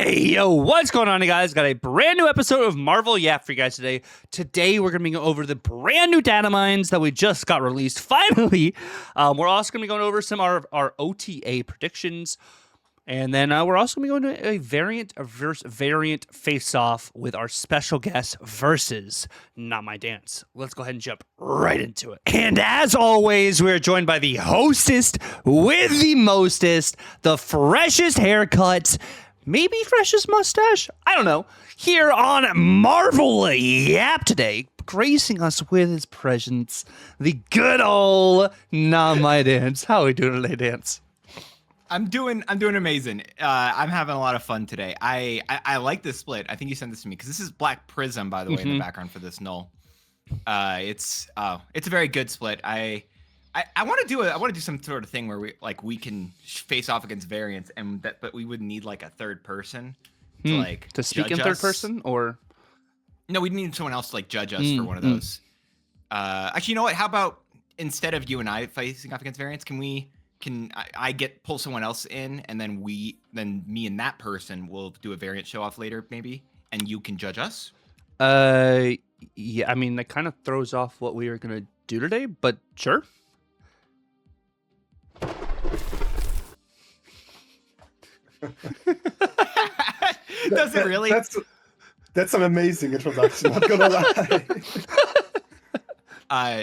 Hey, yo, what's going on, you guys? Got a brand new episode of Marvel Yap for you guys today. Today, we're going to be going over the brand new Datamines that we just got released, finally. We're also going to be going over some of our OTA predictions. And then we're also going to be going to a variant face-off with our special guest versus Not My Dance. Let's go ahead and jump right into it. And as always, we're joined by the hostest with the mostest, the freshest haircut, maybe freshest mustache, I don't know, here on Marvel Yap today, gracing us with his presence, the good old Not My Dance. How are we doing today, Dance? I'm doing amazing. I'm having a lot of fun today. I like this split. I think you sent this to me because this is Black Prism, by the way, in the background for this null. It's a very good split. I want to do some sort of thing where we can face off against variants, but we would need like a third person to speak in third person, or no, we need someone else to like judge us for one of those. Actually, you know what? How about instead of you and I facing off against variants, Can I pull someone else in, and then me and that person will do a variant show off later, maybe, and you can judge us? Yeah, I mean, that kind of throws off what we were gonna do today, but sure. Does it really? That's an amazing introduction, not gonna lie.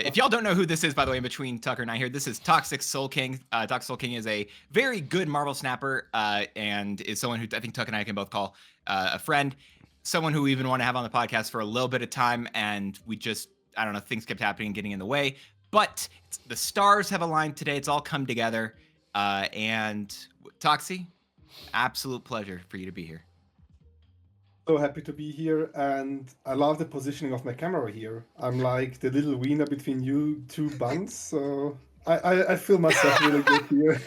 If y'all don't know who this is, by the way, in between Tucker and I here, this is ToxicSoulKing. ToxicSoulKing is a very good Marvel snapper and is someone who I think Tucker and I can both call a friend, someone who we even want to have on the podcast for a little bit of time, and we just, I don't know, things kept happening and getting in the way. But the stars have aligned today. It's all come together. And Toxie, absolute pleasure for you to be here. So happy to be here, and I love the positioning of my camera here. I'm like the little wiener between you two buns, so I feel myself really good here.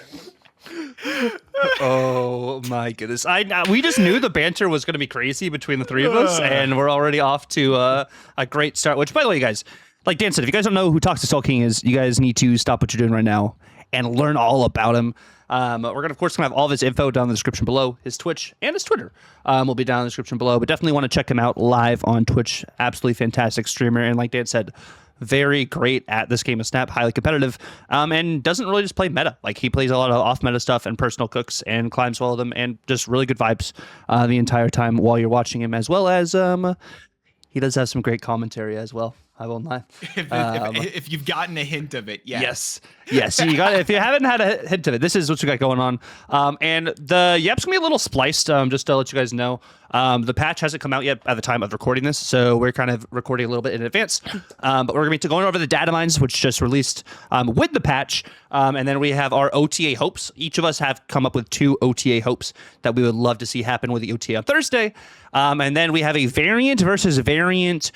Oh my goodness! We just knew the banter was going to be crazy between the three of us, and we're already off to a great start. Which, by the way, you guys, like Dan said, if you guys don't know who ToxicSoulKing is, you guys need to stop what you're doing right now and learn all about him. We're going to, of course, have all of his info down in the description below. His Twitch and his Twitter will be down in the description below. But definitely want to check him out live on Twitch. Absolutely fantastic streamer. And like Dan said, very great at this game of Snap, highly competitive, and doesn't really just play meta. Like, he plays a lot of off-meta stuff and personal cooks and climbs well with them, and just really good vibes the entire time while you're watching him, as well as he does have some great commentary as well. I won't lie. If you've gotten a hint of it, yes. Yes. You got. If you haven't had a hint of it, this is what we got going on. And the Yap's gonna be a little spliced. Just to let you guys know, the patch hasn't come out yet at the time of recording this, so we're kind of recording a little bit in advance. But we're gonna be going over the Datamines, which just released with the patch, and then we have our OTA hopes. Each of us have come up with 2 OTA hopes that we would love to see happen with the OTA on Thursday. And then we have a variant versus variant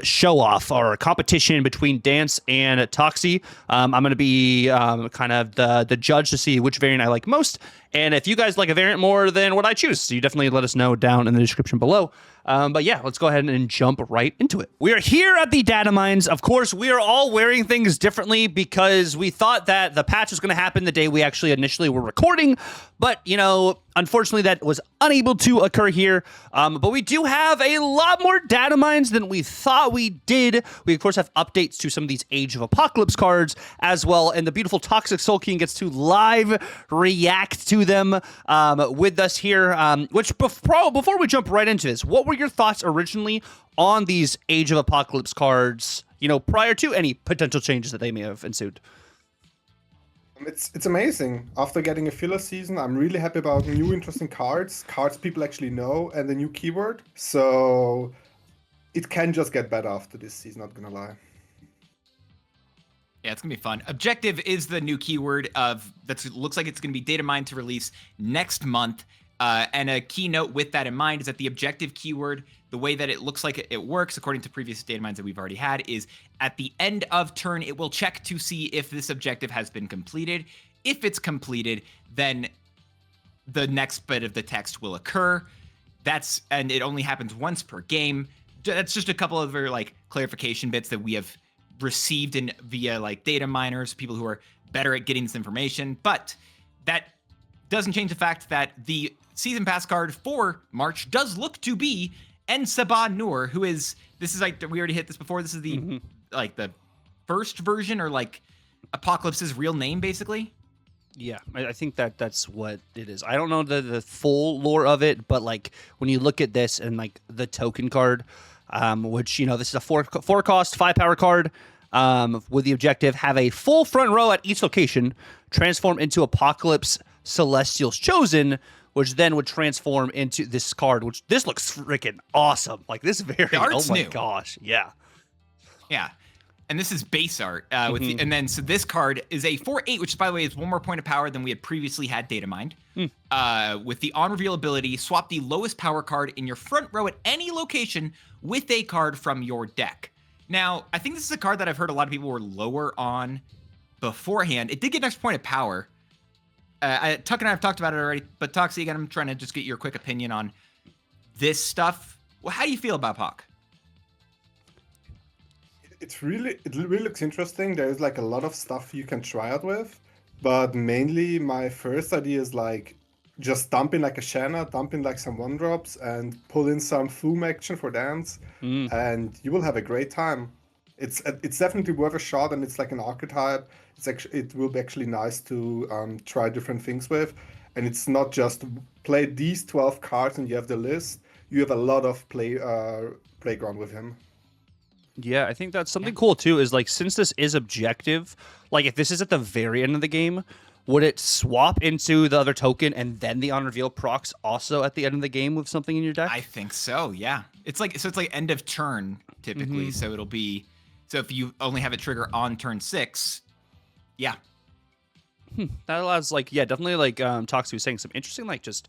show off or competition between Dance and Toxie. I'm going to be kind of the judge to see which variant I like most. And if you guys like a variant more than what I choose, so you definitely let us know down in the description below. But yeah, let's go ahead and jump right into it. We are here at the Datamines. Of course, we are all wearing things differently because we thought that the patch was going to happen the day we actually initially were recording. But, you know, unfortunately, that was unable to occur here. But we do have a lot more Datamines than we thought we did. We, of course, have updates to some of these Age of Apocalypse cards as well. And the beautiful ToxicSoulKing gets to live react to them with us here. Which, before we jump right into this, what were your thoughts originally on these Age of Apocalypse cards, you know, prior to any potential changes that they may have ensued? It's amazing. After getting a filler season, I'm really happy about new interesting cards people actually know, and the new keyword. So it can just get better after this season, not gonna lie. Yeah, it's gonna be fun. Objective is the new keyword that looks like it's gonna be Datamine to release next month. And a key note with that in mind is that the objective keyword, the way that it looks like it works, according to previous Datamines that we've already had, is at the end of turn, it will check to see if this objective has been completed. If it's completed, then the next bit of the text will occur. And it only happens once per game. That's just a couple of other like clarification bits that we have received via like data miners, people who are better at getting this information. But that doesn't change the fact that the season pass card for March does look to be Ensaba Noor, who is, this is like, we already hit this before, this is the like the first version, or like Apocalypse's real name, basically. Yeah, I think that's what it is. I don't know the full lore of it, but like when you look at this and like the token card, which, you know, this is a four cost, 5 power card, with the objective, have a full front row at each location, transform into Apocalypse Celestials Chosen, which then would transform into this card, which this looks freaking awesome. Like this very, oh my gosh, yeah. Yeah. And this is base art, with and then so this card is a 4/8, which by the way is 1 more point of power than we had previously had Datamine. With the on reveal ability, swap the lowest power card in your front row at any location with a card from your deck. Now, I think this is a card that I've heard a lot of people were lower on beforehand. It did get an extra point of power. Tuck and I have talked about it already, but Toxie, again, I'm trying to just get your quick opinion on this stuff. Well, how do you feel about Pock? It really looks interesting. There's like a lot of stuff you can try out with, but mainly my first idea is like just dump in like a Shanna, dump in like some 1-drops, and pull in some Flume action for dance, and you will have a great time. It's definitely worth a shot, and it's like an archetype. It will be actually nice to try different things with, and it's not just play these 12 cards and you have the list. You have a lot of playground with him. Yeah, I think that's something cool too, is like, since this is objective, like if this is at the very end of the game, would it swap into the other token and then the on reveal procs also at the end of the game with something in your deck? I think so, yeah. It's like end of turn typically, so it'll be, so if you only have it trigger on turn 6, yeah. That allows, like, yeah, definitely, like Toxie was saying, some interesting like just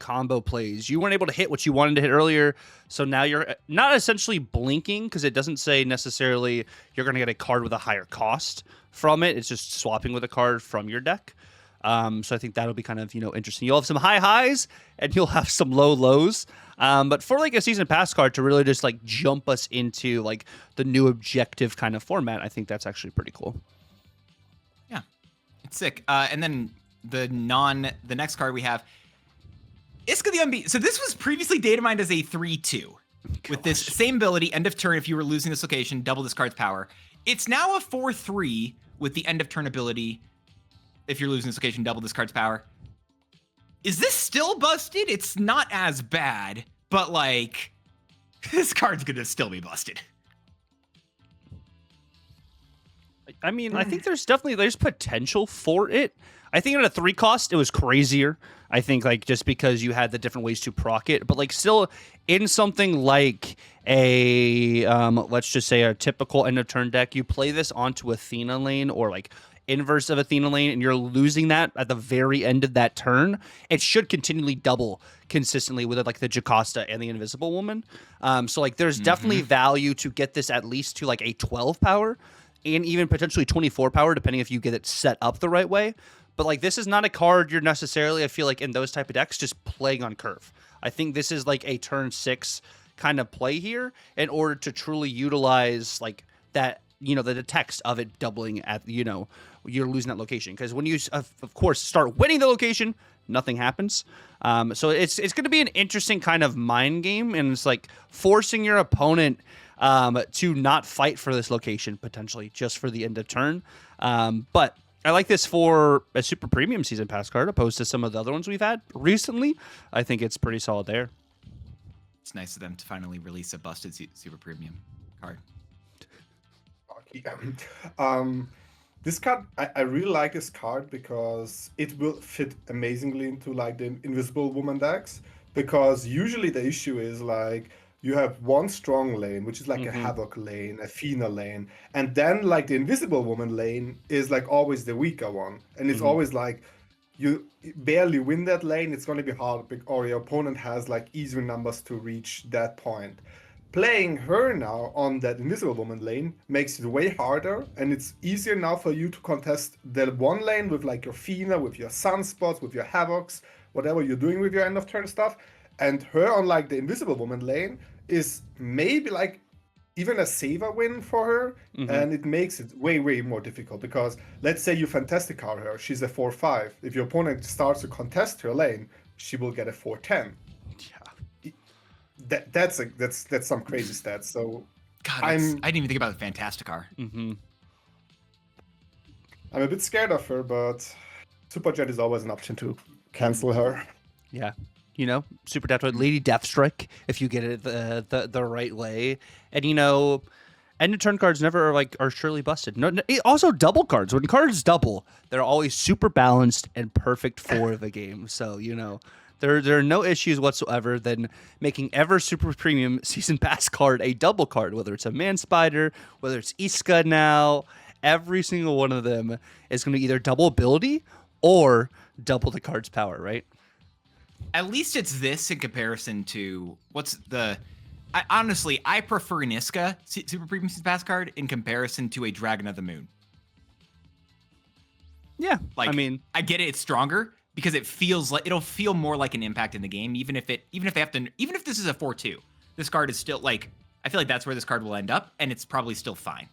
combo plays. You weren't able to hit what you wanted to hit earlier, so now you're not essentially blinking, because it doesn't say necessarily you're going to get a card with a higher cost from it. It's just swapping with a card from your deck. So I think that'll be kind of, you know, interesting. You'll have some high highs and you'll have some low lows. But for like a season pass card to really just like jump us into like the new objective kind of format, I think that's actually pretty cool. Yeah, it's sick. And then the next card we have, Iska the Unbeaten. So this was previously datamined as a 3/2 with this same ability, end of turn. If you were losing this location, double this card's power. It's now a 4/3 with the end of turn ability. If you're losing this location, double this card's power. Is this still busted? It's not as bad, but like this card's gonna still be busted. I mean, I think there's potential for it. I think at a 3 cost, it was crazier. I think like just because you had the different ways to proc it, but like still in something like a let's just say a typical end of turn deck, you play this onto Athena lane or like inverse of Athena lane, and you're losing that at the very end of that turn, it should continually double consistently with like the Jocasta and the Invisible Woman. So like there's definitely value to get this at least to like a 12 power and even potentially 24 power, depending if you get it set up the right way. But like this is not a card you're necessarily, I feel like in those type of decks, just playing on curve. I think this is like a turn 6 kind of play here in order to truly utilize like that, you know, the text of it doubling at, you know, you're losing that location. Because when you, of course, start winning the location, nothing happens. So it's going to be an interesting kind of mind game, and it's like forcing your opponent to not fight for this location potentially just for the end of turn. But I like this for a super premium season pass card opposed to some of the other ones we've had recently. I think it's pretty solid there. It's nice of them to finally release a busted super premium card. This card, I really like this card because it will fit amazingly into like the Invisible Woman decks, because usually the issue is like you have one strong lane, which is like a Havoc lane, a Athena lane, and then like the Invisible Woman lane is like always the weaker one, and it's always like you barely win that lane, it's going to be hard, or your opponent has like easier numbers to reach that point. Playing her now on that Invisible Woman lane makes it way harder, and it's easier now for you to contest the one lane with like your Athena, with your Sunspots, with your Havocs, whatever you're doing with your end of turn stuff. And her on like the Invisible Woman lane is maybe like even a saver win for her, and it makes it way more difficult, because let's say you Fantastic card her, she's a 4/5. If your opponent starts to contest her lane, she will get a 410. Yeah. That's some crazy stats. So God, I didn't even think about the Fantasticar. Mm-hmm. I'm a bit scared of her, but Superjet is always an option to cancel her. Yeah. You know, Super Deathstrike, Lady Deathstrike, if you get it the right way. And, you know, end of turn cards never are surely busted. Also double cards. When cards double, they're always super balanced and perfect for the game. So, you know, there are no issues whatsoever than making ever super premium season pass card a double card, whether it's a Man Spider, whether it's Iska now. Every single one of them is going to either double ability or double the card's power, right? At least it's this in comparison to honestly, I prefer an Iska Super Premium Season Pass card in comparison to a Dragon of the Moon. Yeah, like, I mean, I get it; it's stronger because it'll feel more like an impact in the game. Even if this is a 4/2, this card is still like, I feel like that's where this card will end up, and it's probably still fine.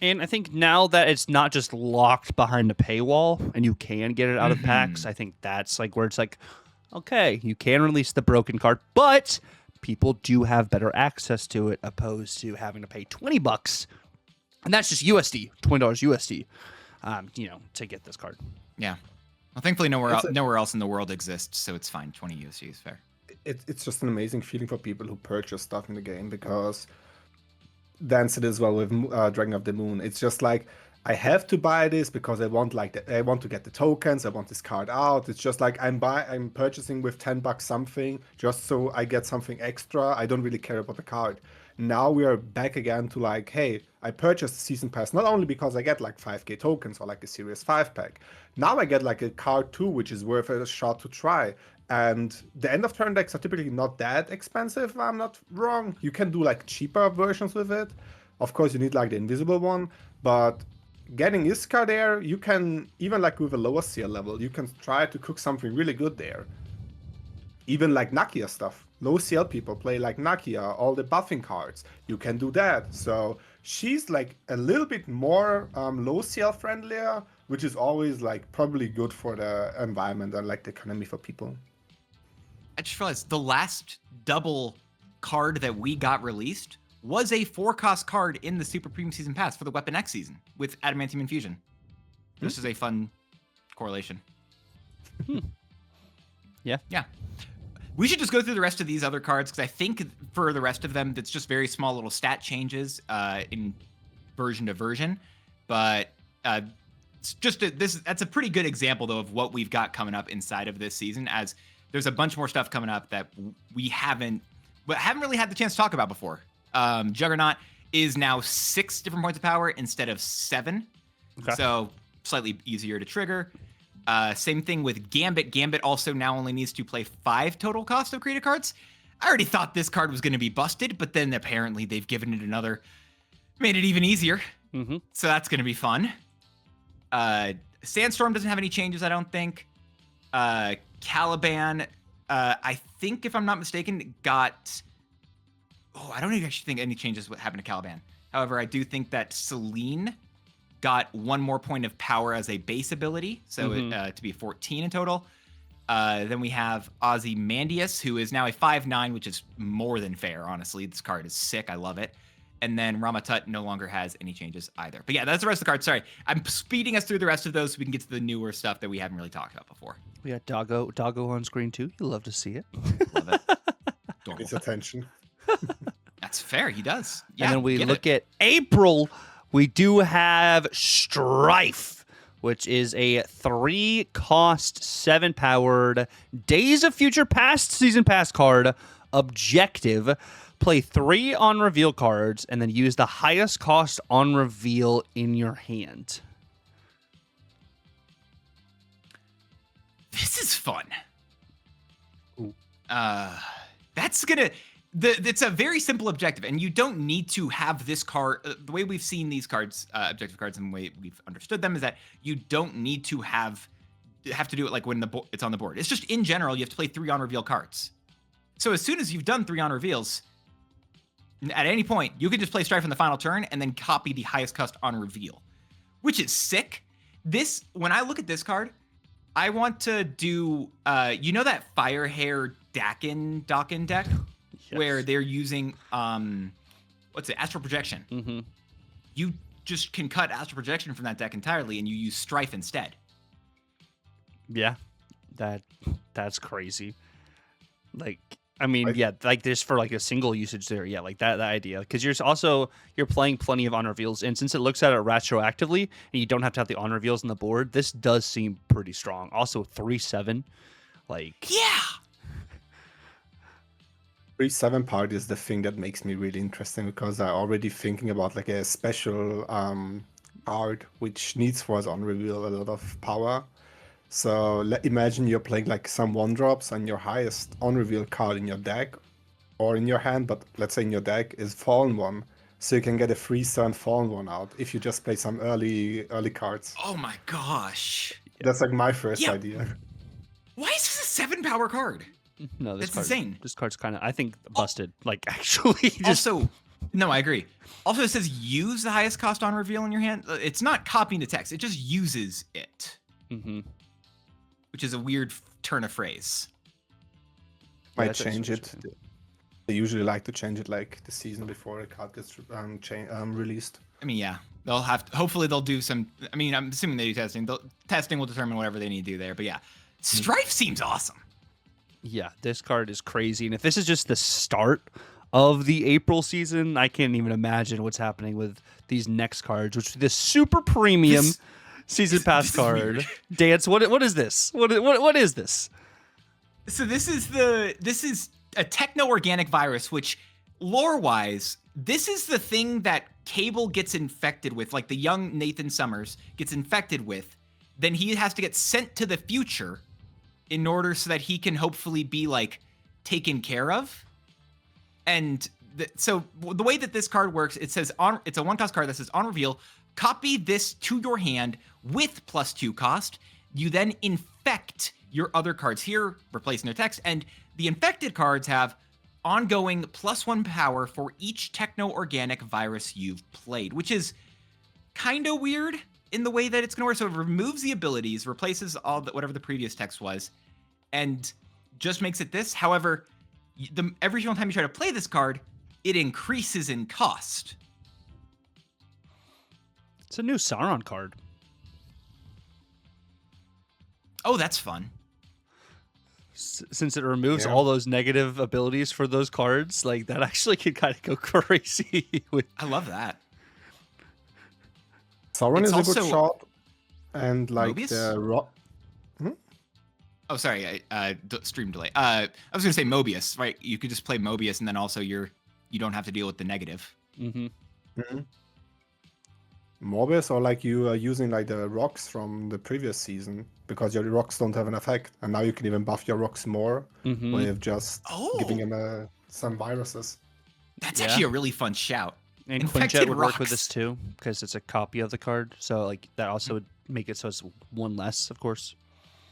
And I think now that it's not just locked behind a paywall and you can get it out of packs, I think that's like where it's like, okay, you can release the broken card, but people do have better access to it opposed to having to pay $20, and that's just USD, $20 USD, to get this card. Yeah. Well, thankfully nowhere else in the world exists, so it's fine. 20 USD is fair. It's just an amazing feeling for people who purchase stuff in the game, because dance it as well with Dragon of the Moon. It's just like, I have to buy this because I want I want to get the tokens. I want this card out. It's just like I'm purchasing with $10 something just so I get something extra. I don't really care about the card. Now we are back again to like, hey, I purchased the season pass not only because I get like 5k tokens or like a Series 5 pack. Now I get like a card too, which is worth a shot to try. And the end of turn decks are typically not that expensive, if I'm not wrong. You can do like cheaper versions with it. Of course, you need like the invisible one, but getting Iska there, you can, even like with a lower CL level, you can try to cook something really good there. Even like Nakia stuff. Low CL people play like Nakia, all the buffing cards. You can do that. So she's like a little bit more low CL friendlier, which is always like probably good for the environment and like the economy for people. I just realized the last double card that we got released was a 4-cost card in the Super Premium Season Pass for the Weapon X season with Adamantium Infusion. This is a fun correlation. Yeah. Yeah. We should just go through the rest of these other cards, because I think for the rest of them, it's just very small little stat changes in version to version. But it's just that's a pretty good example, though, of what we've got coming up inside of this season, as there's a bunch more stuff coming up that we haven't really had the chance to talk about before. Juggernaut is now 6 different points of power instead of 7. Okay. So slightly easier to trigger. Same thing with Gambit. Gambit also now only needs to play 5 total cost of created cards. I already thought this card was going to be busted, but then apparently they've given it made it even easier. Mm-hmm. So that's going to be fun. Sandstorm doesn't have any changes, I don't think. Caliban, I think, if I'm not mistaken, got... I don't actually think any changes what happened to Caliban. However, I do think that Celine got 1 more point of power as a base ability, so to be 14 in total. Then we have Ozymandias, who is now a 5/9, which is more than fair, honestly. This card is sick. I love it. And then Ramatut no longer has any changes either. But yeah, that's the rest of the cards. Sorry, I'm speeding us through the rest of those so we can get to the newer stuff that we haven't really talked about before. We got Doggo on screen too. You love to see it. Love it. It's attention. That's fair. He does. Yeah, and then we look at April. We do have Strife, which is a 3-cost, 7-powered Days of Future Past Season Pass card. Objective: play 3 on reveal cards and then use the highest cost on reveal in your hand. This is fun. Ooh. That's gonna... It's a very simple objective, and you don't need to have this card. The way we've seen these cards, objective cards, and the way we've understood them is that you don't need to have to do it like when it's on the board. It's just in general you have to play 3 on reveal cards. So as soon as you've done 3 on reveals, at any point you can just play Strife on the final turn and then copy the highest cost on reveal, which is sick. When I look at this card, I want to do, you know that Firehair Dakin deck? Yes. Where they're using, what's it, Astral Projection. Mm-hmm. You just can cut Astral Projection from that deck entirely, and you use Strife instead. Yeah, that's crazy. Like, I mean, yeah, like there's for like a single usage there. Yeah, like that idea, because you're playing plenty of on reveals, and since it looks at it retroactively, and you don't have to have the on reveals on the board, this does seem pretty strong. Also, 3/7, like Yeah. 3/7 part is the thing that makes me really interesting because I'm already thinking about like a special card which needs for its on reveal a lot of power. So imagine you're playing like some 1-drops and your highest on reveal card in your deck or in your hand, but let's say in your deck is Fallen One. So you can get a 3/7 Fallen One out if you just play some early cards. Oh my gosh. That's like my first Yeah. idea. Why is this a 7-power card? no, That's insane. This card's kind of, I think, busted. Like actually, just Also, no, I agree. Also, it says use the highest cost on reveal in your hand. It's not copying the text. It just uses it, mm-hmm. which is a weird turn of phrase. Might that's change it. interesting. They usually like to change it like the season before a card gets released. I mean, yeah, they'll have to, hopefully they'll do some. I mean, I'm assuming they do testing. Testing will determine whatever they need to do there. But yeah, Strife seems awesome. Yeah, this card is crazy, and if this is just the start of the April season, I can't even imagine what's happening with these next cards, which is this super premium season pass this is card. weird. Dance, what is this? What is this? So this is a techno-organic virus, which lore-wise, this is the thing that Cable gets infected with, like the young Nathan Summers gets infected with. Then he has to get sent to the future in order so that he can hopefully be like taken care of. And so the way that this card works, it says it's a 1-cost card that says on reveal, copy this to your hand with +2 cost. You then infect your other cards here, replacing their text, and the infected cards have ongoing +1 power for each techno-organic virus you've played, which is kind of weird in the way that it's going to work. So it removes the abilities, replaces whatever the previous text was, and just makes it this. However, every single time you try to play this card, it increases in cost. It's a new Sauron card. Oh, that's fun. Since it removes all those negative abilities for those cards, like that actually could kind of go crazy. I love that. Sauron It's is a good also- shot, and like Mobius? the rock. Oh, sorry, stream delay. I was gonna say Mobius, right? You could just play Mobius, and then also you don't have to deal with the negative. Mm-hmm. Morbius, or like you are using like the rocks from the previous season because your rocks don't have an effect, and now you can even buff your rocks more Mm-hmm. when you've just giving Oh, them some viruses. that's Yeah. actually a really fun shout. And Infected Quinjet would work with rocks. this too, because it's a copy of the card. So like that also would make it so it's one less, of course.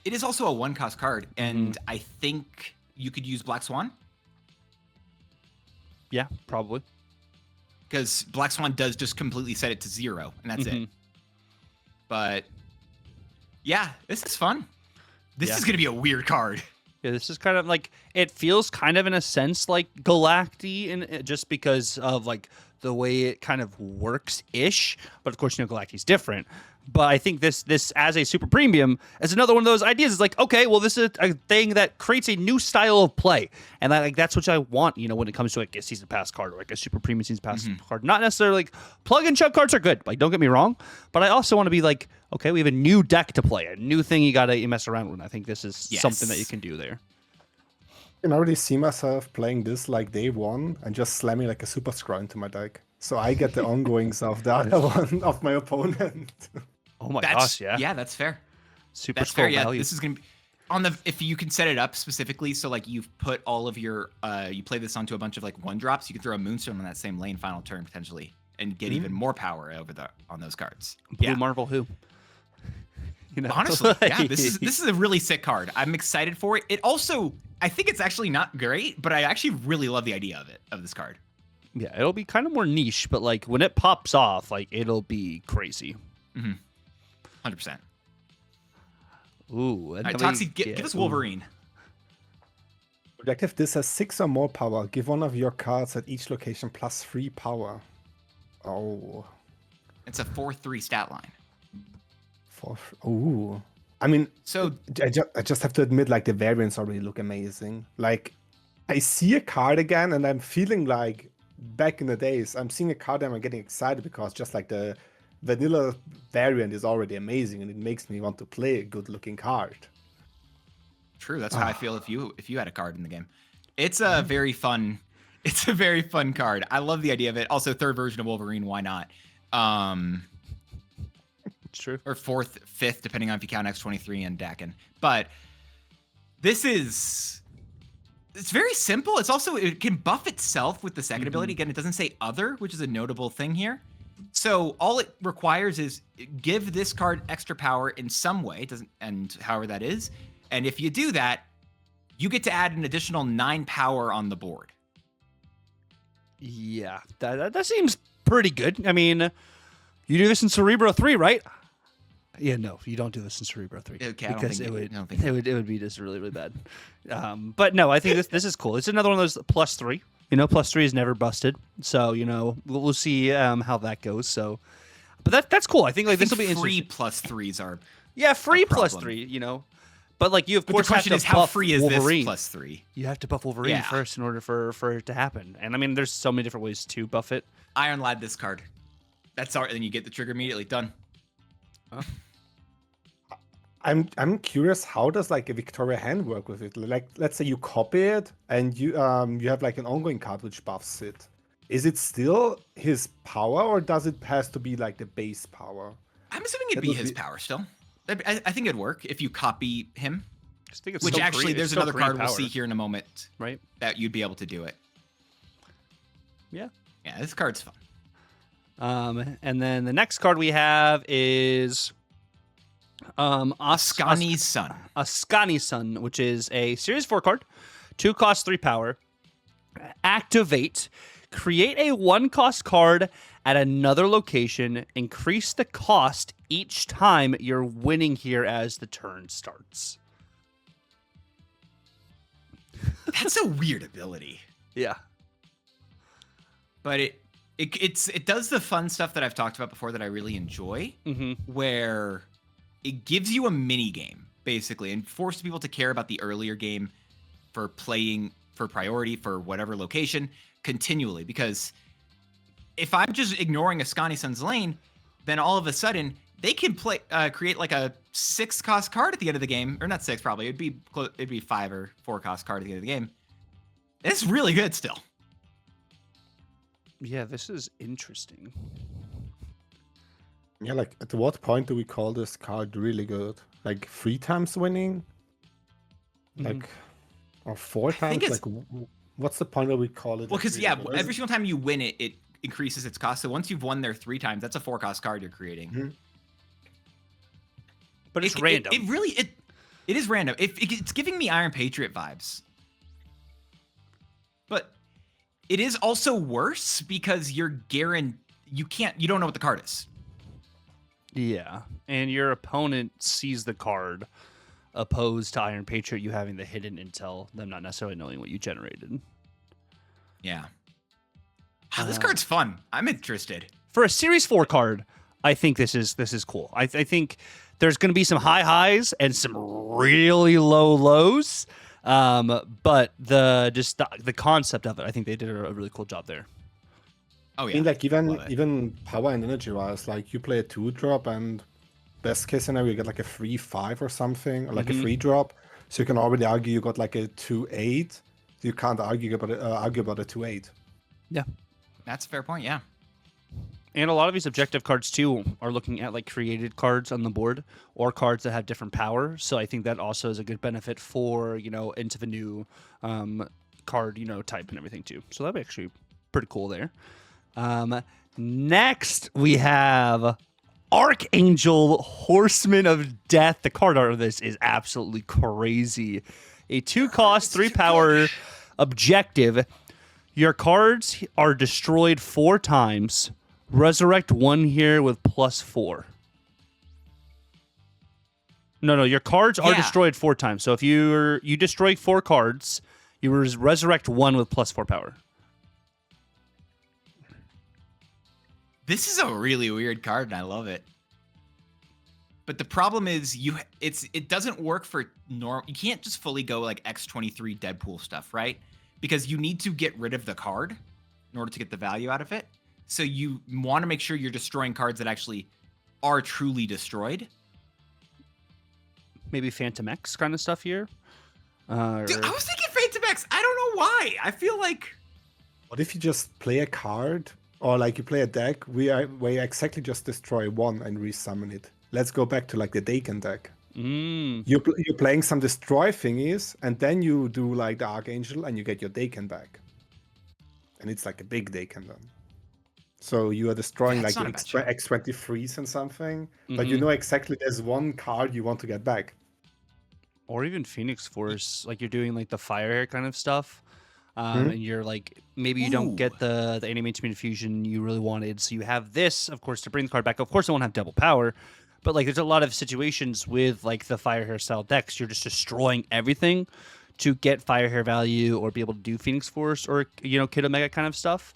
It is also a 1-cost card, and I think you could use Black Swan, Yeah, probably. because Black Swan does just completely set it to 0, and that's it. Mhm. But yeah, this is fun. This Yeah. is gonna be a weird card. Yeah, this is kind of like, it feels kind of in a sense like Galacti, and just because of like the way it kind of works ish. But of course, Galacti's different. But I think this as a super premium is another one of those ideas. It's like, okay, well, this is a thing that creates a new style of play, and that's what I want. When it comes to like a season pass card or like a super premium season pass card. Not necessarily like plug and chug cards are good. Like, don't get me wrong, but I also want to be like, okay, we have a new deck to play, a new thing you gotta mess around with. I think this is something that you Yes. can do there. I can already see myself playing this like day one and just slamming like a super scroll into my deck, so I get the ongoings of the other one of my opponent. Oh my That's gosh, yeah, yeah, that's fair. super That's scroll fair. Yeah, value. this is gonna be on the if you can set it up specifically. So like you've put all of your you play this onto a bunch of like 1-drops. You can throw a Moonstone on that same lane final turn potentially and get even more power on those cards. Blue Yeah, Marvel who? honestly, yeah, like- this is a really sick card. I'm excited for it. It also, I think it's actually not great, but I actually really love the idea of this card. Yeah, it'll be kind of more niche, but like when it pops off, like it'll be crazy. 100%. Ooh. All right, Toxie, give us Wolverine. Objective, this has 6 or more power. Give one of your cards at each location +3 power. Oh. It's a 4/3 stat line. Ooh. I mean, so I just have to admit, like, the variants already look amazing. Like, I see a card again, and I'm feeling like back in the days, I'm seeing a card and I'm getting excited because just like the vanilla variant is already amazing, and it makes me want to play a good-looking card. True, that's how I feel if you had a card in the game. It's a very fun. It's a very fun card. I love the idea of it. Also, third version of Wolverine. Why not? It's true. Or fourth, fifth, depending on if you count X-23 and Dakin. But this is. It's very simple. It's also, it can buff itself with the second ability. Again, it doesn't say other, which is a notable thing here. So all it requires is give this card extra power in some way, and however that is. And if you do that, you get to add an additional 9 power on the board. Yeah, that seems pretty good. I mean, you do this in Cerebro 3, right? Yeah, no, you don't do this in Cerebro 3. Okay, because it would be just really, really bad. But no, I think this is cool. It's another one of those +3. You know, +3 is never busted. So, you know, we'll see how that goes. So, but that's cool. I think like this will be free interesting. +3s are free +3. You know, but like you of course the question have is to how buff free is Wolverine. this +3? You have to buff Wolverine first in order for it to happen. And I mean, there's so many different ways to buff it. Iron Lad this card. That's all. Then you get the trigger immediately. Done. Huh? I'm curious, how does like a Victoria hand work with it? Like, let's say you copy it and you have like an ongoing card which buffs it. Is it still his power, or does it has to be like the base power? I'm assuming it'd be his power still. I think it'd work if you copy him. Which actually, there's another card we'll see here in a moment, right? That you'd be able to do it. Yeah. Yeah, this card's fun. And then the next card we have is Ascani's Son. Ascani's Son, which is a Series 4 card. 2 cost, 3 power. Activate. Create a 1-cost card at another location. Increase the cost each time you're winning here as the turn starts. That's a weird ability. Yeah. But it does the fun stuff that I've talked about before that I really enjoy, where it gives you a mini game basically and forces people to care about the earlier game for playing for priority for whatever location continually. Because if I'm just ignoring Ascani's Son's lane, then all of a sudden they can create like a 6-cost card at the end of the game, or not 6 probably. It'd be 5 or 4-cost card at the end of the game. It's really good still. Yeah, this is interesting. Yeah, like at what point do we call this card really good? Like 3 times winning? Like, or 4 times? Like, what's the point that we call it? Well, because every single time you win it, it increases its cost. So once you've won there 3 times, that's a 4-cost card you're creating. But it's random. It is random. It's giving me Iron Patriot vibes. But it is also worse because you don't know what the card is. Yeah, and your opponent sees the card, opposed to Iron Patriot, you having the hidden intel, them not necessarily knowing what you generated. Yeah. This card's fun. I'm interested. For a Series 4 card, I think this is cool. I think there's going to be some high highs and some really low lows, but the concept of it, I think they did a really cool job there. Oh yeah. I mean, like even power and energy wise, like you play a 2-drop and best case scenario you get like a 3/5 or something, or like a 3-drop. So you can already argue you got like a 2/8. You can't argue about a 2/8. Yeah, that's a fair point. Yeah. And a lot of these objective cards too are looking at like created cards on the board or cards that have different power. So I think that also is a good benefit for into the new card type and everything too. So that'd be actually pretty cool there. Next we have Archangel Horseman of Death. The card art of this is absolutely crazy. A 2-cost, 3-power objective. Your cards are destroyed 4 times. Resurrect 1 here with +4. No, your cards are Yeah. destroyed 4 times. So if you destroy 4 cards, you resurrect 1 with +4 power. This is a really weird card, and I love it. But the problem is it doesn't work for normal. You can't just fully go like X23 Deadpool stuff, right? Because you need to get rid of the card in order to get the value out of it. So you want to make sure you're destroying cards that actually are truly destroyed. Maybe Phantom X kind of stuff here. Dude, I was thinking Phantom X. I don't know why. I feel like... What if you just play a card, or like you play a deck where you exactly just destroy 1 and resummon it? Let's go back to like the Daken deck. You're playing some destroy thingies, and then you do like the Archangel, and you get your Daken back. And it's like a big Daken then. So you are destroying like X23s and something, but you know exactly there's 1 card you want to get back. Or even Phoenix Force, like you're doing like the fire hair kind of stuff. And you're like, maybe you don't get the animation infusion you really wanted. So you have this, of course, to bring the card back. Of course, it won't have double power. But like there's a lot of situations with like the fire hair style decks, you're just destroying everything to get fire hair value or be able to do Phoenix Force or, Kid Omega kind of stuff.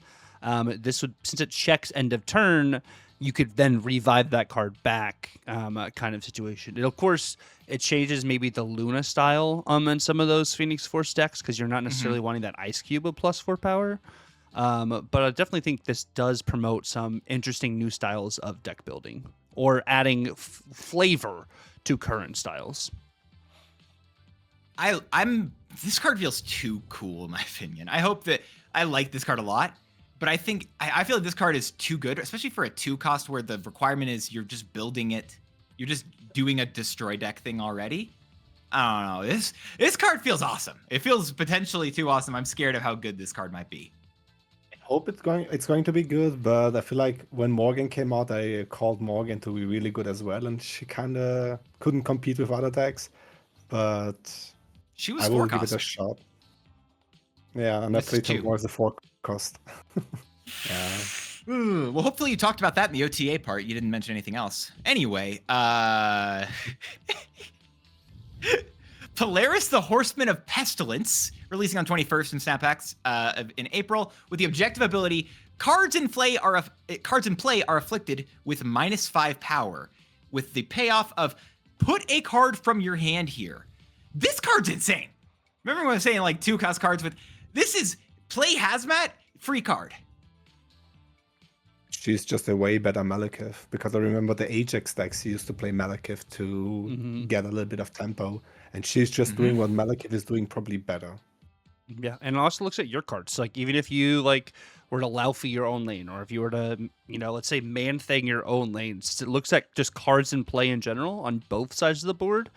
This would, since it checks end of turn, you could then revive that card back, kind of situation. And of course, it changes maybe the Luna style in some of those Phoenix Force decks because you're not necessarily wanting that Ice Cube with +4 power. But I definitely think this does promote some interesting new styles of deck building or adding flavor to current styles. This card feels too cool in my opinion. I hope that I like this card a lot. But I think I feel like this card is too good, especially for a 2 cost where the requirement is you're just building it. You're just doing a destroy deck thing already. I don't know. This card feels awesome. It feels potentially too awesome. I'm scared of how good this card might be. I hope it's going to be good, but I feel like when Morgan came out, I called Morgan to be really good as well, and she kind of couldn't compete with other decks. But she was I will 4 give cost. it a shot. Yeah, and I played her more as a 4 cost. Yeah. Ooh, well, hopefully you talked about that in the OTA part. You didn't mention anything else. Anyway, Polaris, the Horseman of Pestilence, releasing on 21st in Snapbacks in April, with the objective ability: cards in play are afflicted with -5 power, with the payoff of put a card from your hand here. This card's insane. Remember when I was saying like 2 cost cards with this is play Hazmat, free card. She's just a way better Malekith, because I remember the Ajax decks used to play Malekith to get a little bit of tempo, and she's just doing what Malekith is doing, probably better. Yeah, and it also looks at your cards. Like even if you like were to Laufey your own lane, or if you were to, let's say Man-Thing your own lanes, it looks at just cards in play in general on both sides of the board.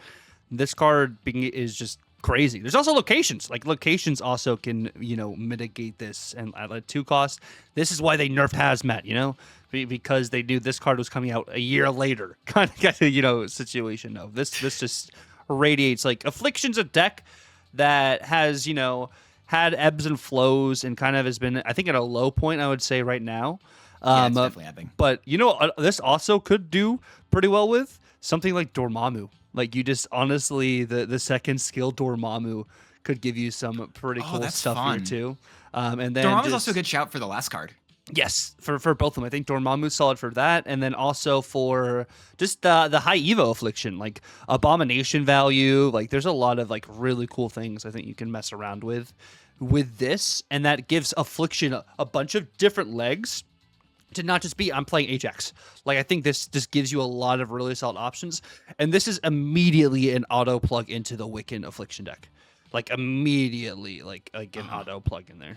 This card is just crazy. There's also locations. Like locations also can, mitigate this. And at a 2 cost, this is why they nerfed Hazmat, because they knew this card was coming out a year later. Kind of, situation. No, this just radiates like Affliction's a deck that has, had ebbs and flows and kind of has been, I think, at a low point, I would say right now. Yeah, it's definitely happening. But this also could do pretty well with something like Dormammu. Like you just honestly, the second skill Dormammu could give you some pretty cool stuff here too. And then Dormammu's also a good shout for the last card. Yes, for both of them. I think Dormammu's solid for that, and then also for just the high Evo Affliction, like Abomination value. Like there's a lot of like really cool things I think you can mess around with this, and that gives Affliction a bunch of different legs to not just be I'm playing Ajax. Like I think this gives you a lot of really solid options, and this is immediately an auto plug into the Wiccan Affliction deck. Like immediately, like an auto plug in there.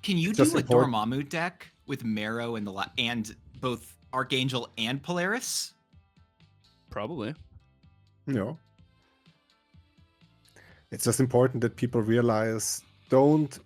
Can you do a Dormammu deck with Marrow and both Archangel and Polaris? Probably. No. It's just important that people realize don't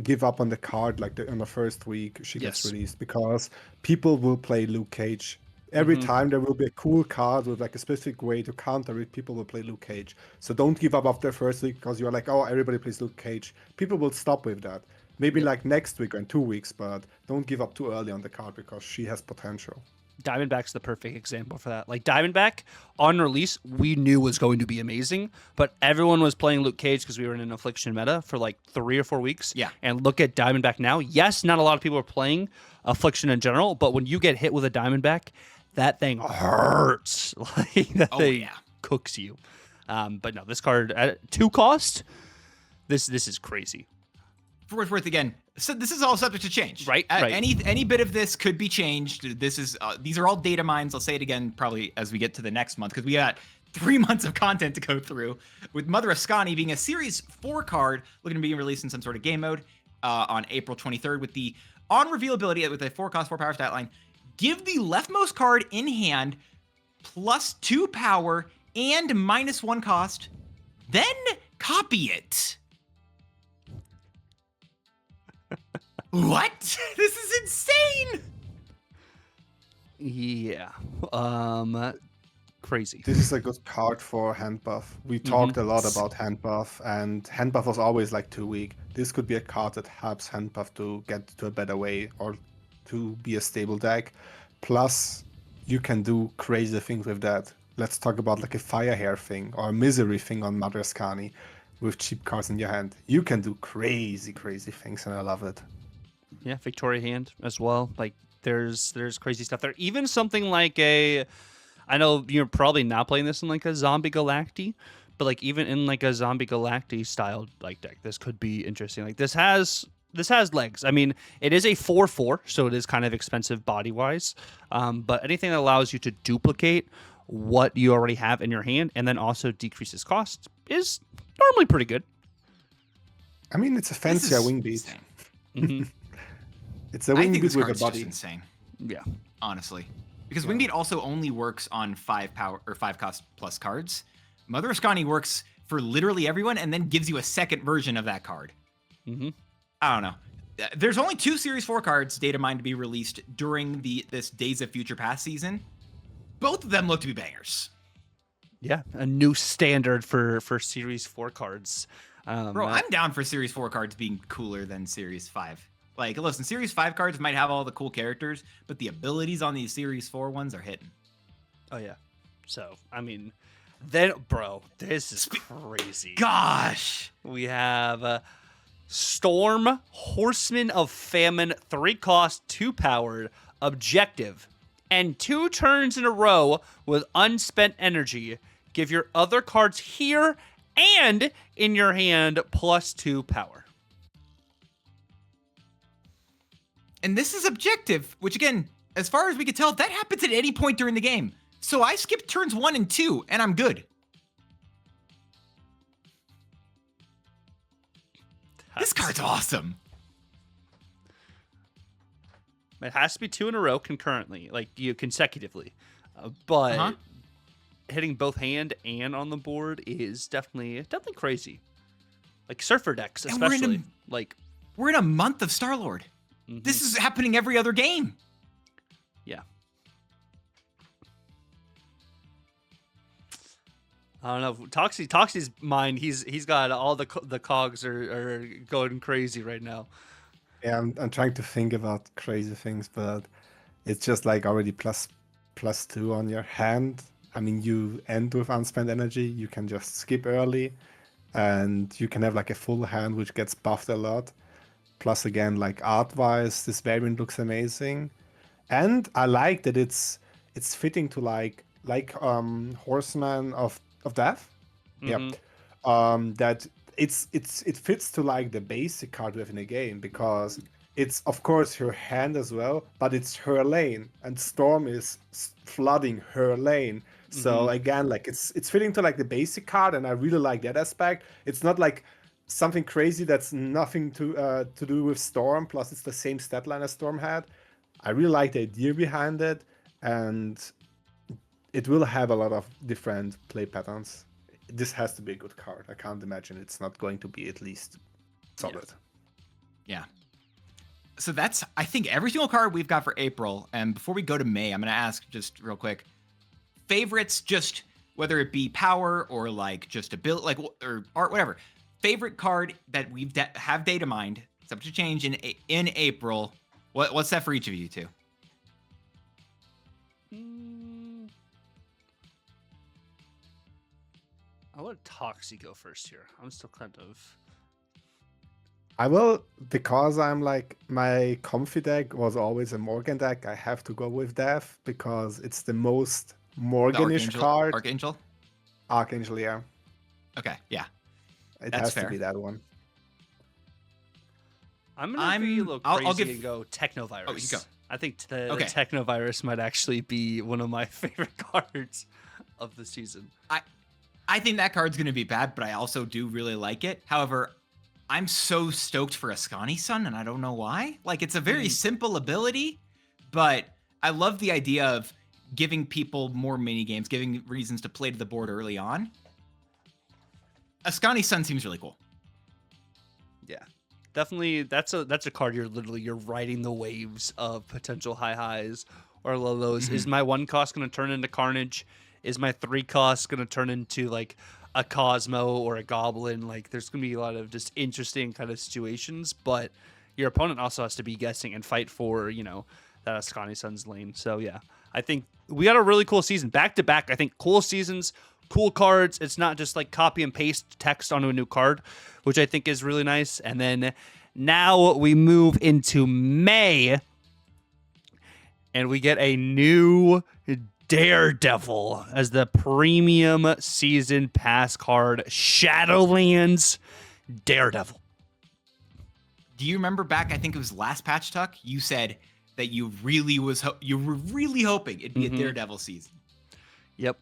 give up on the card like on the first week she gets released, because people will play Luke Cage. Every time there will be a cool card with like a specific way to counter it, people will play Luke Cage. So don't give up after the first week because you're like, oh, everybody plays Luke Cage. People will stop with that. Maybe like next week or in 2 weeks, but don't give up too early on the card because she has potential. Diamondback's the perfect example for that. Like Diamondback on release, we knew was going to be amazing, but everyone was playing Luke Cage because we were in an Affliction meta for like 3 or 4 weeks. Yeah. And look at Diamondback now. Yes, not a lot of people are playing Affliction in general, but when you get hit with a Diamondback, that thing hurts. Like that thing cooks you. But no, this card at 2 cost, this is crazy. For what it's worth, again, so this is all subject to change. Right. Any bit of this could be changed. This is these are all data mines. I'll say it again probably as we get to the next month because we got 3 months of content to go through. With Mother of Skani being a Series 4 card, looking to be released in some sort of game mode on April 23rd with the on revealability with a 4 cost 4 power stat line. Give the leftmost card in hand +2 power and -1 cost, then copy it. What? This is insane. Yeah. Crazy. This is a good card for hand buff. We talked a lot about hand buff, and hand buff was always like too weak. This could be a card that helps hand buff to get to a better way or to be a stable deck. Plus, you can do crazy things with that. Let's talk about like a fire hair thing or a misery thing on Mother Skani with cheap cards in your hand. You can do crazy things, and I love it. Yeah, Victoria Hand as well. Like there's crazy stuff there. Even something like I know you're probably not playing this in like a Zombie Galacti, but like even in like a Zombie Galacti style like deck, this could be interesting. Like this has legs. I mean, it is a 4/4, so it is kind of expensive body wise. But anything that allows you to duplicate what you already have in your hand and then also decreases cost is normally pretty good. I mean, it's a fancier wing beat. It's a wing beat with a body. Insane. Yeah, honestly, because Wingbeat also only works on 5 power or 5 cost plus cards. Mother of Skani works for literally everyone, and then gives you a second version of that card. I don't know. There's only 2 Series 4 cards, Datamine, to be released during this Days of Future Past season. Both of them look to be bangers. Yeah, a new standard for Series 4 cards. Bro, I'm down for Series 4 cards being cooler than Series 5. Like, listen, Series 5 cards might have all the cool characters, but the abilities on these Series 4 ones are hitting. Oh, yeah. So, I mean, then, bro, this is crazy. Gosh! We have Storm, Horseman of Famine, 3 cost, 2 powered, objective, and 2 turns in a row with unspent energy. Give your other cards here and in your hand +2 power. And this is objective, which again, as far as we can tell, that happens at any point during the game. So I skipped turns 1 and 2, and I'm good. This card's awesome. It has to be 2 in a row concurrently, like consecutively. But hitting both hand and on the board is definitely crazy. Like Surfer decks, especially. We're in a month of Star-Lord. This is happening every other game. Yeah. I don't know. Toxie's mind. He's got all the cogs are going crazy right now. Yeah, I'm trying to think about crazy things, but it's just like already +2 on your hand. I mean, you end with unspent energy. You can just skip early, and you can have like a full hand which gets buffed a lot. Plus, again, like art-wise, this variant looks amazing, and I like that it's fitting to like Horseman of Death. Yep. That it fits to like the basic card we have in the game because it's of course her hand as well, but it's her lane, and Storm is flooding her lane. So again, like it's fitting to like the basic card, and I really like that aspect. It's not like something crazy that's nothing to do with Storm, plus it's the same stat line as Storm had. I really like the idea behind it, and it will have a lot of different play patterns. This has to be a good card. I can't imagine it's not going to be at least solid. Yeah. So that's, I think, every single card we've got for April. And before we go to May, I'm going to ask just real quick, favorites, just whether it be power or like just a build, like, or art, whatever. Favorite card that we've have data mined, subject to change in April. What's that for each of you two? I'll let Toxie go first here. I'm still kind of. I will, because I'm like, my comfy deck was always a Morgan deck. I have to go with Death because it's the most The Morganish card. Archangel? Archangel, yeah. Okay, yeah. It That's has fair. to be that one. I'm gonna be a little crazy I'll give- and go Technovirus. Oh, you go. I think the Okay. Technovirus might actually be one of my favorite cards of the season. I think that card's going to be bad, but I also do really like it. However, I'm so stoked for Ascani Sun, and I don't know why. Like, it's a very simple ability, but I love the idea of giving people more mini games, giving reasons to play to the board early on. Ascani Sun seems really cool. Yeah, definitely. That's a card you're riding the waves of potential high highs or low lows. Is my 1 cost going to turn into Carnage? Is my 3 cost going to turn into like a Cosmo or a Goblin? Like, there's going to be a lot of just interesting kind of situations, but your opponent also has to be guessing and fight for, that Ascani Sun's lane. So yeah, I think we got a really cool season. Back to back, I think cool seasons, cool cards. It's not just like copy and paste text onto a new card, which I think is really nice. And then now we move into May, and we get a new Daredevil as the premium season pass card. Shadowlands Daredevil. Do you remember back, I think it was last patch, Tuck, you said that you really you were really hoping it'd be a Daredevil season. Yep.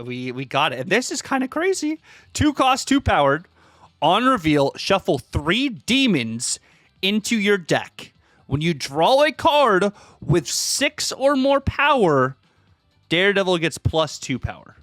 We got it. And this is kind of crazy. 2 cost, 2 powered. On reveal, shuffle 3 demons into your deck. When you draw a card with 6 or more power, Daredevil gets +2 power.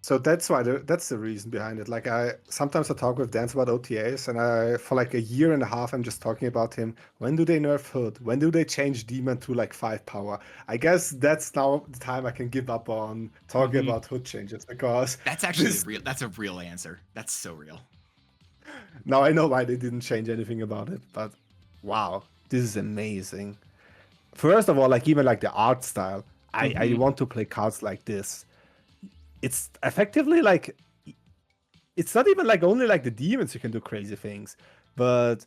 So that's why that's the reason behind it. Like, I sometimes talk with Dance about OTAs, and for like a year and a half I'm just talking about him. When do they nerf Hood? When do they change Demon to like 5 power? I guess that's now the time I can give up on talking about Hood changes, because That's actually real. That's a real answer. That's so real. now I know why they didn't change anything about it. But wow, this is amazing. First of all, like, even like the art style, I want to play cards like this. It's effectively like, it's not even like only like the demons you can do crazy things, but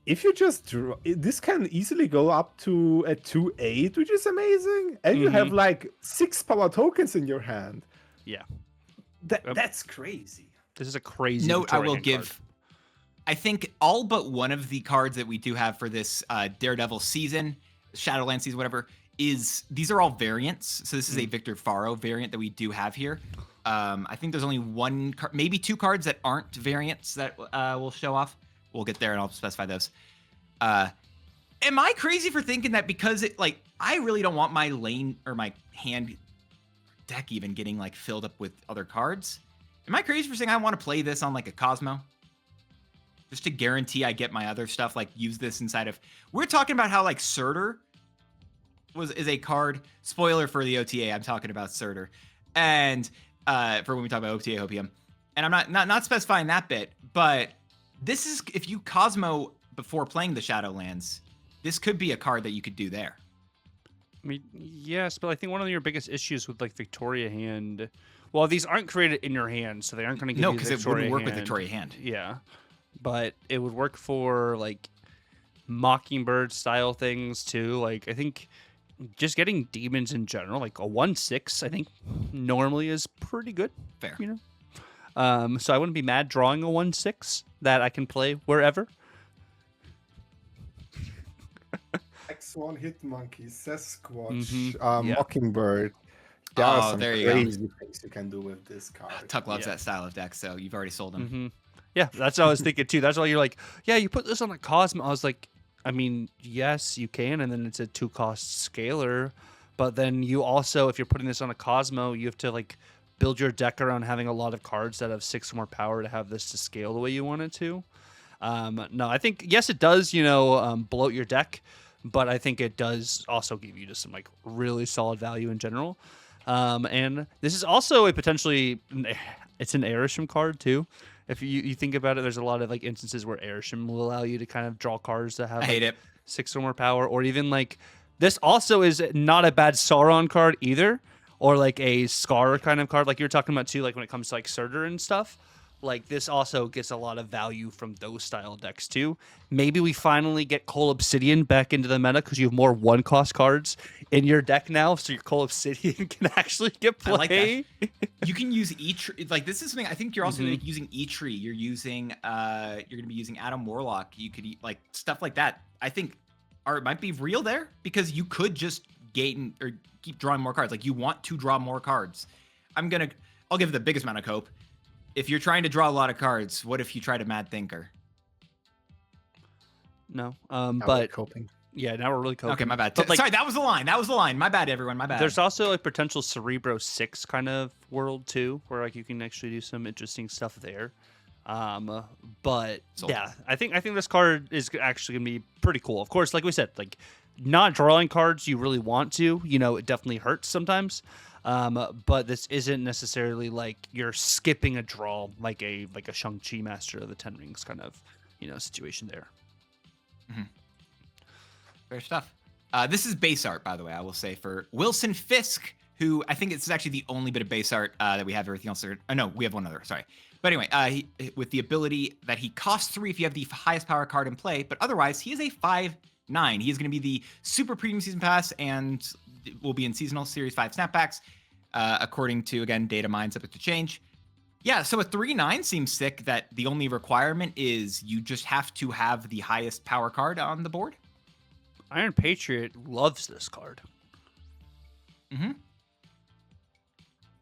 if you just draw, this can easily go up to a 2/8, which is amazing, and you have like 6 power tokens in your hand. Yeah. That's crazy. This is a crazy Note I will Victorian give. card. I think all but one of the cards that we do have for this Daredevil season, Shadowlands season, whatever, these are all variants. So this is a Victor Faro variant that we do have here. I think there's only 1 card, maybe 2 cards that aren't variants that will show off. We'll get there and I'll specify those. Am I crazy for thinking that because I really don't want my lane or my hand deck even getting like filled up with other cards? Am I crazy for saying I want to play this on like a Cosmo? Just to guarantee I get my other stuff, like use this inside of... We're talking about how like Surtur is a card. Spoiler for the OTA, I'm talking about Surtur. And for when we talk about OTA Hopium. And I'm not specifying that bit, but this is, if you Cosmo before playing the Shadowlands, this could be a card that you could do there. I mean, yes, but I think one of your biggest issues with like Victoria hand, well, these aren't created in your hand, so they aren't going to give No, you because it wouldn't work with Victoria hand. Yeah, but it would work for like Mockingbird style things too. Like, I think just getting demons in general, like a 1/6, I think normally is pretty good. Fair. You know, so I wouldn't be mad drawing a 1/6 that I can play wherever. X1 Hit Monkey, Sasquatch, Yeah. Mockingbird. There are some there you go. crazy things you can do with this card. Tuck loves that style of deck, so you've already sold him. Yeah, that's what I was thinking too. That's why you're like, yeah, you put this on a Cosmo. I was like, I mean, yes, you can, and then it's a 2-cost scaler. But then you also, if you're putting this on a Cosmo, you have to like build your deck around having a lot of cards that have 6 or more power to have this to scale the way you want it to. No, I think, yes, it does, bloat your deck, but I think it does also give you just some like really solid value in general. And this is also a potentially, it's an Airshim card too. If you think about it, there's a lot of like instances where Airshim will allow you to kind of draw cards that have I hate it. 6 or more power, or even like this also is not a bad Sauron card either. or like a Scar kind of card, like you're talking about too, like when it comes to like Surtur and stuff. Like this also gets a lot of value from those style decks too. Maybe we finally get Cole Obsidian back into the meta because you have more 1-cost cards in your deck now, so your Cole Obsidian can actually get play. I like that. You can use each like this is something I think you're also Mhm. like, using E-Tree. You're using you're gonna be using Adam Warlock. You could like stuff like that. I think art might be real there because you could just gain or keep drawing more cards. Like you want to draw more cards. I'll give the biggest amount of hope. If you're trying to draw a lot of cards, what if you try to Mad Thinker? No, Now we're but coping. yeah, now we're really coping. Okay, my bad. But, like, Sorry, that was the line. That was the line. My bad, everyone. My bad. there's also like potential Cerebro 6 kind of world too, where like you can actually do some interesting stuff there. But Sold. yeah, I think this card is actually gonna be pretty cool. Of course, like we said, like not drawing cards you really want to, you know, it definitely hurts sometimes. But this isn't necessarily like you're skipping a draw like a Shang-Chi Master of the Ten Rings kind of, you know, situation there. Fair stuff. This is base art, by the way, I will say, for Wilson Fisk, who I think it's actually the only bit of base art that we have. Everything else. Oh, no, we have one other. Sorry. But anyway, with the ability that he costs 3 if you have the highest power card in play, but otherwise, he is a 5/9. He is going to be the Super Premium Season Pass and will be in Seasonal Series 5 Snapbacks, according to, again, Datamines, subject to change. Yeah, so a 3/9 seems sick that the only requirement is you just have to have the highest power card on the board. Iron Patriot loves this card.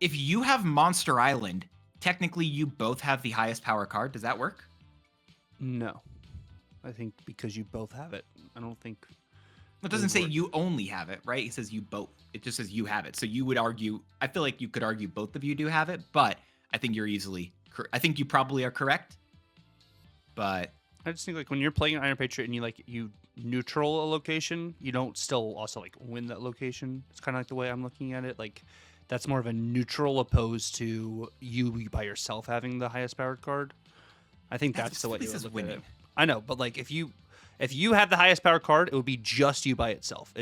If you have Monster Island, technically you both have the highest power card. Does that work? No, I think because you both have it. I don't think It doesn't say you only have it, right? It says you both. It just says you have it. So you would argue, I feel like you could argue both of you do have it, but I think I think you probably are correct. But I just think like when you're playing Iron Patriot and you neutral a location, you don't still also like win that location. It's kind of like the way I'm looking at it. Like that's more of a neutral opposed to you by yourself having the highest powered card. I think that's the way you look at it. I know, but like if you have the highest power card, it would be just you by itself.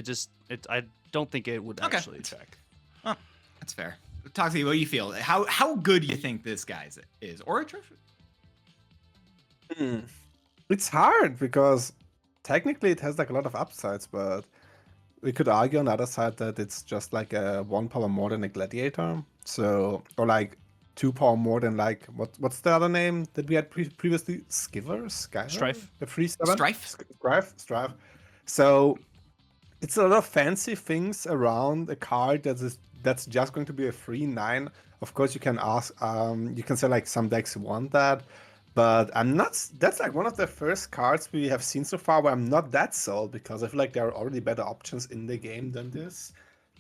I don't think it would actually check. Oh, that's fair. Toxic, what do you feel? How good do you think this guy is? Or a trophy? It's hard because technically it has like a lot of upsides, but we could argue on the other side that it's just like a 1 power more than a gladiator. So, or like 2 power more than like what's the other name that we had previously? Skiver? Strife. The 3/7? Strife? So it's a lot of fancy things around a card that's just going to be a 3/9. Of course, you can ask, you can say like some decks want that, but I'm not. That's like one of the first cards we have seen so far where I'm not that sold because I feel like there are already better options in the game than this.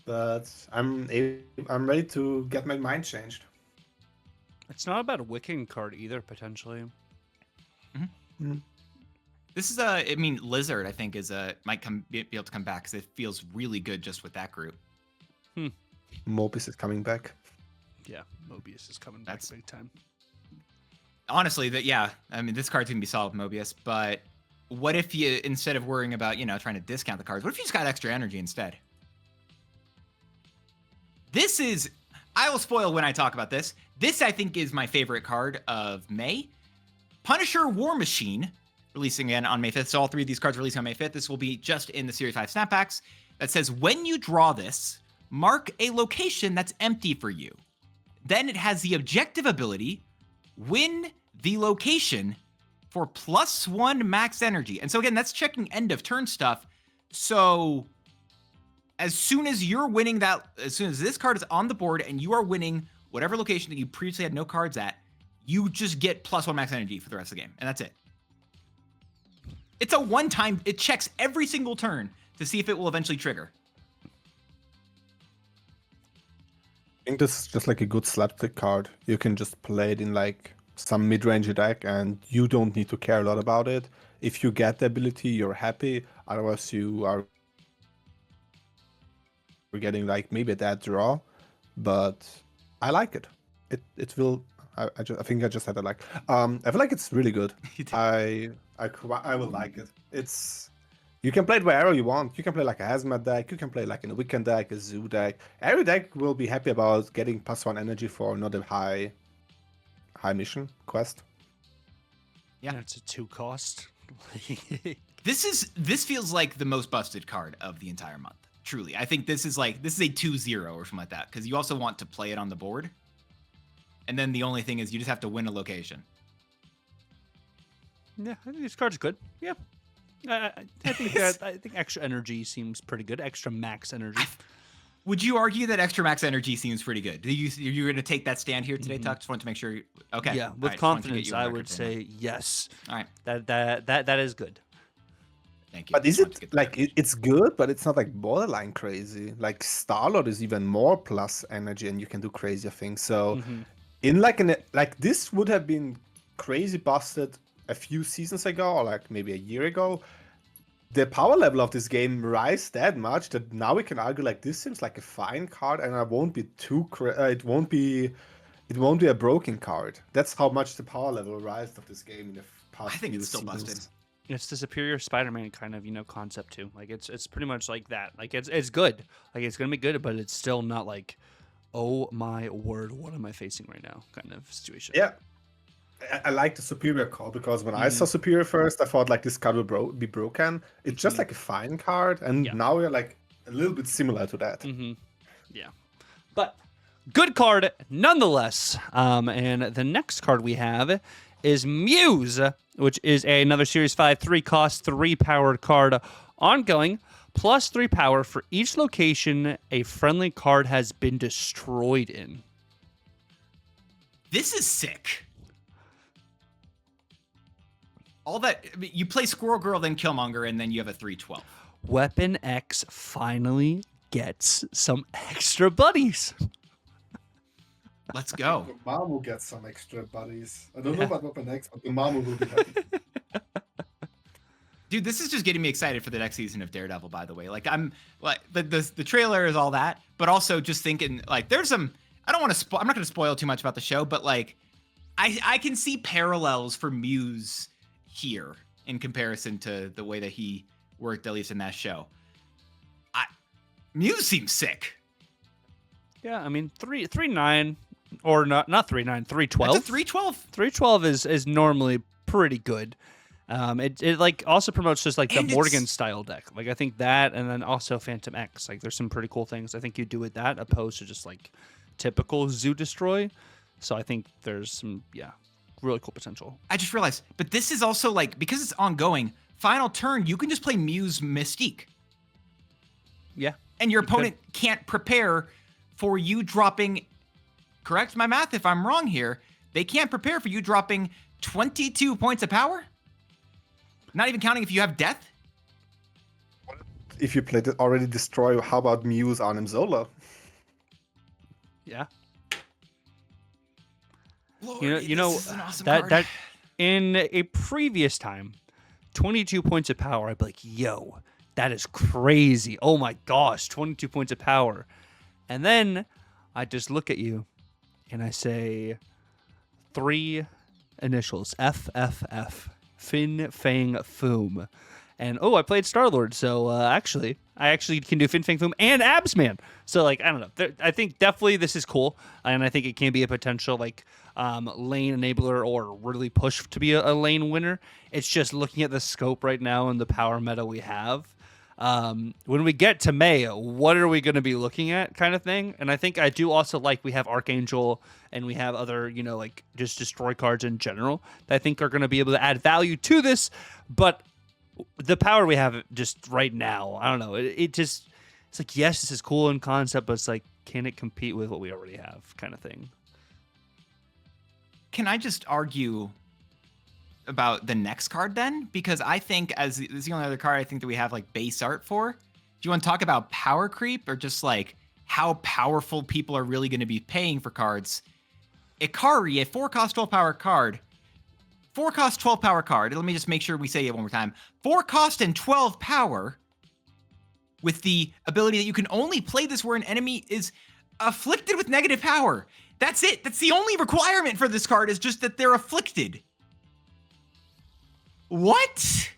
But I'm ready to get my mind changed. It's not a bad Wiccan card either, potentially. This is I mean, Lizard, I think, might be able to come back because it feels really good just with that group. Mobius is coming back. Yeah, Mobius is coming back big time. Honestly, I mean, this card's gonna be solid with Mobius, but what if you, instead of worrying about, trying to discount the cards, what if you just got extra energy instead? I will spoil when I talk about this. This, I think, is my favorite card of May. Punisher War Machine, releasing again on May 5th. So all 3 of these cards releasing on May 5th. This will be just in the Series 5 Snapbacks. That says, when you draw this, mark a location that's empty for you. Then it has the objective ability, win the location for +1 max energy. And so again, that's checking end of turn stuff. So as soon as you're winning as soon as this card is on the board and you are winning whatever location that you previously had no cards at, you just get +1 max energy for the rest of the game. And that's it. It's a one-time, it checks every single turn to see if it will eventually trigger. I think this is just like a good slapstick card. You can just play it in like some mid-range deck and you don't need to care a lot about it. If you get the ability, you're happy. Otherwise, you are getting like maybe a bad draw. But I like it. It will. I think I just had it like. I feel like it's really good. I will like it. You can play it wherever you want. You can play like a hazmat deck. You can play like in a weekend deck, a zoo deck. Every deck will be happy about getting +1 energy for not a high mission quest. Yeah. It's a 2 cost. This feels like the most busted card of the entire month. Truly, I think this is a 2-0 or something like that, because you also want to play it on the board, and then the only thing is you just have to win a location. Yeah, I think this card's good. Yeah, I think extra energy seems pretty good. Extra max energy. Would you argue that extra max energy seems pretty good? You're going to take that stand here today, Tuck? Just want to make sure. Okay. Yeah, with confidence, I would say yes. All right. That is good. Thank you. But is it like it's good, but it's not like borderline crazy. Like Starlord is even more plus energy, and you can do crazier things. So, in like this would have been crazy busted a few seasons ago, or like maybe a year ago. The power level of this game rise that much that now we can argue like this seems like a fine card, and it won't be it won't be a broken card. That's how much the power level rise of this game in the past. I think few it's still seasons. busted. It's the superior Spider-Man kind of concept too. Like it's pretty much like that. Like it's good. Like it's gonna be good, but it's still not like, oh my word, what am I facing right now? Kind of situation. Yeah. I like the Superior card because when I saw Superior first, I thought like this card will be broken. It's just like a fine card, and now we're like a little bit similar to that. Yeah, but good card nonetheless. And the next card we have is Muse, which is another Series 5 3 cost 3 powered card, ongoing, plus 3 power for each location a friendly card has been destroyed in. This is sick. All that you play Squirrel Girl, then Killmonger, and then you have a 3/12. Weapon X finally gets some extra buddies. Let's go. The mom will get some extra buddies. I don't know about Weapon X, but the mom will be happy. Dude, this is just getting me excited for the next season of Daredevil, by the way. Like, I'm like, the trailer is all that, but also just thinking, like, there's some, I don't want to I'm not going to spoil too much about the show, but like, I can see parallels for Muse here in comparison to the way that he worked, at least in that show. Muse seems sick. Yeah, I mean 3/9 or not 3/9, 3/12. That's a 3/12. 3/12 is normally pretty good. It like also promotes just like the And Morgan style deck. Like I think that, and then also Phantom X. Like there's some pretty cool things I think you do with that opposed to just like typical Zoo Destroy. So I think there's some really cool potential. I just realized, but this is also like, because it's ongoing, final turn, you can just play Muse Mystique. Yeah. And your opponent can't prepare for you dropping, correct my math if I'm wrong here, they can't prepare for you dropping 22 points of power? Not even counting if you have death? If you played it already Destroy, how about Muse Arnim Zola? Yeah. Lord, you know this is an awesome that card. that in a previous time, 22 points of power, I'd be like, yo, that is crazy. Oh my gosh, 22 points of power. And then I just look at you and I say 3 initials, FFF, Fin Fang Foom. And I played Star-Lord, so I actually can do Fin Fang Foom and Absman. So like I don't know, I think definitely this is cool, and I think it can be a potential like lane enabler or really push to be a lane winner. It's just looking at the scope right now and the power meta we have. When we get to May, what are we going to be looking at, kind of thing? And I think I do also like we have Archangel and we have other like just destroy cards in general that I think are going to be able to add value to this, but the power we have just right now, I don't know. It's like, yes, this is cool in concept, but it's like, can it compete with what we already have, kind of thing? Can I just argue about the next card then? Because I think this is the only other card I think that we have like base art for. Do you want to talk about power creep or just like how powerful people are really going to be paying for cards? Ikari, a 4-cost 12-power card. 4-cost 12-power card. Let me just make sure we say it one more time. 4-cost and 12 power with the ability that you can only play this where an enemy is afflicted with negative power. That's it. That's the only requirement for this card, is just that they're afflicted. What?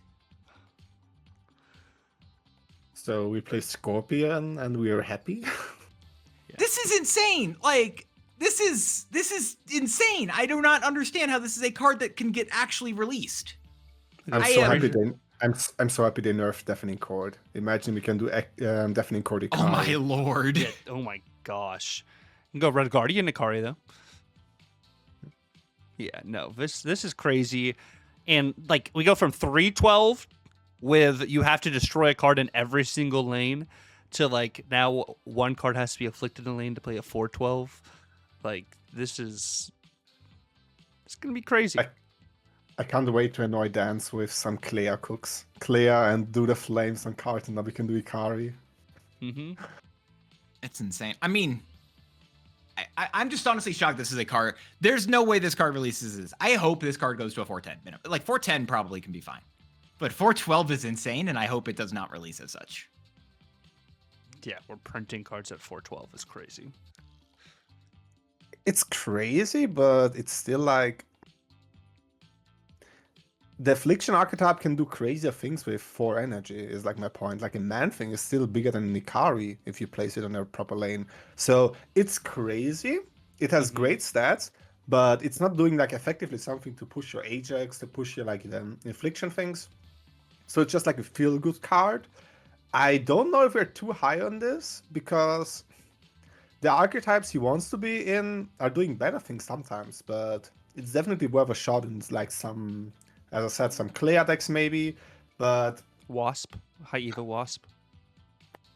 So we play Scorpion and we are happy. This is insane. Like, this is insane. I do not understand how this is a card that can get actually released. I'm so happy they nerfed Deafening Chord. Imagine we can do Deafening Chord Ikari. Oh my lord. Yeah, oh my gosh. You can go Red Guardian Ikari though. Yeah, no, this is crazy. And like we go from 312 with you have to destroy a card in every single lane to like now one card has to be afflicted in a lane to play a 412. Like it's gonna be crazy. I can't wait to annoy Dance with some Clea cooks. Clea and do the flames on cards, and then we can do Ikari. Mm-hmm. It's insane. I mean, I'm just honestly shocked this is a card. There's no way this card releases this. I hope this card goes to a 410 minimum. Like 410 probably can be fine. But 412 is insane, and I hope it does not release as such. Yeah, we're printing cards at 412 is crazy. It's crazy, but it's still like the Affliction archetype can do crazier things with 4 energy, is like my point. Like a Man Thing is still bigger than an Ikari if you place it on a proper lane. So it's crazy. It has great stats, but it's not doing like effectively something to push your Ajax, to push your like the Affliction things. So it's just like a feel-good card. I don't know if we're too high on this, because the archetypes he wants to be in are doing better things sometimes, but it's definitely worth a shot in like some, as I said, some Clea decks maybe, but Wasp, High Eva Wasp.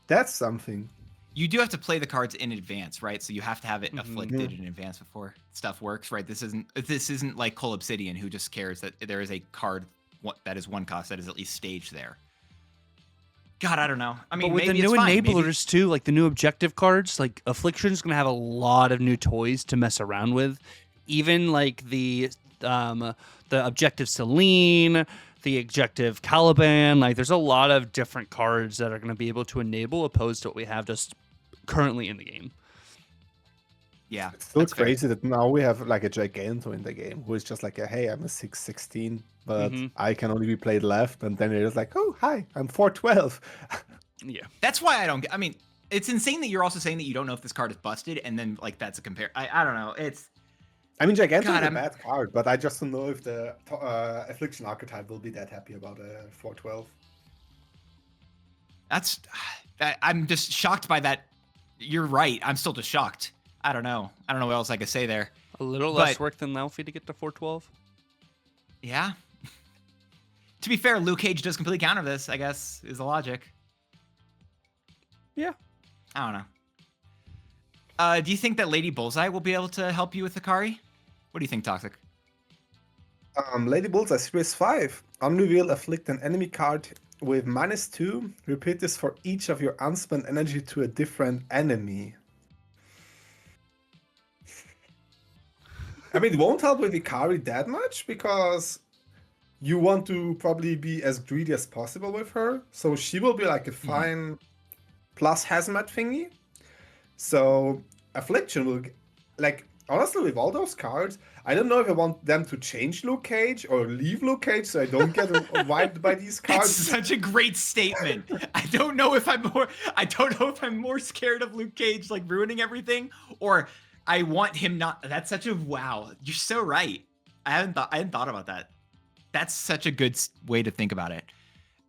That's something. You do have to play the cards in advance, right? So you have to have it afflicted in advance before stuff works, right? This isn't like Cole Obsidian, who just cares that there is a card that is 1 cost that is at least staged there. God, I don't know. I mean, but with maybe the new it's fine. enablers too, like the new objective cards, like Affliction's gonna have a lot of new toys to mess around with. Even like the objective Celine, the objective Caliban, like there's a lot of different cards that are gonna be able to enable opposed to what we have just currently in the game. Yeah, It's still crazy that now we have like a Giganto in the game who is just like, hey, I'm a 616, but I can only be played left. And then it is like, oh, hi, I'm 412. Yeah. That's why I don't get, I mean, it's insane that you're also saying that you don't know if this card is busted, and then like that's a compare. I don't know. I mean, Giganto is a bad card, but I just don't know if the Affliction archetype will be that happy about a 412. I'm just shocked by that. You're right. I'm still just shocked. I don't know. I don't know what else I could say there. A little less work than Laufey to get to 412. Yeah. To be fair, Luke Cage does completely counter this, I guess, is the logic. Yeah. I don't know. Do you think that Lady Bullseye will be able to help you with Ikari? What do you think, Toxic? Lady Bullseye, Series 5. Unreveal, afflict an enemy card with -2. Repeat this for each of your unspent energy to a different enemy. I mean, it won't help with Ikari that much, because you want to probably be as greedy as possible with her. So she will be like a fine plus hazmat thingy. So Affliction will, like, honestly, with all those cards, I don't know if I want them to change Luke Cage or leave Luke Cage so I don't get wiped by these cards. That's such a great statement. I don't know if I'm more scared of Luke Cage like ruining everything, or I want him not. That's such a wow. You're so right. I hadn't thought about that. That's such a good way to think about it.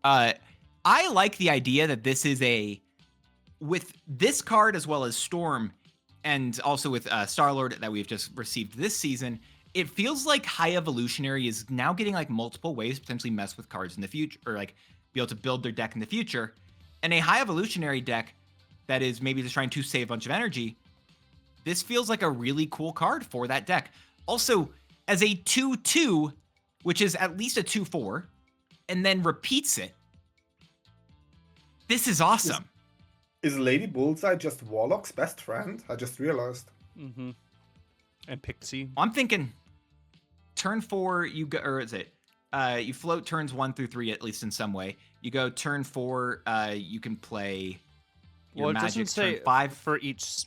I like the idea that this is with this card as well as Storm, and also with Star-Lord that we've just received this season. It feels like High Evolutionary is now getting like multiple ways to potentially mess with cards in the future, or like be able to build their deck in the future. And a High Evolutionary deck that is maybe just trying to save a bunch of energy, this feels like a really cool card for that deck. Also, as a 2/2, which is at least a 2/4, and then repeats it. This is awesome. Is Lady Bullseye just Warlock's best friend? I just realized. And Pixie. I'm thinking turn 4, you go, or is it? You float turns 1 through 3 at least in some way. You go turn 4, you can play your it magic. doesn't say turn 5 for each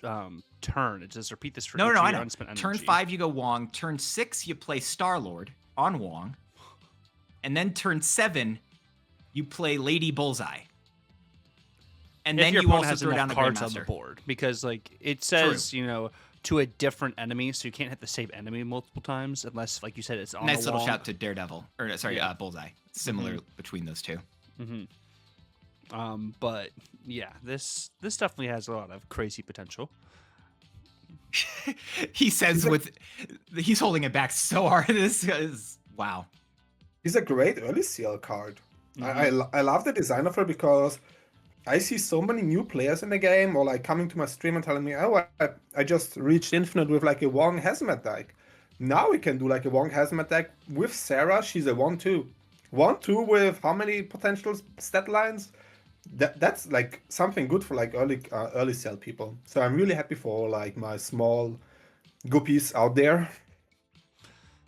turn. It says repeat this for No, each no, of I your know. unspent energy. Turn 5, you go Wong. Turn 6, you play Star-Lord on Wong. And then turn 7, you play Lady Bullseye. and if then your you opponent also has throw down enough the cards on the Grandmaster. board, because like it says, you know, to a different enemy, so you can't hit the same enemy multiple times unless, like you said, it's on Nice a little wall. shout to Daredevil, or sorry, Yeah. Bullseye. Similar between those two. But yeah, this definitely has a lot of crazy potential. He says he's holding it back so hard. This is wow. He's a great early CL card. I love the design of her because I see so many new players in the game, or like coming to my stream and telling me, oh, I just reached Infinite with like a Wong Hazmat deck. Now we can do like a Wong Hazmat deck with Sarah. She's a 1/2. 1/2 with how many potential stat lines? That's like something good for like early CL people. So I'm really happy for like my small goopies out there.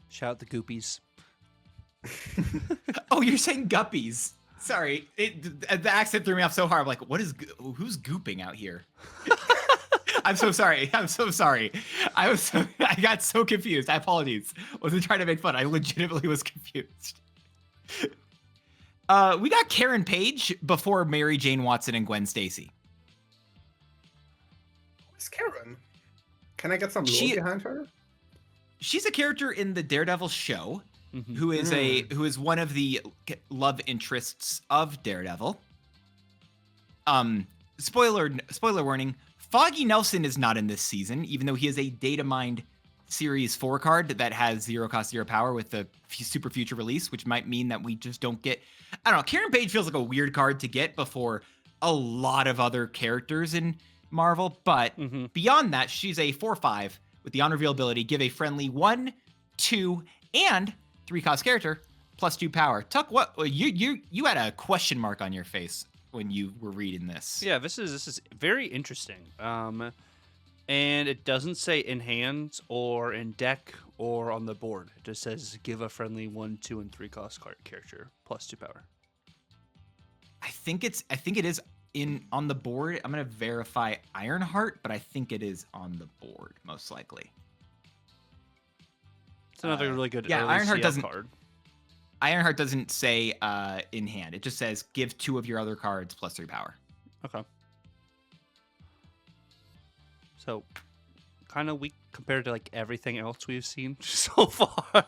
Shout out the Goopies. Oh, you're saying guppies. Sorry, the accent threw me off so hard. I'm like, who's gooping out here? I'm so sorry. I'm so sorry. I got so confused. I apologize. Wasn't trying to make fun. I legitimately was confused. We got Karen Page before Mary Jane Watson and Gwen Stacy. Who's Karen? Can I get some lore behind her? She's a character in the Daredevil show. Who is one of the love interests of Daredevil. Spoiler warning, Foggy Nelson is not in this season, even though he is a Datamine Series 4 card that has 0 cost, 0 power with the super future release, which might mean that we just don't get, I don't know, Karen Page feels like a weird card to get before a lot of other characters in Marvel, but beyond that, she's a 4/5 with the on-reveal ability, give a friendly 1, 2, and 3 cost character plus 2 power. Tuck, what you had a question mark on your face when you were reading this. Yeah, this is very interesting. And it doesn't say in hand or in deck or on the board. It just says give a friendly 1, 2, and 3 cost card character plus 2 power. I think it is on the board. I'm gonna verify Ironheart, but I think it is on the board most likely. It's another really good early Ironheart CL card. Ironheart doesn't say in hand. It just says give 2 of your other cards plus 3 power. Okay. So, kind of weak compared to like everything else we've seen so far.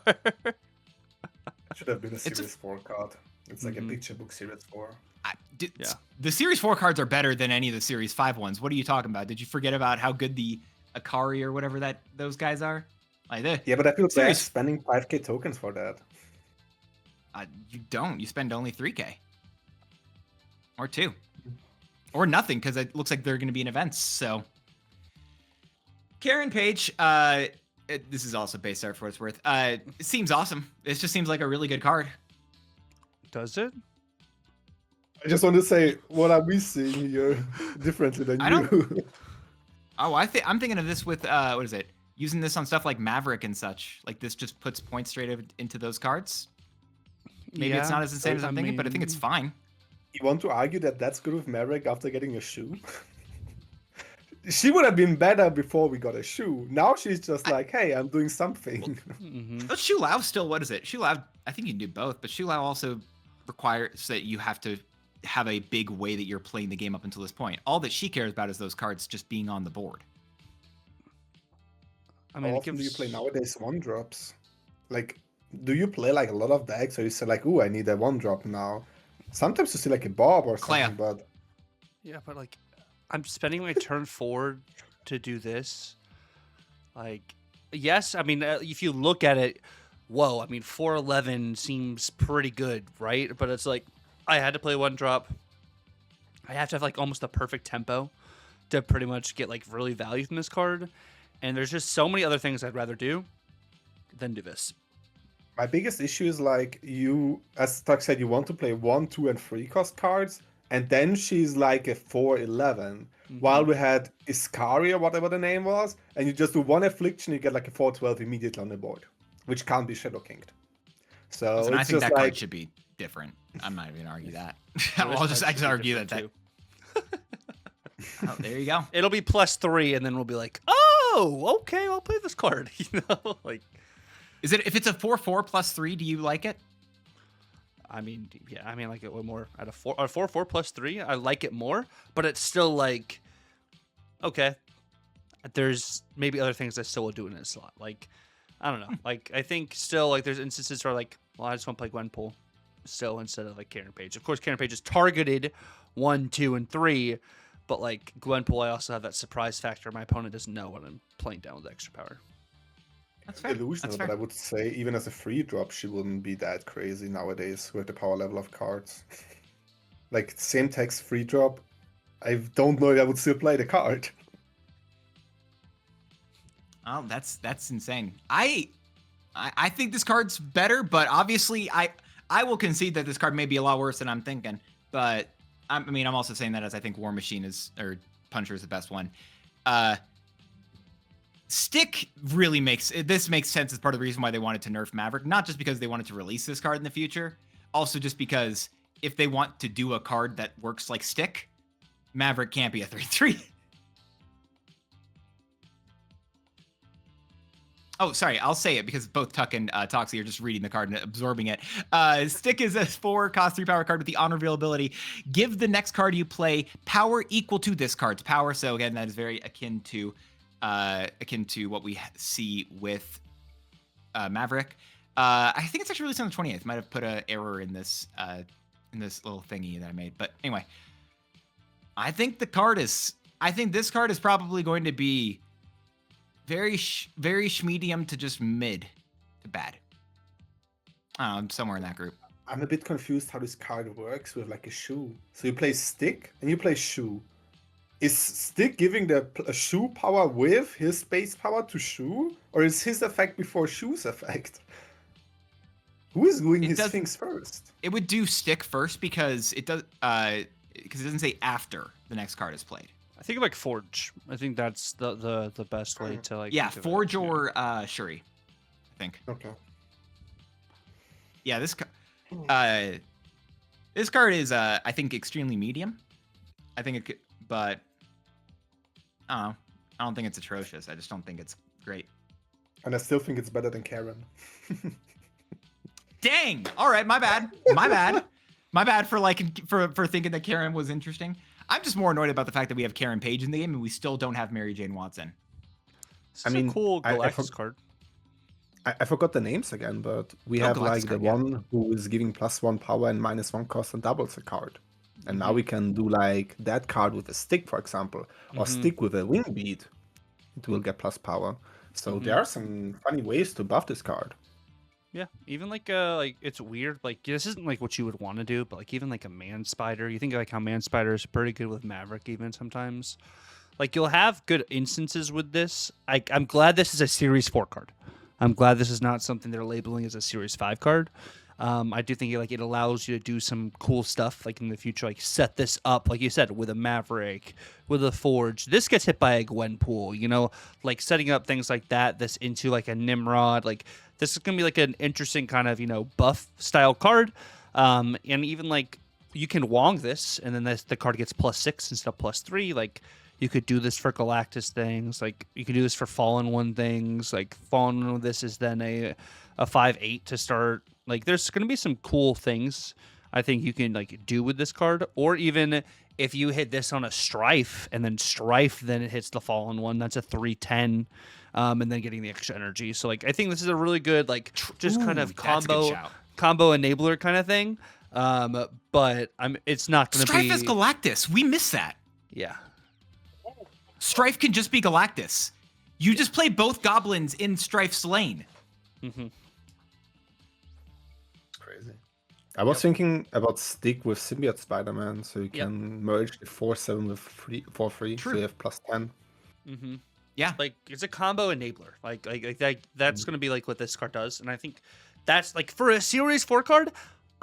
Should have been a Series 4 card. It's like a picture book Series 4. The Series 4 cards are better than any of the Series 5 ones. What are you talking about? Did you forget about how good the Akari or whatever those guys are? Yeah, but I feel bad Series spending 5k tokens for that. You don't. You spend only 3k. Or 2. Or nothing, because it looks like they're going to be in events, so... Karen Page, this is also base art for what it's worth. It seems awesome. It just seems like a really good card. Does it? I just want to say, what are we seeing here differently than you? Oh, I'm thinking of this with, what is it? Using this on stuff like Maverick and such. Like, this just puts points straight into those cards. Maybe it's not as insane as I'm thinking, but I think it's fine. You want to argue that that's good with Maverick after getting a shoe? She would have been better before we got a shoe. Now she's just like, hey, I'm doing something. But Shu Lao still, what is it? Shu Lao, I think you can do both, but Shu Lao also requires that you have to have a big way that you're playing the game up until this point. All that she cares about is those cards just being on the board. I mean, how often do you play nowadays 1-drops? Like, do you play like a lot of decks, or you say like, ooh, I need a 1-drop now? Sometimes you see like a Bob or something, but... Yeah, but like, I'm spending my turn forward to do this. Like, yes, I mean, if you look at it, whoa, I mean, 411 seems pretty good, right? But it's like, I had to play 1-drop. I have to have like almost a perfect tempo to pretty much get like really value from this card. And there's just so many other things I'd rather do than do this. My biggest issue is like you, as Tuck said, you want to play 1, 2, and 3 cost cards, and then she's like a 411. While we had Iskari or whatever the name was, and you just do 1 affliction, you get like a 412 immediately on the board, which can't be Shadow Kinged. So Listen, I it's think just that like card should be different. I'm not even gonna argue that. I just argue that. Oh, there you go. It'll be +3, and then we'll be like, oh, okay, I'll play this card. You know, like, is it if it's a 4/4 +3? Do you like it? I mean, yeah, I mean, like it more at a 4 plus 3. I like it more, but it's still like, okay, there's maybe other things I still would do in a slot. Like, I don't know. Like, I think still like there's instances where like, well, I just want to play Gwenpool still instead of like Karen Page. Of course, Karen Page is targeted 1, 2, and 3, but like Gwenpool, I also have that surprise factor. My opponent doesn't know when I'm playing down with extra power. That's fair. Delusional, That's fair. but I would say even as a free drop, she wouldn't be that crazy nowadays with the power level of cards. Like same text free drop, I don't know if I would still play the card. Oh, that's insane. I think this card's better, but obviously I will concede that this card may be a lot worse than I'm thinking. But I mean, I'm also saying that as I think War Machine or Puncher is the best one. Stick really makes sense as part of the reason why they wanted to nerf Maverick, not just because they wanted to release this card in the future, also just because if they want to do a card that works like Stick, Maverick can't be a 3/3. Oh, sorry, I'll say it because both Tuck and Toxie are just reading the card and absorbing it. Stick is a 4 cost 3 power card with the honor reveal ability. Give the next card you play power equal to this card's power. So again, that is very akin to what we see with Maverick. I think it's actually released on the 28th. Might have put an error in this little thingy that I made. But anyway, I think this card is probably going to be very medium to just mid to bad. I'm somewhere in that group. I'm a bit confused how this card works with like a shoe. So you play Stick and you play shoe. Is Stick giving the shoe power with his base power to shoe? Or is his effect before shoe's effect? Who is doing his things first? It would do Stick first because it doesn't say after the next card is played. I think like Forge. I think that's the best way to like. Yeah, Forge or Shuri, I think. Okay. Yeah, this card is I think extremely medium. I think it could, but I don't know. I don't think it's atrocious. I just don't think it's great. And I still think it's better than Karen. Dang! All right, my bad. My bad for thinking that Karen was interesting. I'm just more annoyed about the fact that we have Karen Page in the game and we still don't have Mary Jane Watson. This is a cool Galactus card. I forgot the names again, but we have Galactus like card, the one who is giving +1 power and -1 cost and doubles a card. And now we can do like that card with a Stick, for example, or Stick with a Wing Beat. It will get plus power. So there are some funny ways to buff this card. Yeah, even like it's weird. Like this isn't like what you would want to do, but like even like a Man Spider. You think like how Man Spider is pretty good with Maverick even sometimes. Like you'll have good instances with this. I'm glad this is a Series 4 card. I'm glad this is not something they're labeling as a Series 5 card. I do think it allows you to do some cool stuff like in the future, like set this up, like you said, with a Maverick, with a Forge. This gets hit by a Gwenpool, you know, like setting up things like that, this into like a Nimrod. Like this is going to be like an interesting kind of, you know, buff style card. And even like you can Wong this and then the card gets +6 instead of +3. Like you could do this for Galactus things. Like you could do this for Fallen One things. Like Fallen One, this is then a 5/8 to start. Like there's going to be some cool things I think you can like do with this card, or even if you hit this on a Strife and then Strife then it hits the Fallen One, that's a 3/10, and then getting the extra energy. So like I think this is a really good like just kind of combo enabler kind of thing. But it's not going to be Strife as Galactus. We miss that. Yeah. Strife can just be Galactus. You just play both goblins in Strife's lane. Mm-hmm. Crazy. I was thinking about Stick with Symbiote Spider-Man, so you can merge the 4/7 with 4/3, so you have +10. Mm-hmm. Yeah, like it's a combo enabler. Like that's going to be like what this card does, and I think that's like for a Series 4 card.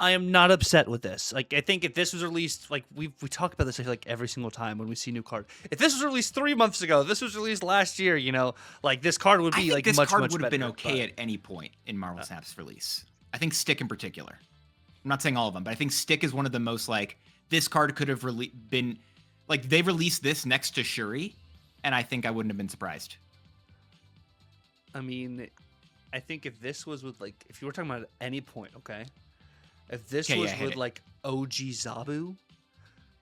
I am not upset with this. Like, I think if this was released, like we talk about this, I feel like every single time when we see new card. If this was released 3 months ago, this was released last year, you know, like this card would be like this much card would have better, been okay at any point in Marvel Snap's release. I think Stick in particular. I'm not saying all of them, but I think Stick is one of the most like this card could have been like they released this next to Shuri, and I think I wouldn't have been surprised. I mean, I think if this was with like if you were talking about at any point, okay. If this Okay, was yeah, hit with it. like OG Zabu,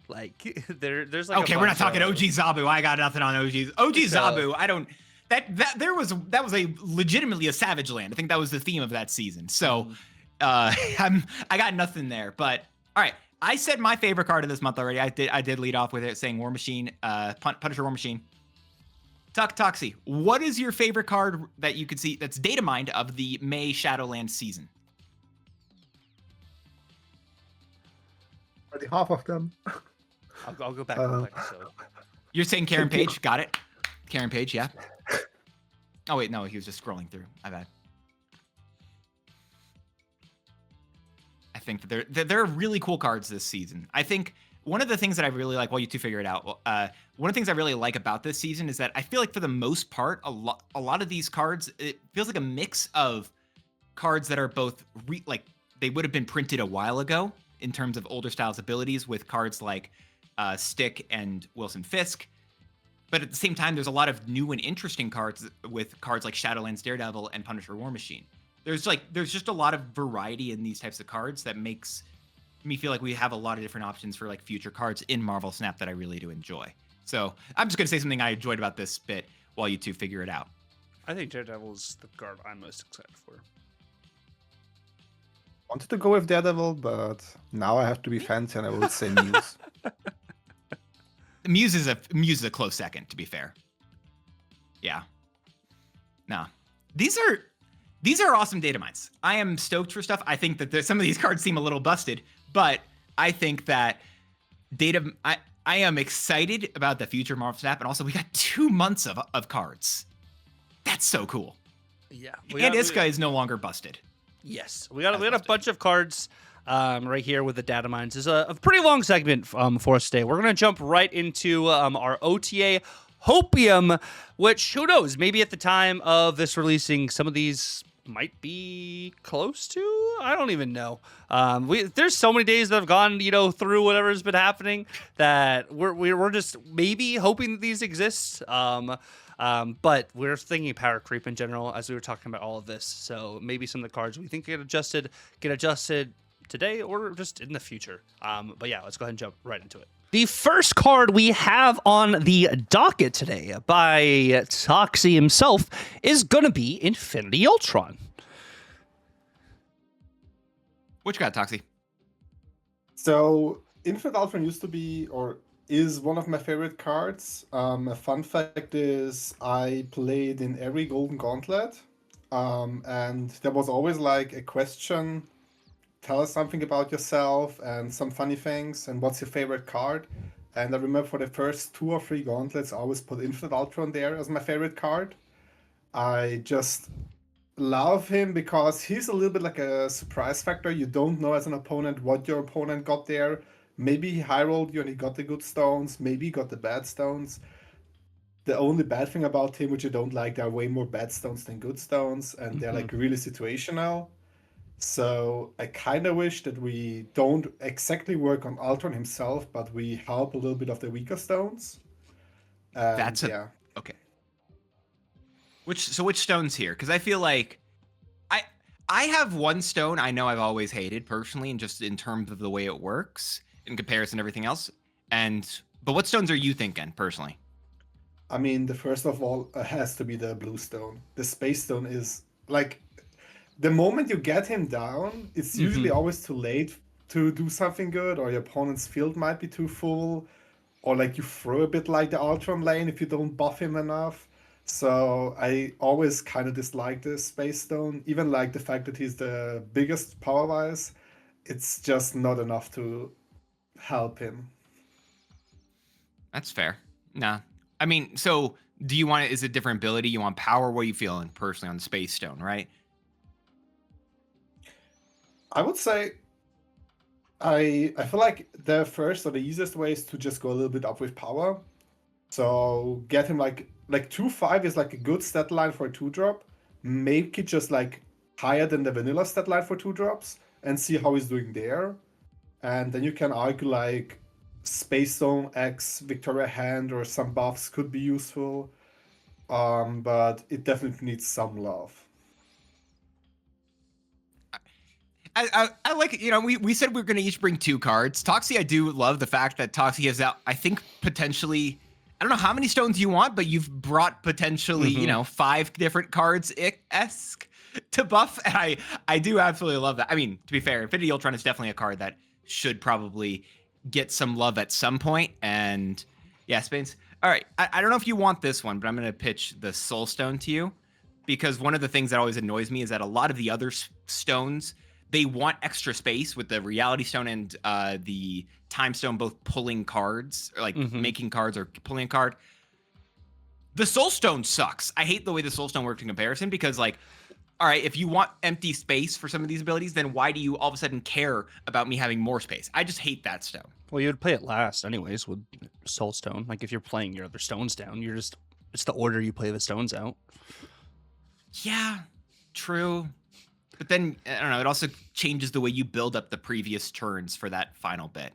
like there's like Okay, a we're not bunch talking of- OG Zabu. I got nothing on OG So- Zabu. I don't. That was a legitimately a Savage Land. I think that was the theme of that season. So, I got nothing there. But all right, I said my favorite card of this month already. I did lead off with it saying War Machine, Punisher War Machine. Toxie, what is your favorite card that you could see that's data mined of the May Shadowlands season? Already half of them. I'll go back and look. So You're saying Karen Thank you. Page? Got it. Karen Page, yeah. Oh wait, no, he was just scrolling through. My bad. I think that there are really cool cards this season. I think one of the things that I really like, while you two figure it out, one of the things I really like about this season is that I feel like for the most part, a lot of these cards, it feels like a mix of cards that are both like they would have been printed a while ago in terms of older styles abilities with cards like Stick and Wilson Fisk. But at the same time, there's a lot of new and interesting cards with cards like Shadowlands Daredevil and Punisher War Machine. There's just a lot of variety in these types of cards that makes me feel like we have a lot of different options for like future cards in Marvel Snap that I really do enjoy. So I'm just gonna say something I enjoyed about this bit while you two figure it out. I think Daredevil's the card I'm most excited for. Wanted to go with Daredevil, but now I have to be fancy and I will say Muse. Muse is a close second, to be fair. Yeah. No. These are awesome data mines. I am stoked for stuff. I think that some of these cards seem a little busted, but I think that I am excited about the future Marvel Snap, and also we got 2 months of cards. That's so cool. Yeah, And Iska is no longer busted. Yes, we got a bunch of cards right here with the data mines. This is a pretty long segment for us today. We're gonna jump right into our OTA Hopium, which who knows? Maybe at the time of this releasing, some of these might be close to. I don't even know. There's so many days that have gone, through whatever's been happening that we're just maybe hoping that these exist. But we're thinking power creep in general as we were talking about all of this. So maybe some of the cards we think get adjusted today or just in the future. But yeah, let's go ahead and jump right into it. The first card we have on the docket today by Toxie himself is going to be Infinity Ultron. What you got, Toxie? So Infinite Ultron used to be, or is, one of my favorite cards. A fun fact is I played in every Golden Gauntlet, and there was always like a question, tell us something about yourself and some funny things, and what's your favorite card. And I remember for the first 2 or 3 gauntlets, I always put Infinite Ultron there as my favorite card. I just love him because he's a little bit like a surprise factor. You don't know as an opponent what your opponent got there. Maybe he high rolled you and he got the good stones. Maybe he got the bad stones. The only bad thing about him, which I don't like, there are way more bad stones than good stones, and they're like really situational. So I kind of wish that we don't exactly work on Ultron himself, but we help a little bit of the weaker stones. Okay. Which stones here? Because I feel like I have one stone I know I've always hated personally, and just in terms of the way it works in comparison to everything else. But what stones are you thinking personally? I mean, the first of all has to be the blue stone. The space stone is like, the moment you get him down, it's usually always too late to do something good, or your opponent's field might be too full, or like you throw a bit like the Ultron lane if you don't buff him enough. So I always kind of dislike this space stone, even like the fact that he's the biggest power-wise. It's just not enough to help him. That's fair. Nah. I mean, so do you want is it different ability? You want power? What are you feeling personally on the space stone, right? I would say I feel like the first or the easiest way is to just go a little bit up with power. So get him like 2-5 is like a good stat line for a 2-drop. Make it just like higher than the vanilla stat line for 2-drops and see how he's doing there. And then you can argue like Space Stone X, Victoria Hand, or some buffs could be useful. But it definitely needs some love. I like, we said we are going to each bring 2 cards. Toxie, I do love the fact that Toxie has out, I think, potentially, I don't know how many stones you want, but you've brought potentially, 5 different cards-esque to buff. And I do absolutely love that. I mean, to be fair, Infinity Ultron is definitely a card that should probably get some love at some point. And yeah, Spain's. All right, I don't know if you want this one, but I'm going to pitch the Soul Stone to you. Because one of the things that always annoys me is that a lot of the other stones, they want extra space with the Reality Stone and the Time Stone both pulling cards, or like making cards or pulling a card. The Soul Stone sucks. I hate the way the Soul Stone works in comparison because, like, all right, if you want empty space for some of these abilities, then why do you all of a sudden care about me having more space? I just hate that stone. Well, you would play it last anyways with Soul Stone. Like, if you're playing your other stones down, it's the order you play the stones out. Yeah, true. But then, I don't know, it also changes the way you build up the previous turns for that final bit.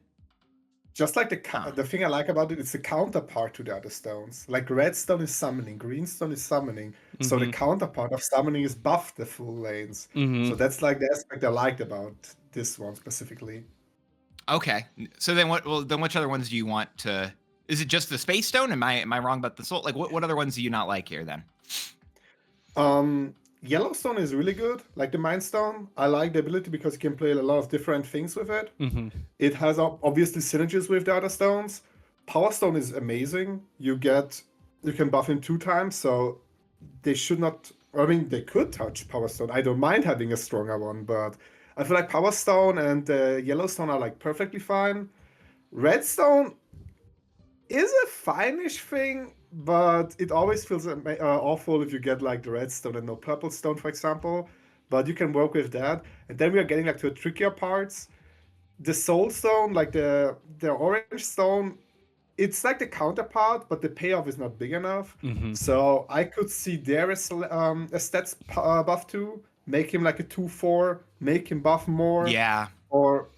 Just like the thing I like about it, it's the counterpart to the other stones. Like red stone is summoning, green stone is summoning. So the counterpart of summoning is buff the full lanes. So that's like the aspect I liked about this one specifically. Okay. So then which other ones do you want to... Is it just the space stone? Am I wrong about the soul? Like what other ones do you not like here then? Yellowstone is really good, like the Mind Stone. I like the ability because you can play a lot of different things with it. It has obviously synergies with the other stones. Power Stone is amazing. You can buff him 2 times, so they should not. I mean, they could touch Power Stone. I don't mind having a stronger one, but I feel like Power Stone and Yellowstone are like perfectly fine. Redstone is a fine-ish thing, but it always feels awful if you get like the redstone and no purple stone, for example. But you can work with that. And then we are getting like to the trickier parts. The soul stone, like the orange stone, it's like the counterpart, but the payoff is not big enough. So I could see there a stats buff too. Make him like a 2/4, make him buff more. Yeah. Or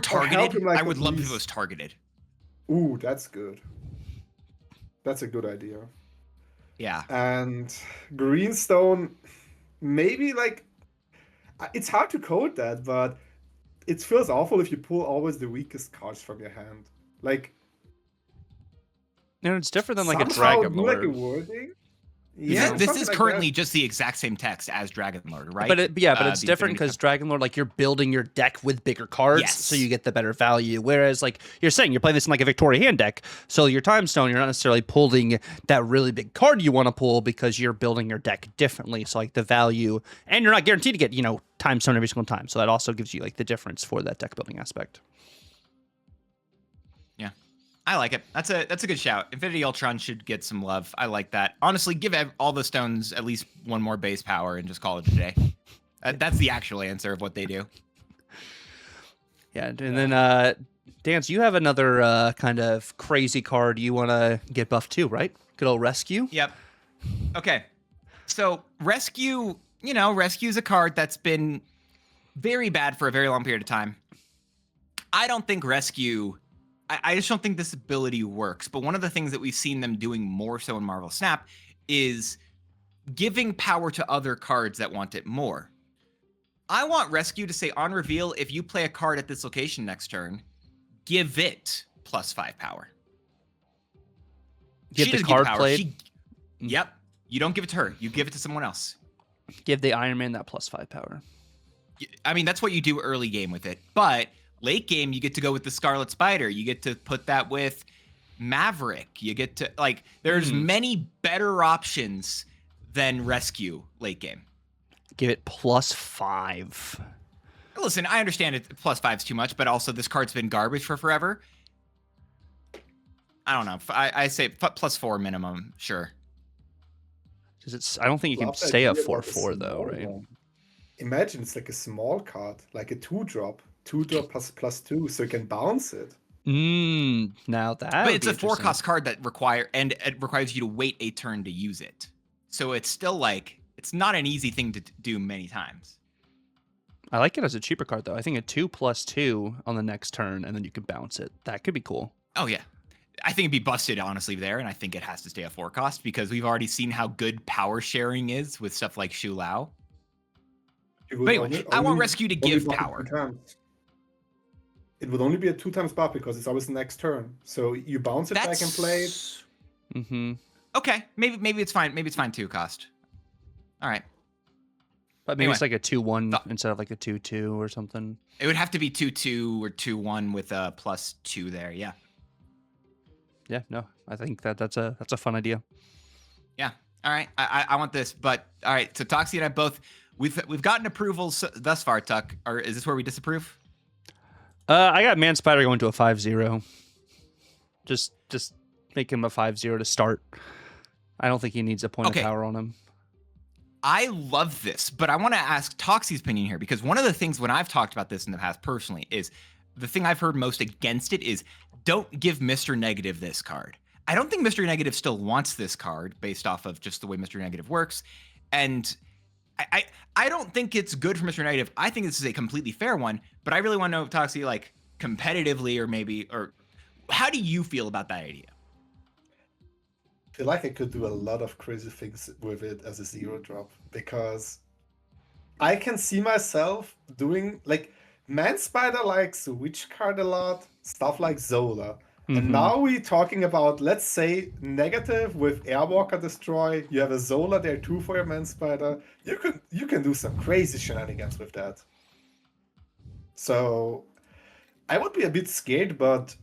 targeted. Like I would love if it was targeted. Ooh, that's good. That's a good idea. Yeah. And Greenstone, maybe like, it's hard to code that, but it feels awful if you pull always the weakest cards from your hand. Like, it's different than like a somehow Dragon do Lord. like a wording. Yeah, this is like currently that. just the exact same text as Dragon Lord, right? But it's different because Dragon Lord, like, you're building your deck with bigger cards, so you get the better value. Whereas, like you're saying, you're playing this in like a Victoria hand deck, so your Time Stone, you're not necessarily pulling that really big card you want to pull because you're building your deck differently. So like the value, and you're not guaranteed to get Time Stone every single time. So that also gives you like the difference for that deck building aspect. I like it. That's a good shout. Infinity Ultron should get some love. I like that. Honestly, give all the stones at least 1 more base power and just call it a day. That's the actual answer of what they do. Yeah, and then Dance, you have another kind of crazy card you want to get buffed too, right? Good old Rescue. Yep. Okay. So Rescue, Rescue is a card that's been very bad for a very long period of time. I don't think Rescue... I just don't think this ability works. But one of the things that we've seen them doing more so in Marvel Snap is giving power to other cards that want it more. I want Rescue to say on reveal, if you play a card at this location next turn, give it +5 power. Give the card played? Yep. You don't give it to her. You give it to someone else. Give the Iron Man that +5 power. I mean, that's what you do early game with it. But late game, you get to go with the Scarlet Spider. You get to put that with Maverick. You get to, like, there's many better options than Rescue late game. Give it +5. Listen, I understand it. +5 is too much, but also this card's been garbage for forever. I don't know. I say +4 minimum, sure. Because I don't think you can stay at 4/4 though, right? Imagine it's like a small card, like a 2-drop. 2-drop +2, so you can bounce it. Now that. But it's a 4-cost card that requires you to wait a turn to use it. So it's still like, it's not an easy thing to do many times. I like it as a cheaper card though. I think a 2/2 on the next turn, and then you can bounce it. That could be cool. Oh yeah, I think it'd be busted honestly there, and I think it has to stay a 4-cost because we've already seen how good power sharing is with stuff like Shu Lao. It would But anyway, I want only Rescue to only give buff it power. 2 times. It would only be a 2 times buff because it's always the next turn. So you bounce it back and play it. Mm-hmm. Okay, maybe it's fine. Maybe it's fine too. Cost. All right. But maybe Anyway, it's like a 2-1 instead of like a 2-2 or something. It would have to be 2-2 or 2-1 with a +2 there. Yeah. Yeah, no, I think that's a fun idea. Yeah. All right. I want this, but all right. So Toxie and I both we've gotten approvals thus far. Tuck, or is this where we disapprove? I got Man Spider going to a 5-0. Just make him a 5-0 to start. I don't think he needs a point of power on him. I love this, but I want to ask Toxie's opinion here, because one of the things when I've talked about this in the past personally is the thing I've heard most against it is don't give Mr. Negative this card. I don't think Mr. Negative still wants this card based off of just the way Mr. Negative works. And I don't think it's good for Mr. Negative. I think this is a completely fair one, but I really want to know, Toxie, like competitively or how do you feel about that idea? I feel like I could do a lot of crazy things with it as a 0 drop, because I can see myself doing, like, Man Spider likes Witch card a lot, stuff like Zola. And now we're talking about, let's say, negative with Airwalker Destroy. You have a Zola there too for your Man Spider. You can do some crazy shenanigans with that. So I would be a bit scared, but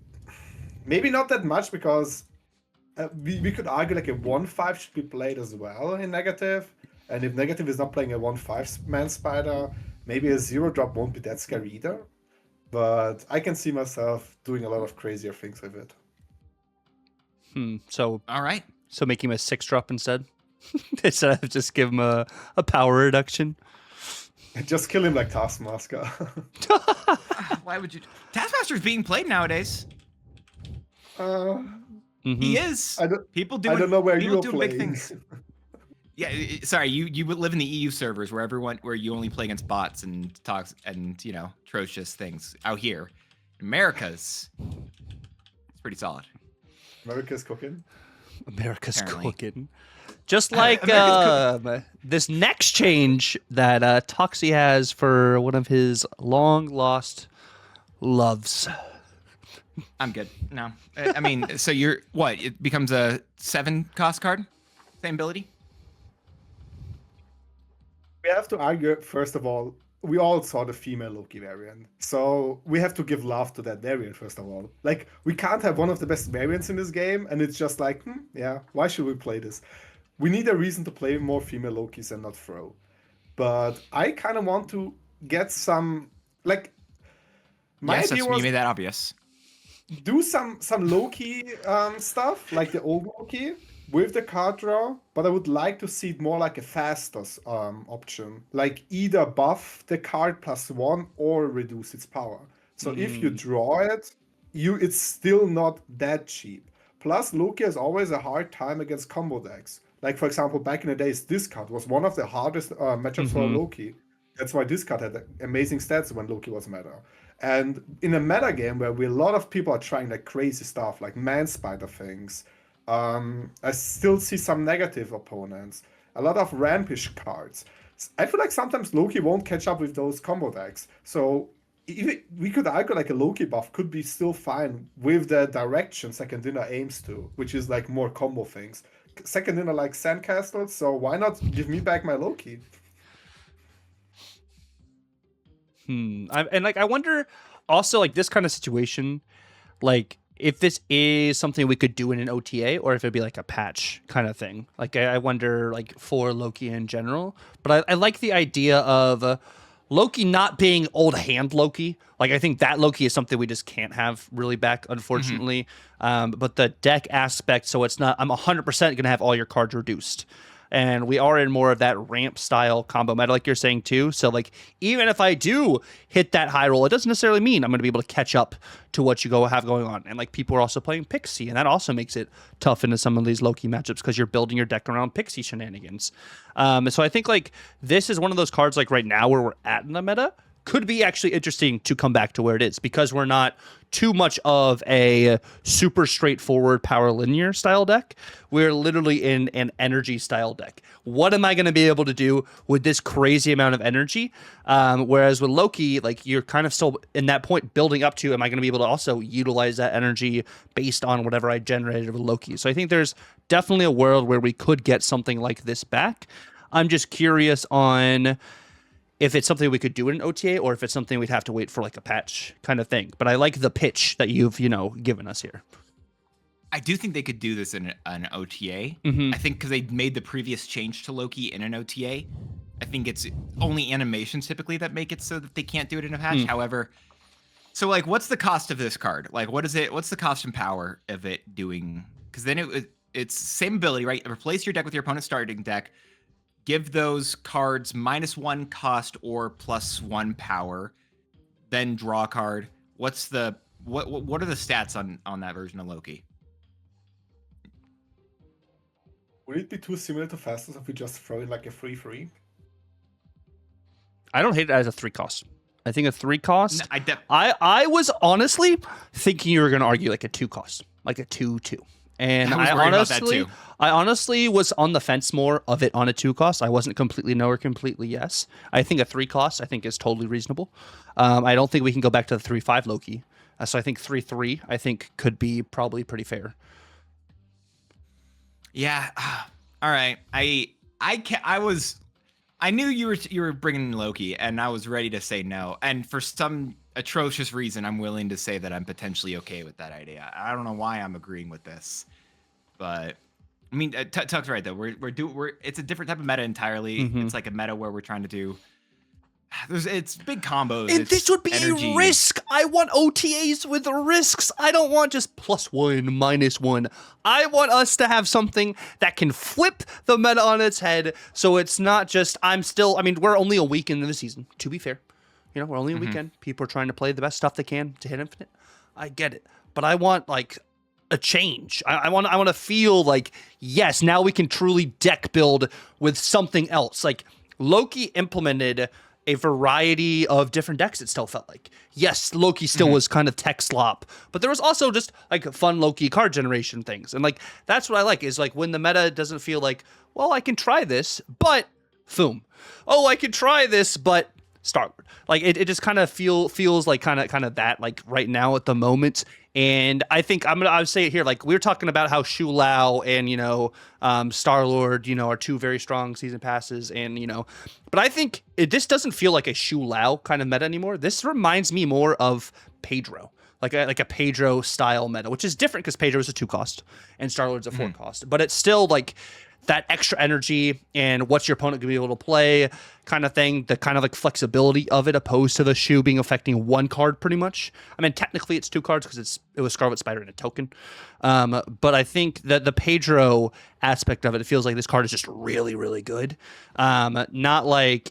maybe not that much, because we could argue like a 1-5 should be played as well in negative. And if negative is not playing a 1-5 Man Spider, maybe a 0 drop won't be that scary either. But I can see myself doing a lot of crazier things with it. So all right. So make him a 6 drop instead? Instead of just give him a power reduction? Just kill him like Taskmaster. Why would you? Taskmaster's being played nowadays. He is. I don't know where you're doing playing. Big things. Yeah, sorry. You live in the EU servers where you only play against bots and talks and atrocious things. Out here, America's it's pretty solid. America's cooking. America's Apparently. cooking. Just like this next change that Toxie has for one of his long lost loves. I'm good. No, I mean, so you're what? It becomes a 7 cost card, same ability. We have to argue, first of all, we all saw the female Loki variant. So we have to give love to that variant, first of all. Like, we can't have one of the best variants in this game, and it's just like, yeah, why should we play this? We need a reason to play more female Lokis and not throw. But I kind of want to get some, like, my idea was you made that obvious. do some Loki stuff, like the old Loki, with the card draw, but I would like to see it more like a faster option. Like either buff the card +1 or reduce its power. So if you draw it, it's still not that cheap. Plus, Loki has always a hard time against combo decks. Like, for example, back in the days, this card was one of the hardest matchups for Loki. That's why this card had amazing stats when Loki was meta. And in a meta game where a lot of people are trying like crazy stuff, like Man Spider things, I still see some negative opponents, a lot of rampish cards. I feel like sometimes Loki won't catch up with those combo decks. So we could argue like a Loki buff could be still fine with the direction Second Dinner aims to, which is like more combo things. Second Dinner like Sandcastles, so why not give me back my Loki? I wonder also, like, this kind of situation, like, if this is something we could do in an OTA or if it'd be like a patch kind of thing. Like, I wonder, like, for Loki in general. But I like the idea of Loki not being old hand Loki. Like, I think that Loki is something we just can't have really back, unfortunately. But the deck aspect, so it's not, I'm 100% going to have all your cards reduced. And we are in more of that ramp style combo meta, like you're saying too. So like, even if I do hit that high roll, it doesn't necessarily mean I'm going to be able to catch up to what you have going on. And like, people are also playing Pixie, and that also makes it tough into some of these Loki matchups because you're building your deck around Pixie shenanigans. So I think like this is one of those cards like right now where we're at in the meta could be actually interesting to come back to where it is, because we're not too much of a super straightforward power linear style deck. We're literally in an energy style deck. What am I going to be able to do with this crazy amount of energy? Whereas with Loki, like, you're kind of still in that point building up to, am I going to be able to also utilize that energy based on whatever I generated with Loki? So I think there's definitely a world where we could get something like this back. I'm just curious on if it's something we could do in an OTA, or if it's something we'd have to wait for like a patch kind of thing. But I like the pitch that you've, given us here. I do think they could do this in an OTA. I think because they made the previous change to Loki in an OTA. I think it's only animations typically that make it so that they can't do it in a patch. However, so like, what's the cost of this card? Like, what's the cost and power of it doing? Because then it's same ability, right? Replace your deck with your opponent's starting deck. Give those cards -1 cost or +1 power, then draw a card. What's the what are the stats on that version of Loki? Would it be too similar to Fastest if we just throw it like a free? I don't hate it as a 3 cost. I think a 3 cost. No, I was honestly thinking you were going to argue like a 2 cost, like a 2/2. And I honestly was on the fence more of it on a 2 cost. I wasn't completely no or completely yes. I think a 3 cost I think is totally reasonable. I don't think we can go back to the 3/5 Loki. So I think 3/3 I think could be probably pretty fair. Yeah. All right. I knew you were bringing Loki, and I was ready to say no. And for some atrocious reason, I'm willing to say that I'm potentially okay with that idea. I don't know why I'm agreeing with this, but I mean, Tuck's right though. It's a different type of meta entirely. It's like a meta where we're trying to do. It's big combos. And this would be energy. a risk. I want OTAs with risks. I don't want just +1, -1. I want us to have something that can flip the meta on its head. So it's not just, we're only a week into the season, to be fair. We're only a weekend. People are trying to play the best stuff they can to hit infinite. I get it. But I want like a change. I want to feel like, yes, now we can truly deck build with something else. Like Loki implemented a variety of different decks, it still felt like. Yes, Loki still was kind of tech slop, but there was also just like fun Loki card generation things. And like, that's what I like, is like when the meta doesn't feel like, well, I can try this, but Foom. Oh, I can try this, but Star-Lord. Like it just kind of feels like kind of that like right now at the moment. And I think I would say it here, like we were talking about how Shu Lao and Star-Lord, are 2 very strong season passes, and but I think this doesn't feel like a Shu Lao kind of meta anymore. This reminds me more of Pedro, like a Pedro style meta, which is different because Pedro is a 2 cost and Star-Lord's a 4 cost, but it's still like that extra energy and what's your opponent gonna be able to play kind of thing, the kind of like flexibility of it, opposed to the Shu being affecting 1 card pretty much. I mean, technically it's 2 cards because it was Scarlet Spider and a token. But I think that the Pedro aspect of it feels like this card is just really, really good. Not like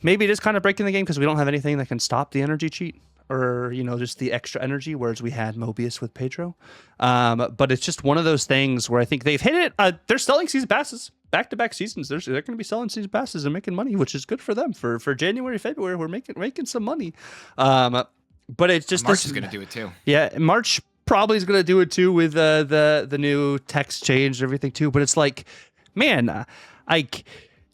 maybe it is kind of breaking the game because we don't have anything that can stop the energy cheat, or just the extra energy, whereas we had Mobius with Pedro. But it's just one of those things where I think they've hit it. They're selling season passes, back-to-back seasons. They're going to be selling season passes and making money, which is good for them. For January, February, we're making some money. But it's just March is going to do it too. Yeah, March probably is going to do it too with the new text change and everything too. But it's like, man,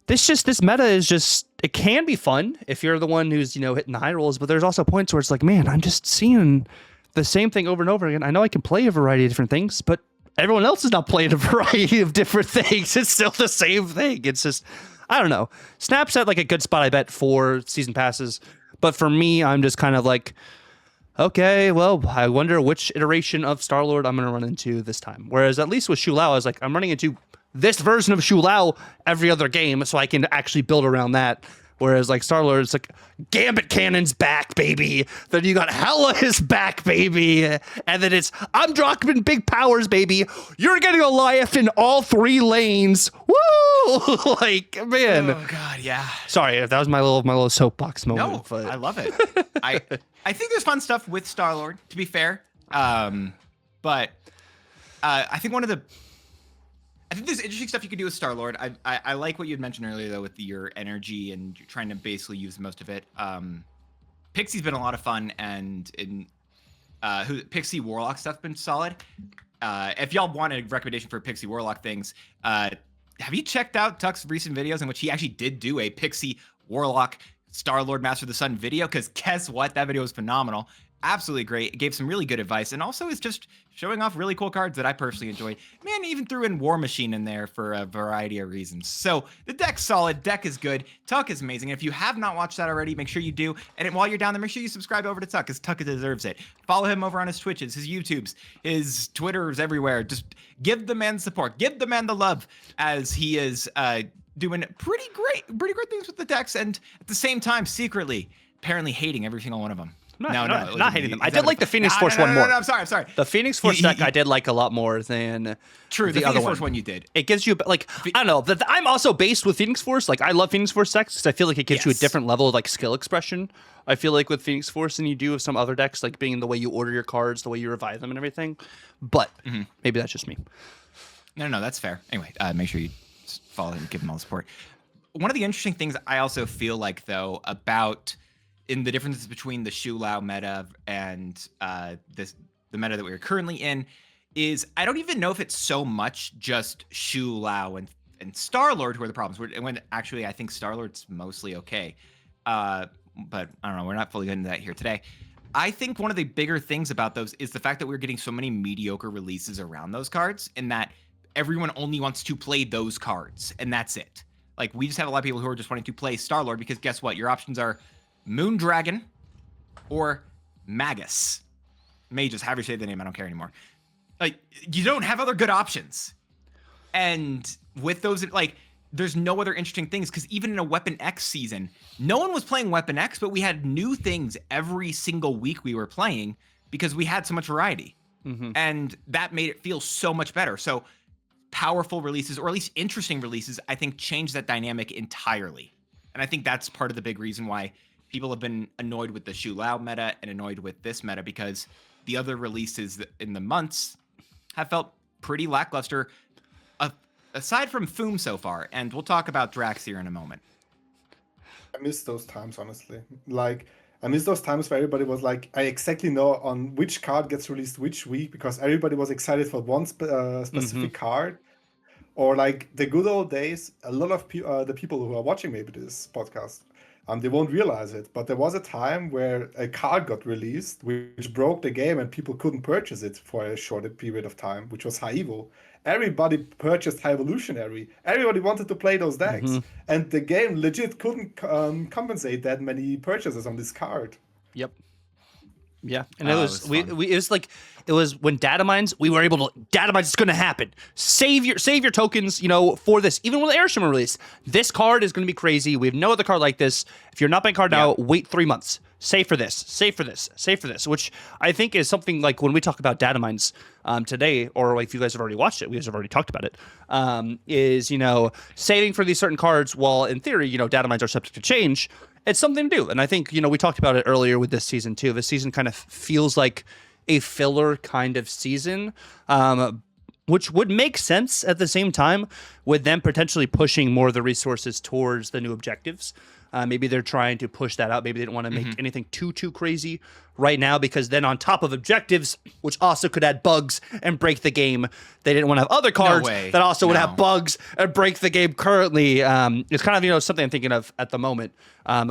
this meta is just, it can be fun if you're the one who's, hitting the high rolls, but there's also points where it's like, man, I'm just seeing the same thing over and over again. I know I can play a variety of different things, but everyone else is not playing a variety of different things. It's still the same thing. It's just, I don't know. Snap's at like a good spot, I bet, for season passes. But for me, I'm just kind of like, okay, well, I wonder which iteration of Star-Lord I'm going to run into this time. Whereas at least with Shu Lao, I was like, I'm running into this version of Shu Lao every other game, so I can actually build around that. Whereas like Star-Lord, it's like Gambit Cannon's back, baby. Then you got Hela is back, baby. And then it's I'm dropping big powers, baby. You're getting a Goliath in all 3 lanes. Woo! Like, man. Oh God, yeah. Sorry if that was my little soapbox moment. No, but I love it. I think there's fun stuff with Star-Lord, to be fair. But I think one of the I think there's interesting stuff you could do with Star-Lord. I like what you had mentioned earlier, though, with your energy and you're trying to basically use most of it. Pixie's been a lot of fun, and Pixie Warlock stuff been solid. If y'all want a recommendation for Pixie Warlock things, have you checked out Tuck's recent videos in which he actually did do a Pixie Warlock Star-Lord Master of the Sun video? Because guess what? That video was phenomenal. Absolutely great. It gave some really good advice, and also is just showing off really cool cards that I personally enjoy. Man, even threw in War Machine in there for a variety of reasons. So the deck's solid. Deck is good. Tuck is amazing. And if you have not watched that already, make sure you do. And while you're down there, make sure you subscribe over to Tuck, because Tuck deserves it. Follow him over on his Twitches, his YouTubes, his Twitters, everywhere. Just give the man support. Give the man the love, as he is doing pretty great things with the decks, and at the same time, secretly, apparently hating every single one of them. Not hating them. I did like the Phoenix Force one more. No, I'm sorry. The Phoenix Force deck I did like a lot more than True, the other Phoenix Force one you did. It gives you, like, I don't know. I'm also based with Phoenix Force. Like, I love Phoenix Force decks because I feel like it gives you a different level of, like, skill expression. I feel like with Phoenix Force than you do with some other decks, like being the way you order your cards, the way you revive them and everything. But maybe that's just me. No, that's fair. Anyway, make sure you follow him, give him all the support. One of the interesting things I also feel like, though, about in the differences between the Shu Lao meta and the meta that we're currently in is I don't even know if it's so much just Shu Lao and Star-Lord who are the problems. When actually I think Star-Lord's mostly okay. But I don't know. We're not fully getting into that here today. I think one of the bigger things about those is the fact that we're getting so many mediocre releases around those cards, and that everyone only wants to play those cards, and that's it. Like, we just have a lot of people who are just wanting to play Star-Lord because guess what? Your options are Moondragon or Magus. Magus, however you say the name, I don't care anymore. Like, you don't have other good options. And with those, like, there's no other interesting things, because even in a Weapon X season, no one was playing Weapon X, but we had new things every single week we were playing because we had so much variety. And that made it feel so much better. So powerful releases, or at least interesting releases, I think changed that dynamic entirely. And I think that's part of the big reason why people have been annoyed with the Shu Lao meta and annoyed with this meta, because the other releases in the months have felt pretty lackluster, aside from Foom so far. And we'll talk about Drax here in a moment. I miss those times, honestly. Like, I miss those times where everybody was like, I exactly know on which card gets released which week, because everybody was excited for one specific card. Or like the good old days, a lot of the people who are watching maybe this podcast, they won't realize it, but there was a time where a card got released which broke the game and people couldn't purchase it for a short period of time, which was High Evo. Everybody purchased High Evolutionary. Everybody wanted to play those decks. And the game legit couldn't compensate that many purchases on this card. Yep. Yeah, and it was it was when Datamines, we were able to Datamines is going to happen. Save your tokens, for this. Even with Airshimmer release, this card is going to be crazy. We have no other card like this. If you're not buying card now, wait 3 months. Save for this. Save for this. Save for this. Which I think is something like when we talk about Datamines today, or if you guys have already watched it, we guys have already talked about it. Is saving for these certain cards. While in theory, Datamines are subject to change. It's something to do. And I think, we talked about it earlier with this season too. This season kind of feels like a filler kind of season, which would make sense at the same time with them potentially pushing more of the resources towards the new objectives. Maybe they're trying to push that out. Maybe they don't want to make anything too crazy right now, because then on top of objectives, which also could add bugs and break the game, they didn't want to have other cards that also would have bugs and break the game currently. It's kind of, something I'm thinking of at the moment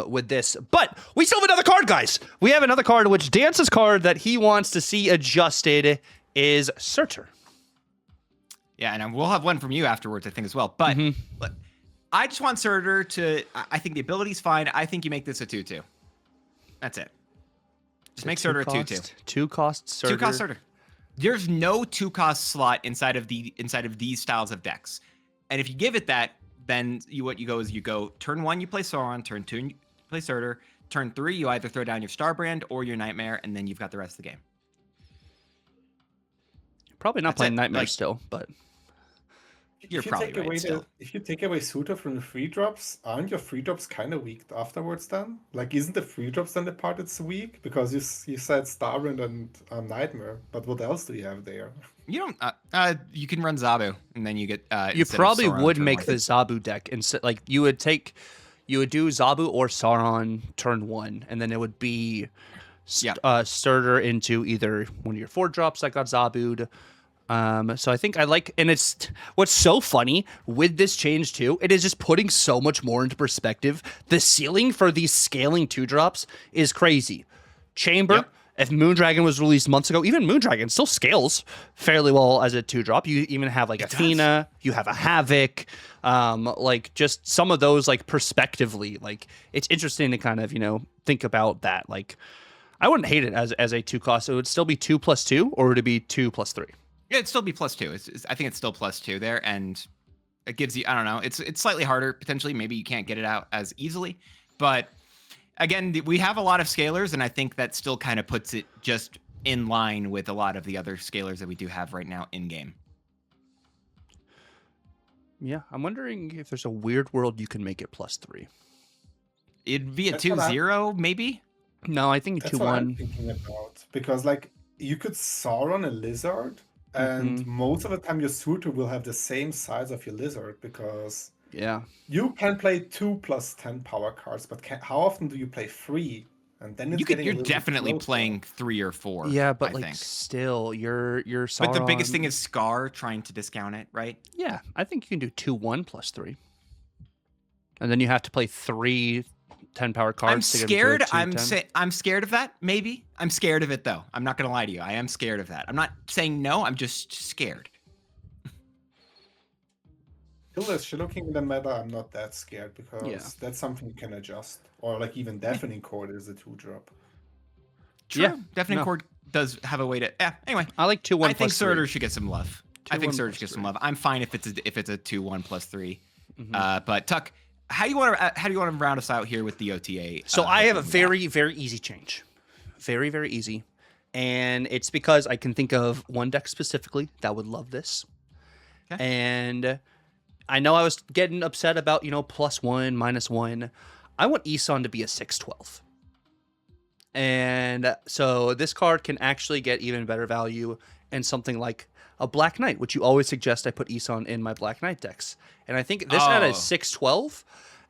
with this. But we still have another card, guys. We have another card, which Dance's card that he wants to see adjusted is Surtur. Yeah, and we'll have one from you afterwards, I think, as well. But I just want Surtur to... I think the ability's fine. I think you make this a 2/2. That's it. Just make Surtur a 2/2. 2-cost Surtur. 2-cost Surtur. There's no 2-cost slot inside of these styles of decks. And if you give it that, then you go turn 1, you play Sauron. Turn 2, you play Surtur. Turn 3, you either throw down your Starbrand or your Nightmare, and then you've got the rest of the game. Probably not playing Nightmare still, but... You're probably right. If you take away Surtur from the free drops, aren't your free drops kind of weak afterwards then? Like, isn't the free drops then the part that's weak? Because you said Starbrand and Nightmare, but what else do you have there? You don't. You can run Zabu, and then you get. You instead of probably Sauron would turn make one. the Zabu deck, and like you would do Zabu or Sauron turn 1, and then it would be starter into either one of your 4 drops that got Zabu'd. So I think I like, and it's what's so funny with this change too. It is just putting so much more into perspective. The ceiling for these scaling 2 drops is crazy. Chamber. Yep. If Moondragon was released months ago, even Moondragon still scales fairly well as a 2-drop. You even have like Athena, you have a Havoc, like just some of those like perspectively, like it's interesting to kind of, think about that. Like I wouldn't hate it as a 2 cost. It would still be 2+2, or would it be 2+3? Yeah, it'd still be +2. I think it's still +2 there, and it gives you, I don't know, it's slightly harder potentially. Maybe you can't get it out as easily, but again, we have a lot of scalers, and I think that still kind of puts it just in line with a lot of the other scalers that we do have right now in game. Yeah, I'm wondering if there's a weird world you can make it +3. It'd be a That's what 2-0, maybe. No, I think That's what I'm 2-1. thinking about, because like you could Sauron a lizard, and most of the time your suitor will have the same size of your lizard, because Yeah. you can play 2+10 power cards, but how often do you play 3? And then it's getting a You're little bit definitely closer. playing 3 or 4. Yeah, but I like think. still, you're Sauron. But the biggest thing is Scar trying to discount it, right? Yeah, I think you can do 2-1 +3, and then you have to play 3 10-power cards. I'm to get scared. into a 2-10. I'm scared of that. Maybe I'm scared of it though. I'm not gonna lie to you. I am scared of that. I'm not saying no. I'm just scared. Still, as looking in the meta, I'm not that scared, because that's something you can adjust. Or like even Deafening Chord is a 2-drop. True. Yeah, Deafening no. Chord does have a way to. Yeah. Anyway, I like 2-1 I think +3. Surtur should get some love. I think 2-1 Surtur should get some +3. love. I'm fine if it's a 2-1 +3. But Tuck, how do you want to round us out here with the OTA? So I have a hoping very, very easy change. Very, very easy. And it's because I can think of one deck specifically that would love this. Okay. And I know I was getting upset about, +1, -1. I want Isan to be a 6/12. And so this card can actually get even better value in something like a Black Knight, which you always suggest I put Isan in my Black Knight decks. And I think this at a 6/12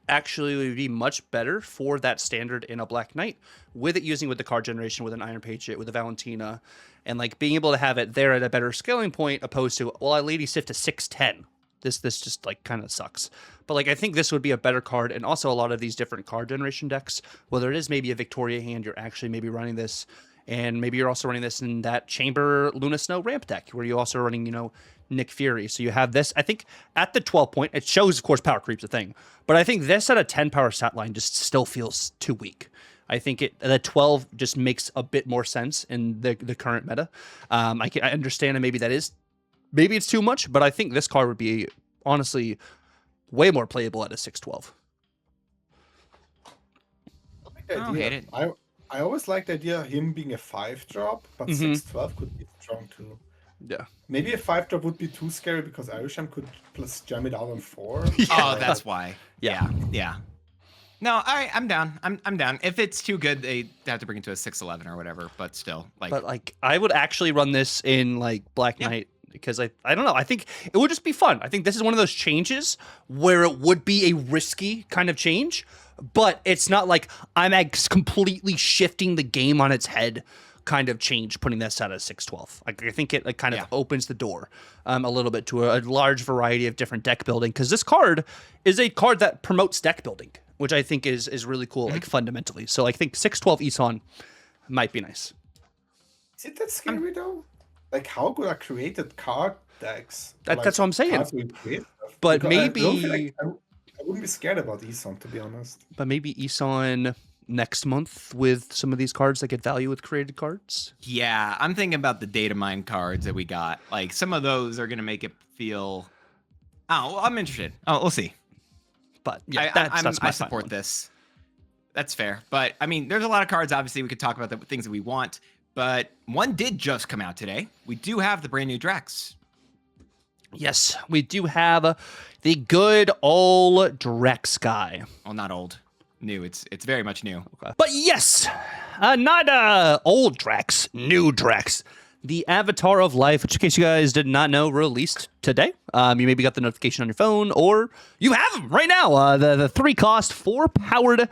actually would be much better for that standard in a Black Knight, with it using with the card generation, with an Iron Patriot, with a Valentina, and like being able to have it there at a better scaling point, opposed to, well, I Lady Sif to 6/10. This just like kind of sucks. But like I think this would be a better card, and also a lot of these different card generation decks, whether it is maybe a Victoria hand, you're actually maybe running this, and maybe you're also running this in that Chamber Luna Snow ramp deck, where you're also running, Nick Fury. So you have this, I think, at the 12 point, it shows, of course, power creep's a thing, but I think this at a 10 power stat line just still feels too weak. I think the 12 just makes a bit more sense in the current meta. I understand, and maybe it's too much, but I think this card would be honestly way more playable at a 6/12. I like the I don't idea. hate it. I always like the idea of him being a 5-drop, but 6/12 could be strong too. Yeah. Maybe a 5-drop would be too scary, because Irisham could plus jam it out on 4. Oh, that's why. Yeah. Yeah. No, all right, I'm down. I'm down. If it's too good, they have to bring it to a 6/11 or whatever. But still, like. But like, I would actually run this in like Black Knight, because I don't know. I think it would just be fun. I think this is one of those changes where it would be a risky kind of change, but it's not like I'm completely shifting the game on its head kind of change, putting this at a 6/12. Like, I think it like kind of opens the door a little bit to a large variety of different deck building, because this card is a card that promotes deck building, which I think is really cool, like fundamentally. So I think 6/12 Isan might be nice. Is it that scary though? Like, how good are created card decks? That's what I'm saying. Cards we create stuff? But Because I don't feel maybe- I wouldn't be scared about Isan, to be honest. But maybe Isan next month with some of these cards that get value with created cards. Yeah, I'm thinking about the Datamine cards that we got. Like, some of those are gonna make it feel. Oh, well, I'm interested. Oh, we'll see. But yeah, I that's my support one. this. That's fair. But I mean, there's a lot of cards. Obviously, we could talk about the things that we want. But one did just come out today. We do have the brand new Drex. Yes, we do have the good old Drex guy. Well, not old, new. It's very much new. But yes, not old Drex, new Drex. the Avatar of Life, which in case you guys did not know, released today. You maybe got the notification on your phone, or you have them right now. The 3-cost, 4-powered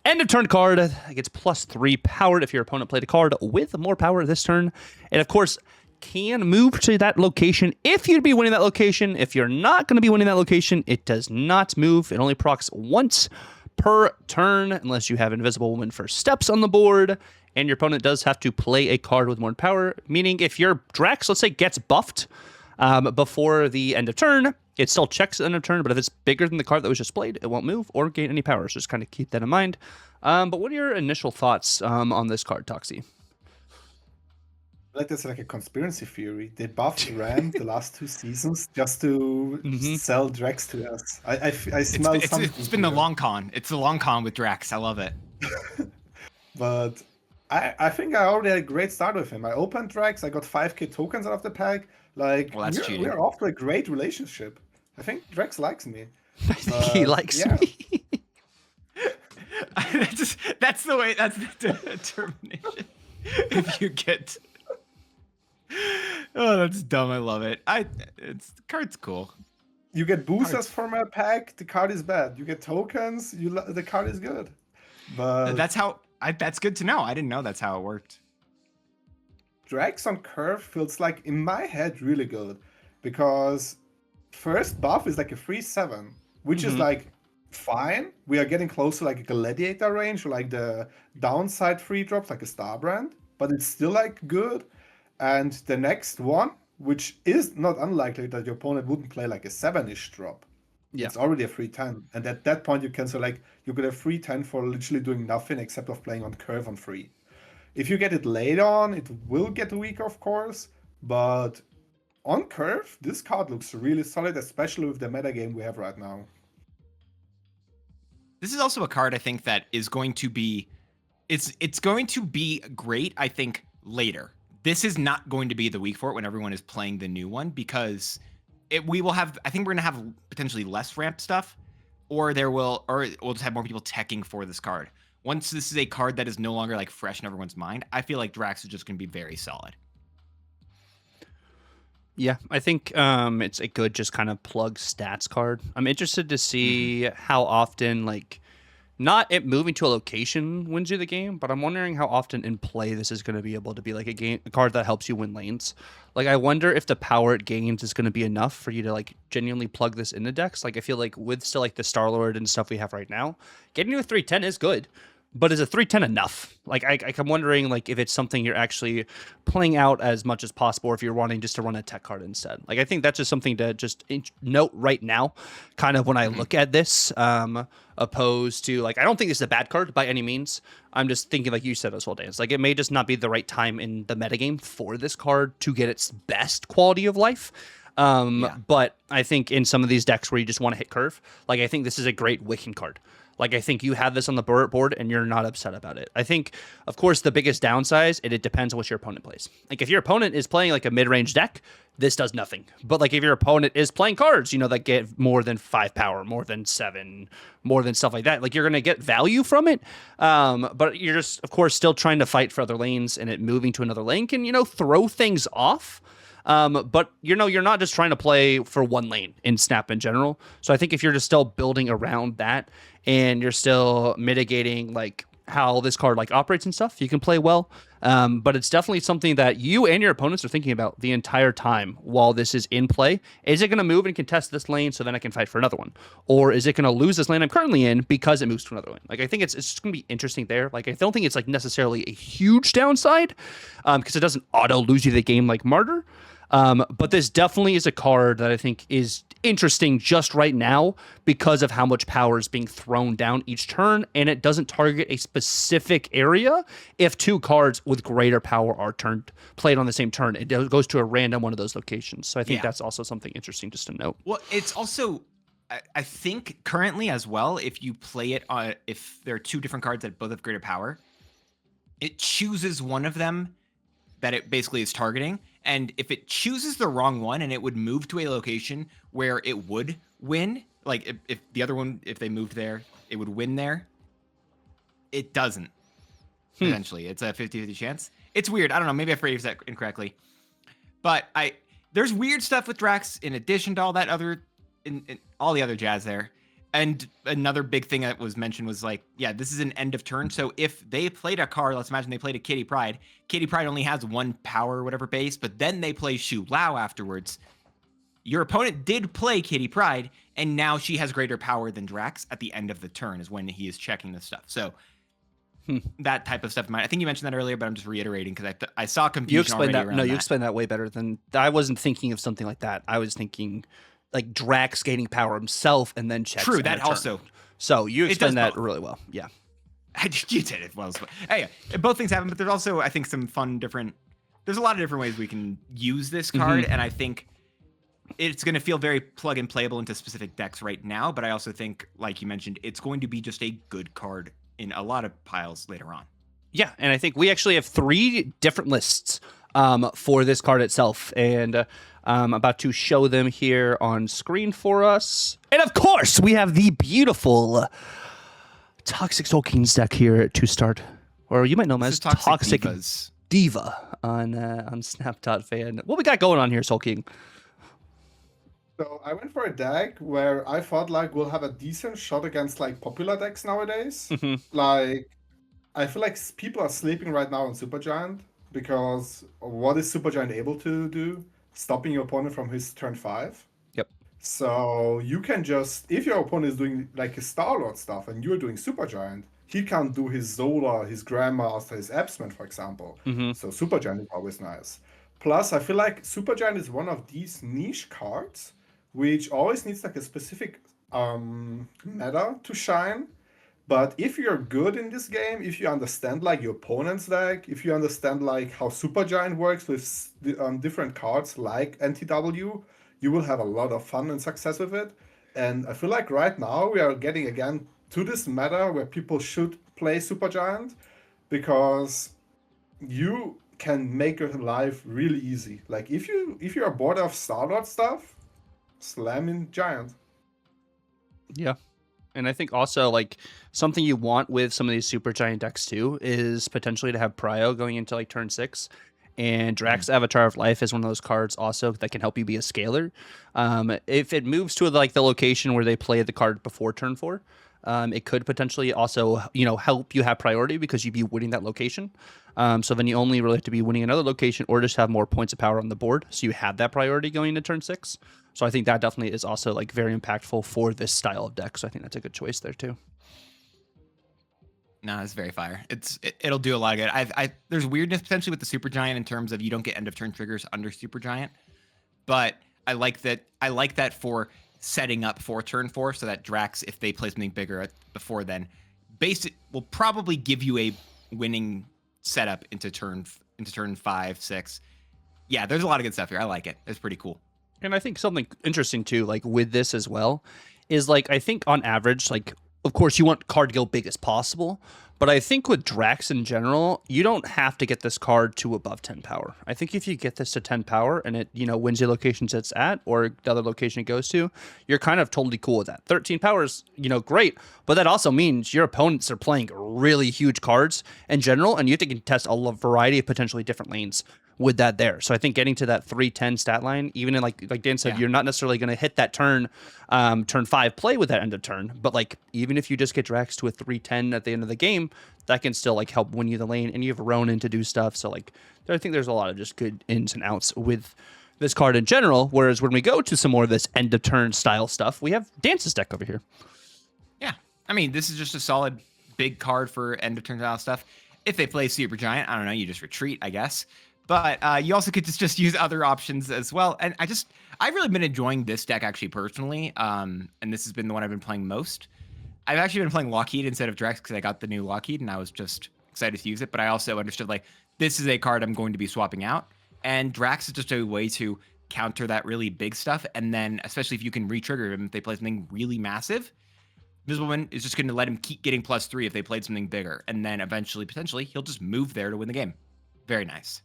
end of turn card. It gets +3 powered if your opponent played a card with more power this turn. And of course, can move to that location if you'd be winning that location. If you're not going to be winning that location, it does not move. It only procs once per turn unless you have Invisible Woman for steps on the board. And your opponent does have to play a card with more power, meaning if your Drax, let's say, gets buffed before the end of turn, it still checks at the end of turn, but if it's bigger than the card that was just played, it won't move or gain any power. So just kind of keep that in mind. But what are your initial thoughts on this card, Toxie? Like that's like a conspiracy theory. They buffed Ram the last 2 seasons just to sell Drax to us. I smell something. It's been the long con. It's the long con with Drax. I love it. But I think I already had a great start with him. I opened Drax. I got 5k tokens out of the pack. Like, well, that's cheating. We're off to a great relationship. I think Drax likes me. I think he likes me. That's the way. That's the determination. If you get. Oh, that's dumb. I love it. The card's cool. You get boosters from a pack. The card is bad. You get tokens. The card is good. But that's how. That's good to know. I didn't know that's how it worked. Drax on curve feels like in my head really good because first buff is like a 3/7, which is like fine. We are getting close to like a gladiator range or like the downside 3 drops like a Starbrand, but it's still like good. And the next one, which is not unlikely that your opponent wouldn't play like a 7-ish drop. Yeah. It's already a 3/10. And at that point, you can select, you get a 3/10 for literally doing nothing except of playing on curve on 3. If you get it late on, it will get weaker, of course. But on curve, this card looks really solid, especially with the metagame we have right now. This is also a card I think that is going to be, it's going to be great, I think, later. This is not going to be the week for it when everyone is playing the new one because we will have, I think we're going to have potentially less ramp stuff or we'll just have more people teching for this card. Once this is a card that is no longer like fresh in everyone's mind, I feel like Drax is just going to be very solid. Yeah, I think it's a good just kind of plug stats card. I'm interested to see how often, like, not it moving to a location wins you the game, but I'm wondering how often in play this is going to be able to be like a card that helps you win lanes. Like, I wonder if the power it gains is going to be enough for you to like genuinely plug this into decks. Like, I feel like with still like the Star-Lord and stuff we have right now, getting to a 3/10 is good. But is a 3/10 enough? Like, I'm wondering, like, if it's something you're actually playing out as much as possible, or if you're wanting just to run a tech card instead. Like, I think that's just something to just note right now, kind of when I look at this, opposed to, like, I don't think this is a bad card by any means. I'm just thinking, like you said as well, Dance. Like, it may just not be the right time in the metagame for this card to get its best quality of life. But I think in some of these decks where you just want to hit curve, like, I think this is a great Wiccan card. Like, I think you have this on the board and you're not upset about it. I think, of course, the biggest downside, it depends on what your opponent plays. Like, if your opponent is playing like a mid-range deck, this does nothing. But like if your opponent is playing cards, you know, that get more than 5 power, more than 7, more than stuff like that, like you're going to get value from it. But you're just, of course, still trying to fight for other lanes, and it moving to another lane can, you know, throw things off. But you know, you're not just trying to play for one lane in Snap in general. So I think if you're just still building around that and you're still mitigating like how this card like operates and stuff, you can play well. But it's definitely something that you and your opponents are thinking about the entire time while this is in play. Is it going to move and contest this lane so then I can fight for another one? Or is it going to lose this lane I'm currently in because it moves to another lane? Like, I think it's just going to be interesting there. Like, I don't think it's like necessarily a huge downside because it doesn't auto lose you the game like Martyr. But this definitely is a card that I think is interesting just right now because of how much power is being thrown down each turn, and it doesn't target a specific area. If 2 cards with greater power are played on the same turn, it goes to a random one of those locations. So I think that's also something interesting just to note. Well, it's also, I think currently as well, if you play it if there are 2 different cards that both have greater power, it chooses one of them that it basically is targeting. And if it chooses the wrong one and it would move to a location where it would win, like if the other one, if they moved there, it would win there. It doesn't. Potentially, it's a 50-50 chance. It's weird. I don't know. Maybe I phrased that incorrectly. But there's weird stuff with Drax in addition to all that other, in all the other jazz there. And another big thing that was mentioned was like, yeah, this is an end of turn. So if they played a card, let's imagine they played a Kitty Pryde. Kitty Pryde only has 1 power or whatever base, but then they play Shu Lao afterwards. Your opponent did play Kitty Pryde, and now she has greater power than Drax at the end of the turn is when he is checking this stuff. So that type of stuff. I think you mentioned that earlier, but I'm just reiterating because I saw confusion. You explained already that. around No, you that. explained that way better than I wasn't thinking of something like that. I was thinking like Drax gaining power himself and then checks. True, that also. So you explained that both. really well. Yeah. You did it well. Hey, both things happen, but there's also, I think, some fun there's a lot of different ways we can use this card, and I think it's going to feel very plug and playable into specific decks right now, but I also think, like you mentioned, it's going to be just a good card in a lot of piles later on. Yeah, and I think we actually have 3 different lists for this card itself, and I'm about to show them here on screen for us. And of course, we have the beautiful ToxicSoulKing's deck here to start, or you might know him as Toxic Diva on Snap.fan. What we got going on here, Soul King? So I went for a deck where I thought like we'll have a decent shot against like popular decks nowadays. Like I feel like people are sleeping right now on Supergiant because what is Supergiant able to do? Stopping your opponent from his turn 5. Yep. So you can just, if your opponent is doing like his Star-Lord stuff and you're doing Supergiant, he can't do his Zola, his Grandmaster, his Epsman, for example. So Supergiant is always nice. Plus, I feel like Supergiant is one of these niche cards which always needs like a specific meta to shine. But if you're good in this game, if you understand like your opponent's deck, if you understand like how Supergiant works with different cards like NTW, you will have a lot of fun and success with it. And I feel like right now we are getting again to this meta where people should play Supergiant because you can make your life really easy. Like if you're bored of Star-Lord stuff, slam in Giant. Yeah. And I think also like something you want with some of these Supergiant decks too is potentially to have Prio going into like turn 6. And Drax Avatar of Life is one of those cards also that can help you be a scaler. If it moves to like the location where they play the card before turn 4, it could potentially also, help you have priority because you'd be winning that location. So then you only really have to be winning another location or just have more points of power on the board. So you have that priority going into turn 6. So I think that definitely is also like very impactful for this style of deck. So I think that's a good choice there too. No, it's very fire. It'll do a lot of good. There's weirdness potentially with the Supergiant in terms of you don't get end of turn triggers under Supergiant, but I like that for setting up for turn 4 so that Drax, if they play something bigger before then, will probably give you a winning setup into turn 5, 6. Yeah, there's a lot of good stuff here. I like it. It's pretty cool. And I think something interesting too, like with this as well, is like I think on average, like of course you want card to go big as possible, but I think with Drax in general, you don't have to get this card to above 10 power. I think if you get this to 10 power and it, wins the locations it's at or the other location it goes to, you're kind of totally cool with that. 13 power is, great, but that also means your opponents are playing really huge cards in general, and you have to contest a variety of potentially different lanes with that there. So I think getting to that 310 stat line, even in like Dan said, you're not necessarily going to hit that turn 5 play with that end of turn, but like even if you just get Drax to a 310 at the end of the game, that can still like help win you the lane, and you have Ronin to do stuff. So like I think there's a lot of just good ins and outs with this card in general. Whereas when we go to some more of this end of turn style stuff, we have Dance's deck over here. Yeah, I mean this is just a solid big card for end of turn style stuff. If they play Supergiant, I don't know, you just retreat, I guess. But you also could just use other options as well. And I've really been enjoying this deck actually personally. And this has been the one I've been playing most. I've actually been playing Lockheed instead of Drax because I got the new Lockheed and I was just excited to use it. But I also understood like this is a card I'm going to be swapping out. And Drax is just a way to counter that really big stuff. And then especially if you can re-trigger him if they play something really massive, Visible Man is just going to let him keep getting +3 if they played something bigger. And then eventually, potentially, he'll just move there to win the game. Very nice.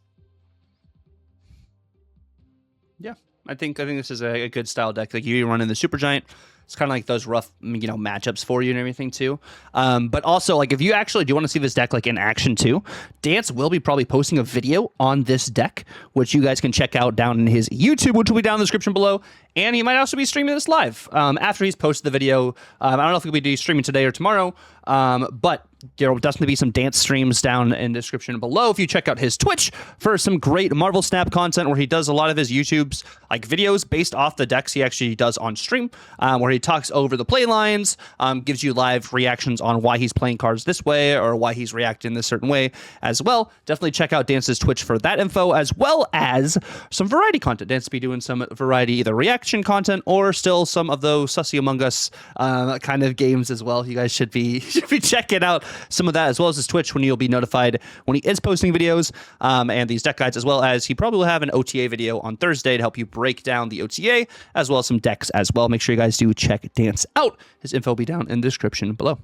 Yeah, I think this is a good style deck. Like you run in the Supergiant, it's kind of like those rough, matchups for you and everything too. But also, like, if you actually do want to see this deck like in action too, Dance will be probably posting a video on this deck, which you guys can check out down in his YouTube, which will be down in the description below. And he might also be streaming this live after he's posted the video. I don't know if he'll be streaming today or tomorrow, but there will definitely be some Dance streams down in the description below if you check out his Twitch for some great Marvel Snap content where he does a lot of his YouTube's like videos based off the decks he actually does on stream, where he talks over the play lines, gives you live reactions on why he's playing cards this way or why he's reacting this certain way as well. Definitely check out Dance's Twitch for that info, as well as some variety content. Dance will be doing some variety, either reaction content or still some of those Sussy Among Us kind of games as well. You guys should be checking out some of that, as well as his Twitch, when you'll be notified when he is posting videos and these deck guides, as well as he probably will have an OTA video on Thursday to help you break down the OTA, as well as some decks as well. Make sure you guys do check Dance out. His info will be down in the description below.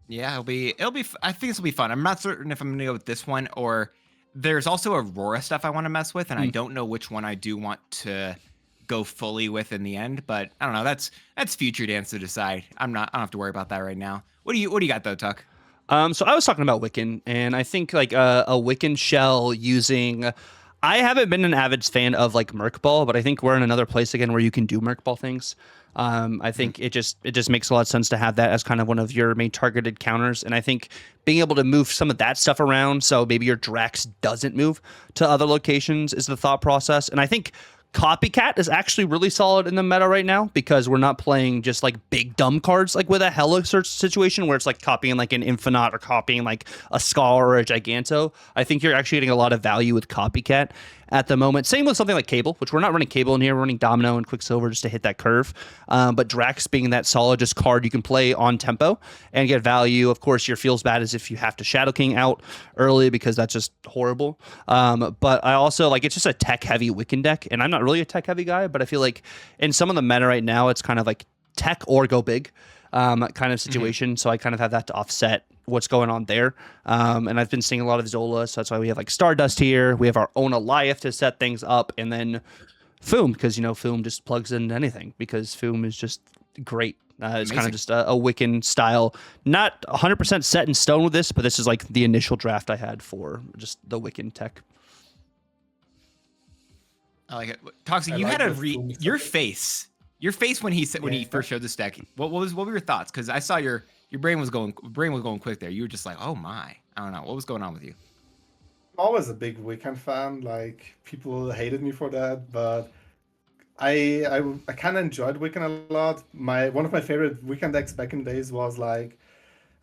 Yeah, it'll be. I think this will be fun. I'm not certain if I'm gonna go with this one, or there's also Aurora stuff I want to mess with, and I don't know which one I do want to go fully with in the end. But I don't know. That's future Dance to decide. I don't have to worry about that right now. What do you got though, Tuck? So I was talking about Wiccan, and I think like a Wiccan shell using. I haven't been an avid fan of like Merc Ball, but I think we're in another place again where you can do Merc Ball things. I think it just makes a lot of sense to have that as kind of one of your main targeted counters, and I think being able to move some of that stuff around, so maybe your Drax doesn't move to other locations, is the thought process. And I think Copycat is actually really solid in the meta right now because we're not playing just like big dumb cards like with a Hella search situation where it's like copying like an Infinite or copying like a Scar or a Giganto. I think you're actually getting a lot of value with Copycat at the moment. Same with something like Cable, which we're not running Cable in here. We're running Domino and Quicksilver just to hit that curve. But Drax being that solid just card you can play on tempo and get value. Of course, your feels bad as if you have to Shadow King out early because that's just horrible. But I also like it's just a tech heavy Wiccan deck, and I'm not really a tech heavy guy, but I feel like in some of the meta right now, it's kind of like tech or go big kind of situation. So I kind of have that to offset what's going on there. And I've been seeing a lot of Zola, so that's why we have like Stardust here. We have our own Eliath to set things up, and then Foom, because Foom just plugs into anything because Foom is just great. It's kind of just a Wiccan style, not 100% set in stone with this, but this is like the initial draft I had for just the Wiccan tech. I like it. Toxic, you had your face when he first showed this deck. What were your thoughts? Because I saw your brain was going quick there. You were just like, oh my, I don't know what was going on with you. I'm always a big Wiccan fan. Like people hated me for that, but I kind of enjoyed Wiccan a lot. One of my favorite Wiccan decks back in the days was like,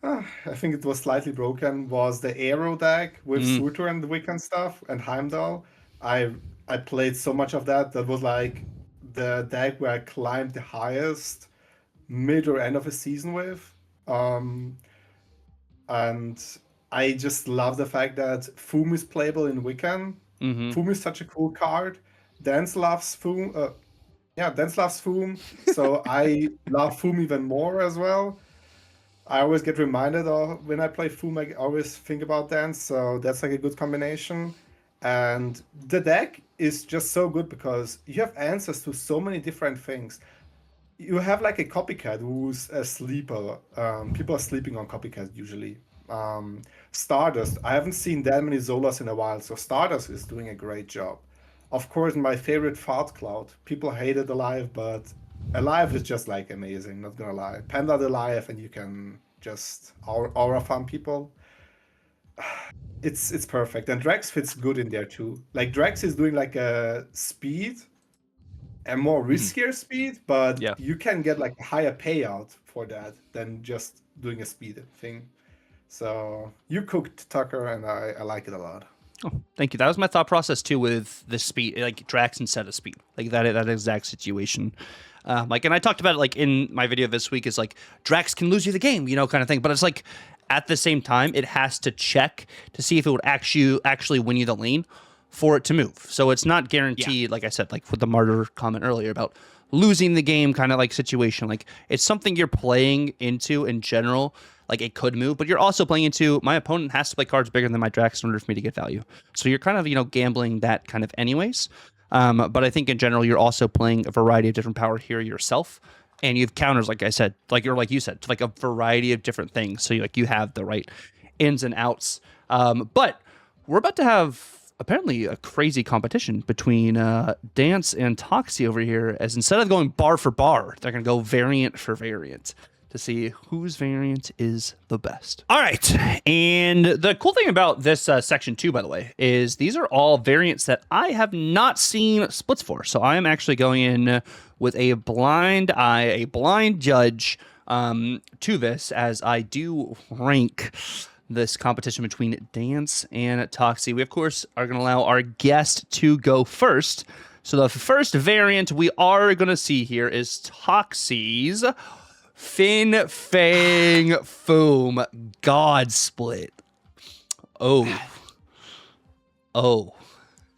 I think it was slightly broken. Was the Aero deck with Surtur and the Wiccan stuff and Heimdall. I played so much of that. That was like the deck where I climbed the highest mid or end of a season with. And I just love the fact that Foom is playable in Wiccan. Foom is such a cool card. Dance loves Foom. Dance loves Foom. So I love Foom even more as well. I always get reminded of when I play Foom, I always think about Dance. So that's like a good combination. And the deck is just so good because you have answers to so many different things. You have like a Copycat who's a sleeper. People are sleeping on Copycat usually. Stardust. I haven't seen that many Zolas in a while, so Stardust is doing a great job. Of course, my favorite Fart Cloud. People hated Alive, but Alive is just like amazing, not gonna lie. Panda Alive, and you can just aura farm people. It's perfect, and Drax fits good in there too. Like Drax is doing like a speed, a more riskier speed, but you can get like a higher payout for that than just doing a speed thing. So you cooked, Tucker, and I like it a lot. Oh, thank you. That was my thought process too with the speed, like Drax instead of speed, like that exact situation. And I talked about it like in my video this week is like Drax can lose you the game, kind of thing. But it's like at the same time, it has to check to see if it would actually win you the lane for it to move. So it's not guaranteed, like I said, like with the Martyr comment earlier about losing the game kind of like situation. Like it's something you're playing into in general. Like it could move, but you're also playing into my opponent has to play cards bigger than my Drax in order for me to get value. So you're kind of, gambling that kind of anyways. But I think in general, you're also playing a variety of different power here yourself. And you have counters, like I said, like you said, to like a variety of different things. So you have the right ins and outs. But we're about to have apparently a crazy competition between Dance and Toxie over here, as instead of going bar for bar, they're going to go variant for variant to see whose variant is the best. All right. And the cool thing about this section 2, by the way, is these are all variants that I have not seen splits for. So I am actually going in with a blind eye, a blind judge to this, as I do rank this competition between Dance and Toxie. We, of course, are going to allow our guest to go first. So the first variant we are going to see here is Toxie's Fin Fang Foom God Split. Oh.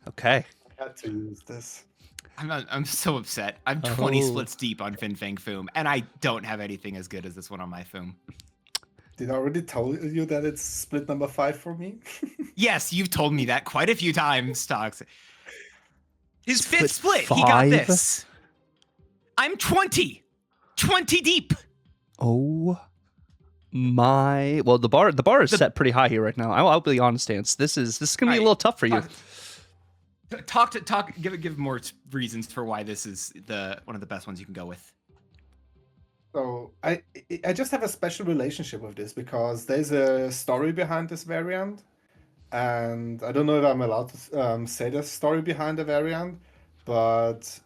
Okay. I had to use this. I'm so upset. I'm 20 splits deep on Fin Fang Foom, and I don't have anything as good as this one on my Foom. Did I already tell you that it's split number 5 for me? Yes, you've told me that quite a few times, Toxic. His Split fifth split, 5? he got this. I'm 20 deep. Oh my! Well, the bar is set pretty high here right now. I'll be honest, Dance. This is gonna be a little tough for you. Give more reasons for why this is one of the best ones you can go with. So I just have a special relationship with this because there's a story behind this variant, and I don't know if I'm allowed to say the story behind the variant, but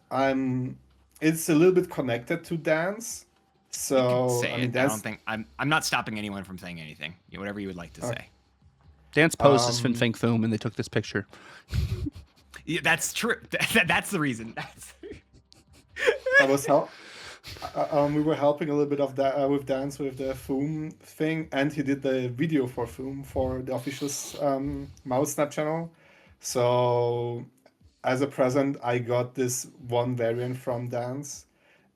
it's a little bit connected to Dance. So I don't think I'm not stopping anyone from saying anything. Whatever you would like to say. Dance posed as Fin Fang Foom, and they took this picture. Yeah, that's true. That's the reason. That was how we were helping a little bit of that with Dance with the Foom thing, and he did the video for Foom for the official Mouse Snap channel. So as a present, I got this one variant from Dance.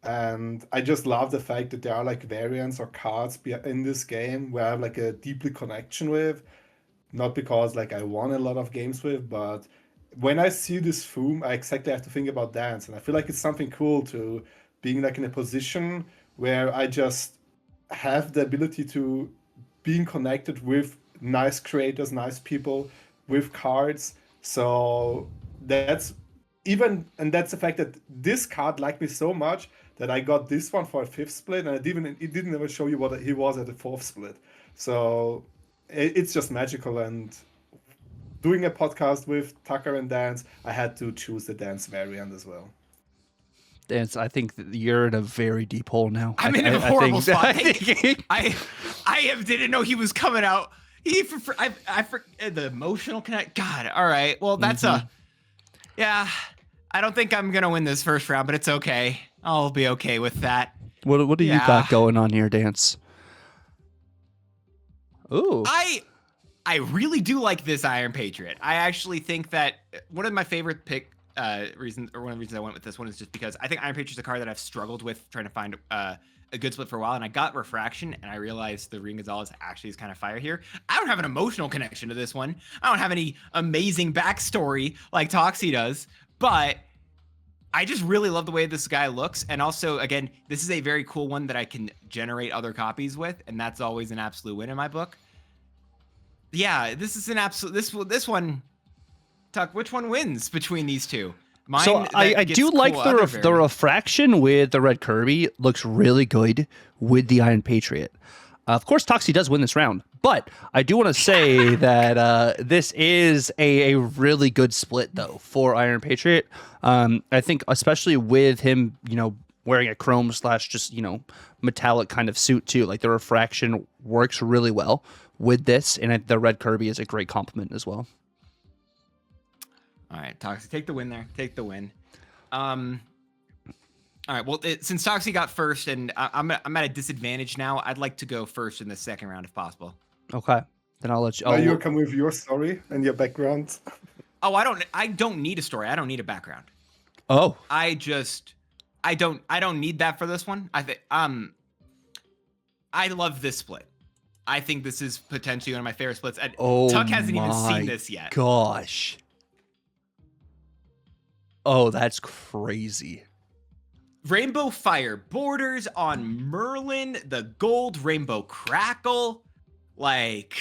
And I just love the fact that there are like variants or cards in this game where I have like a deeply connection with, not because like I won a lot of games with, but when I see this Foom, I exactly have to think about Dance. And I feel like it's something cool to being like in a position where I just have the ability to being connected with nice creators, nice people with cards. So that's the fact that this card liked me so much that I got this one for a 5th split, and it didn't even show you what he was at the 4th split. So it's just magical. And doing a podcast with Tucker and Dance, I had to choose the Dance variant as well. Dance, I think that you're in a very deep hole now. I'm in a horrible spot. I didn't know he was coming out. The emotional connect. God, all right. Well, that's yeah. I don't think I'm gonna win this first round, but it's okay. I'll be okay with that. What do you got going on here, Dance? Ooh. I really do like this Iron Patriot. I actually think that one of my favorite reasons I went with this one is just because I think Iron Patriot's a card that I've struggled with trying to find a good split for a while, and I got Refraction, and I realized the Ring Gonzalez actually is kind of fire here. I don't have an emotional connection to this one. I don't have any amazing backstory like Toxie does, but I just really love the way this guy looks. And also, again, this is a very cool one that I can generate other copies with, and that's always an absolute win in my book. Yeah, this is an absolute... This one... Tuck, which one wins between these two? Mine, so I do like the Refraction with the red Kirby. Looks really good with the Iron Patriot. Of course, Toxie does win this round, but I do want to say that this is a really good split, though, for Iron Patriot. I think especially with him, wearing a chrome / just, metallic kind of suit, too. Like, the Refraction works really well with this, and the red Kirby is a great complement as well. All right, Toxie, take the win there. Take the win. All right, well, since Toxie got first, and I'm at a disadvantage now, I'd like to go first in the second round if possible. Okay, then I'll let you. Now you come with your story and your background. Oh, I don't need a story. I don't need a background. Oh, I don't need that for this one. I love this split. I think this is potentially one of my favorite splits. And Tuck hasn't even seen this yet. Gosh. Oh, that's crazy. Rainbow Fire borders on Merlin, the gold Rainbow Crackle. Like,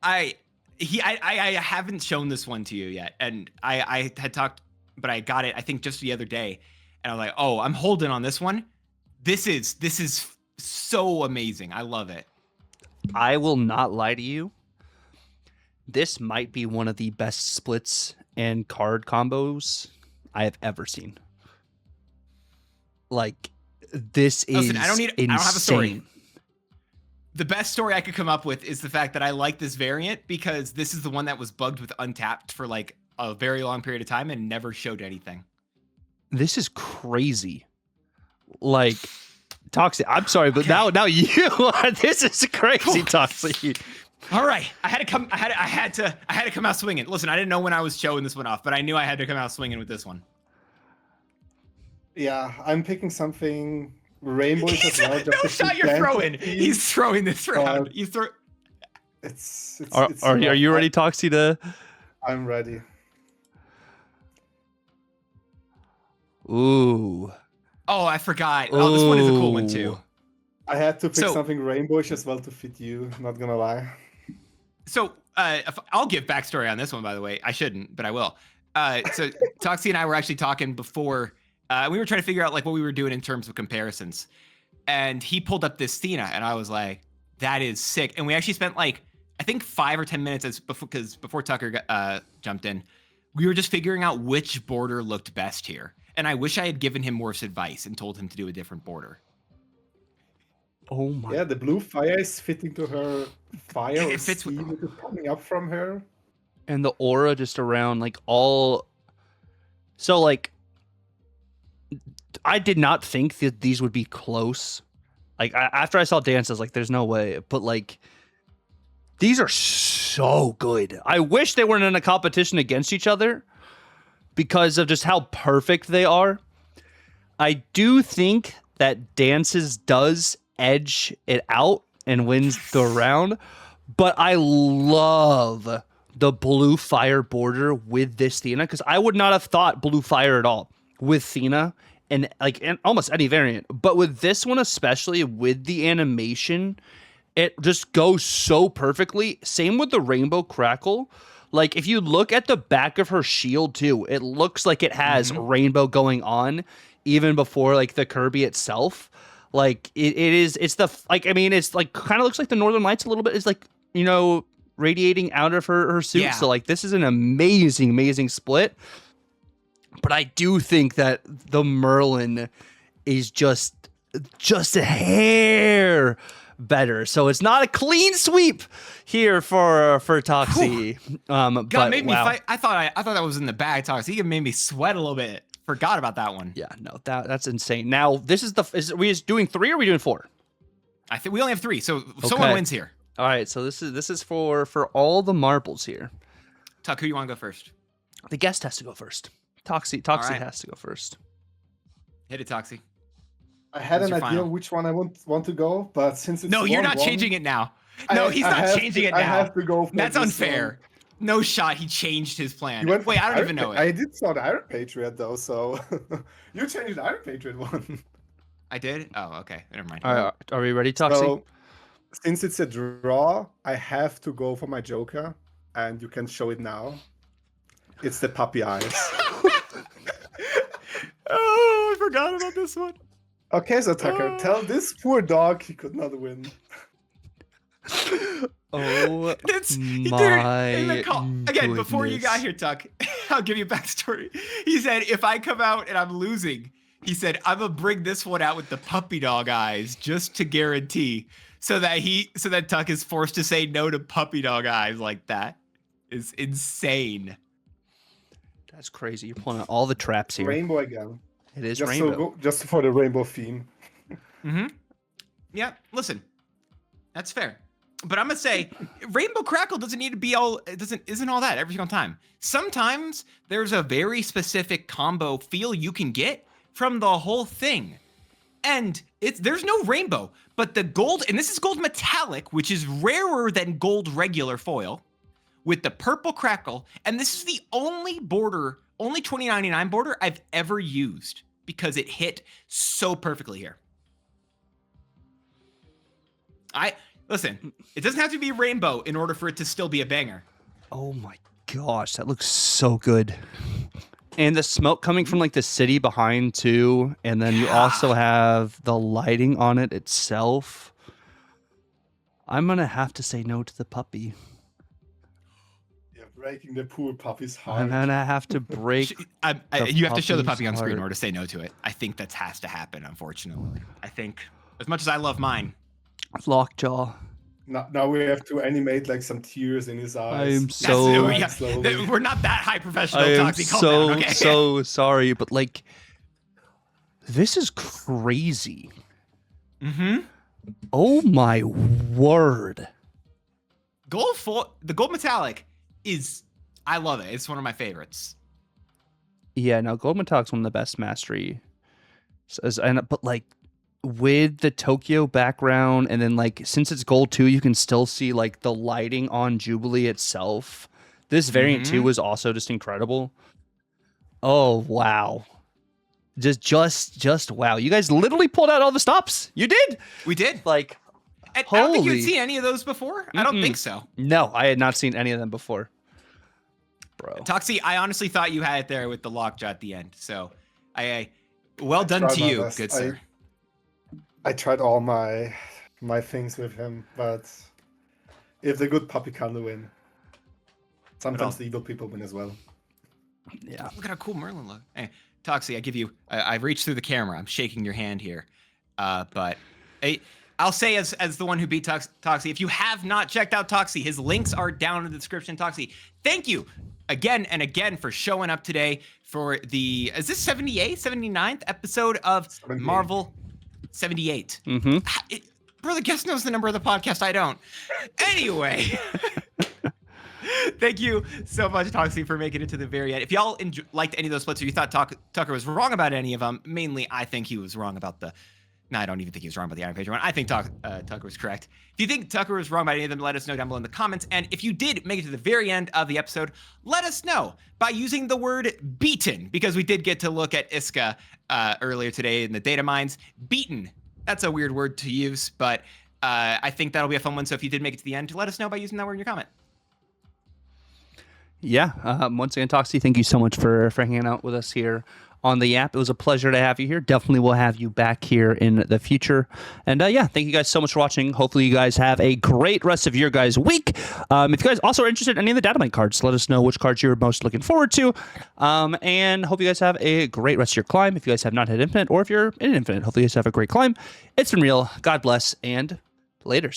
I haven't shown this one to you yet, and I had talked, but I got it I think just the other day, and I was like, oh, I'm holding on this one. This is so amazing. I love it. I will not lie to you. This might be one of the best splits and card combos I have ever seen. Like, this is Listen, I don't have a story. insane. The best story I could come up with is the fact that I like this variant because this is the one that was bugged with untapped for like a very long period of time and never showed anything. This is crazy. Like, Toxic, I'm sorry, but now you are. This is crazy, Toxic. All right, I had to come out swinging. Listen, I didn't know when I was showing this one off, but I knew I had to come out swinging with this one. Yeah, I'm picking something rainbowish as well. No shot you're throwing. He's throwing this round. Are you ready, Toxie? I'm ready. Ooh. Oh, I forgot. Oh, this one is a cool one too. I had to pick something rainbowish as well to fit you. Not gonna lie. So I'll give backstory on this one, by the way. I shouldn't, but I will. So Toxie and I were actually talking before. We were trying to figure out like what we were doing in terms of comparisons, and he pulled up this Thena, and I was like, "That is sick." And we actually spent like I think 5 or 10 minutes before Tucker jumped in, we were just figuring out which border looked best here. And I wish I had given him worse advice and told him to do a different border. Oh my! Yeah, the blue fire is fitting to her fire. It fits with that is coming up from her, and the aura just around like all. So like, I did not think that these would be close. Like after I saw Dance, I was like, "There's no way." But like, these are so good. I wish they weren't in a competition against each other because of just how perfect they are. I do think that Dance's does edge it out and wins the round, but I love the blue fire border with this Thena because I would not have thought blue fire at all with Thena and like in almost any variant, but with this one especially with the animation, it just goes so perfectly. Same with the rainbow crackle. Like if you look at the back of her shield too, it looks like it has rainbow going on even before like the Kirby itself. Like it's like kind of looks like the Northern Lights a little bit. It's like, you know, radiating out of her suit. Yeah. So like this is an amazing split. But I do think that the Merlin is just a hair better. So it's not a clean sweep here for Toxie. God, made me fight. I thought that was in the bag, Toxie. He made me sweat a little bit. Forgot about that one. Yeah, no, that's insane. Now, this is are we just doing 3 or are we doing 4? I think we only have 3, so someone wins here. All right, so this is for all the marbles here. Tuck, who you want to go first? The guest has to go first. Toxie has to go first. Hit it, Toxie. I had an idea which one I want to go, but since it's you're not changing it now. No, he's not changing it now. I have to go for That's unfair. One. No shot. He changed his plan. Wait, I don't even know it. I did saw the Iron Patriot though, so you changed the Iron Patriot one. I did? Oh, okay. Never mind. All right, are we ready, Toxie? So, since it's a draw, I have to go for my Joker, and you can show it now. It's the puppy eyes. Oh, I forgot about this one. Okay, so Tucker, tell this poor dog he could not win. Oh Again, before you got here, Tuck, I'll give you a backstory. He said, if I come out and I'm losing, he said, I'm gonna bring this one out with the puppy dog eyes just to guarantee so that Tuck is forced to say no to puppy dog eyes like that. Is insane. That's crazy. You're pulling out all the traps here. Rainbow again. It is rainbow. Just for the rainbow theme. Yeah, listen. That's fair. But I'm gonna say, Rainbow Crackle doesn't need to be all. Isn't all that every single time. Sometimes there's a very specific combo feel you can get from the whole thing, and there's no rainbow, but the gold, and this is gold metallic, which is rarer than gold regular foil, with the purple crackle, and this is the only border only 2099 border I've ever used because it hit so perfectly here. Listen, it doesn't have to be rainbow in order for it to still be a banger. Oh my gosh, that looks so good. And the smoke coming from like the city behind too, and then you also have the lighting on it itself. I'm gonna have to say no to the puppy. You're breaking the poor puppy's heart. I'm gonna have to break. You have to show the puppy on puppy's screen in heart. order to say no to it. I think that has to happen, unfortunately. I think, as much as I love mine. Lockjaw. Now we have to animate like some tears in his eyes. I'm so. We're not that high professional. I am Toxic, calm down, okay? so sorry, but like, this is crazy. Mm-hmm. Oh my word! The gold metallic is, I love it. It's one of my favorites. Yeah, no, Gold Metallic's one of the best mastery. But like, with the Tokyo background, and then like, since it's gold too, you can still see like the lighting on Jubilee itself. This variant too was also just incredible. Oh wow. Just wow. You guys literally pulled out all the stops. You did. We did. Like, I don't think you had holy- seen any of those before. I don't think so. No, I had not seen any of them before. Bro. Toxie, I honestly thought you had it there with the lockjaw at the end. So, well done to you, good sir. I tried all my things with him, but if the good puppy can't win, sometimes the evil people win as well. Yeah. Look at how cool Merlin looks. Hey, Toxie, I give you. I reached through the camera. I'm shaking your hand here, but I'll say as the one who beat Toxie, if you have not checked out Toxie, his links are down in the description. Toxie, thank you again and again for showing up today for the, is this 79th episode of 78. Marvel 78? Mm-hmm. Bro, the guest knows the number of the podcast. I don't. Anyway. Thank you so much, Toxie, for making it to the very end. If y'all liked any of those splits or you thought Tucker was wrong about any of them, mainly I think he was wrong about no, I don't even think he was wrong about the Iron Patriot one. I think Tucker was correct. If you think Tucker was wrong about any of them, let us know down below in the comments. And if you did make it to the very end of the episode, let us know by using the word beaten, because we did get to look at Iska earlier today in the Datamines. Beaten. That's a weird word to use, but I think that'll be a fun one. So if you did make it to the end, let us know by using that word in your comment. Yeah. Once again, Toxie, thank you so much for hanging out with us here on the Yap. It was a pleasure to have you here. Definitely will have you back here in the future. And yeah, thank you guys so much for watching. Hopefully you guys have a great rest of your guys' week. If you guys also are interested in any of the Datamine cards, let us know which cards you're most looking forward to. And hope you guys have a great rest of your climb. If you guys have not hit Infinite, or if you're in Infinite, hopefully you guys have a great climb. It's been real. God bless, and laters.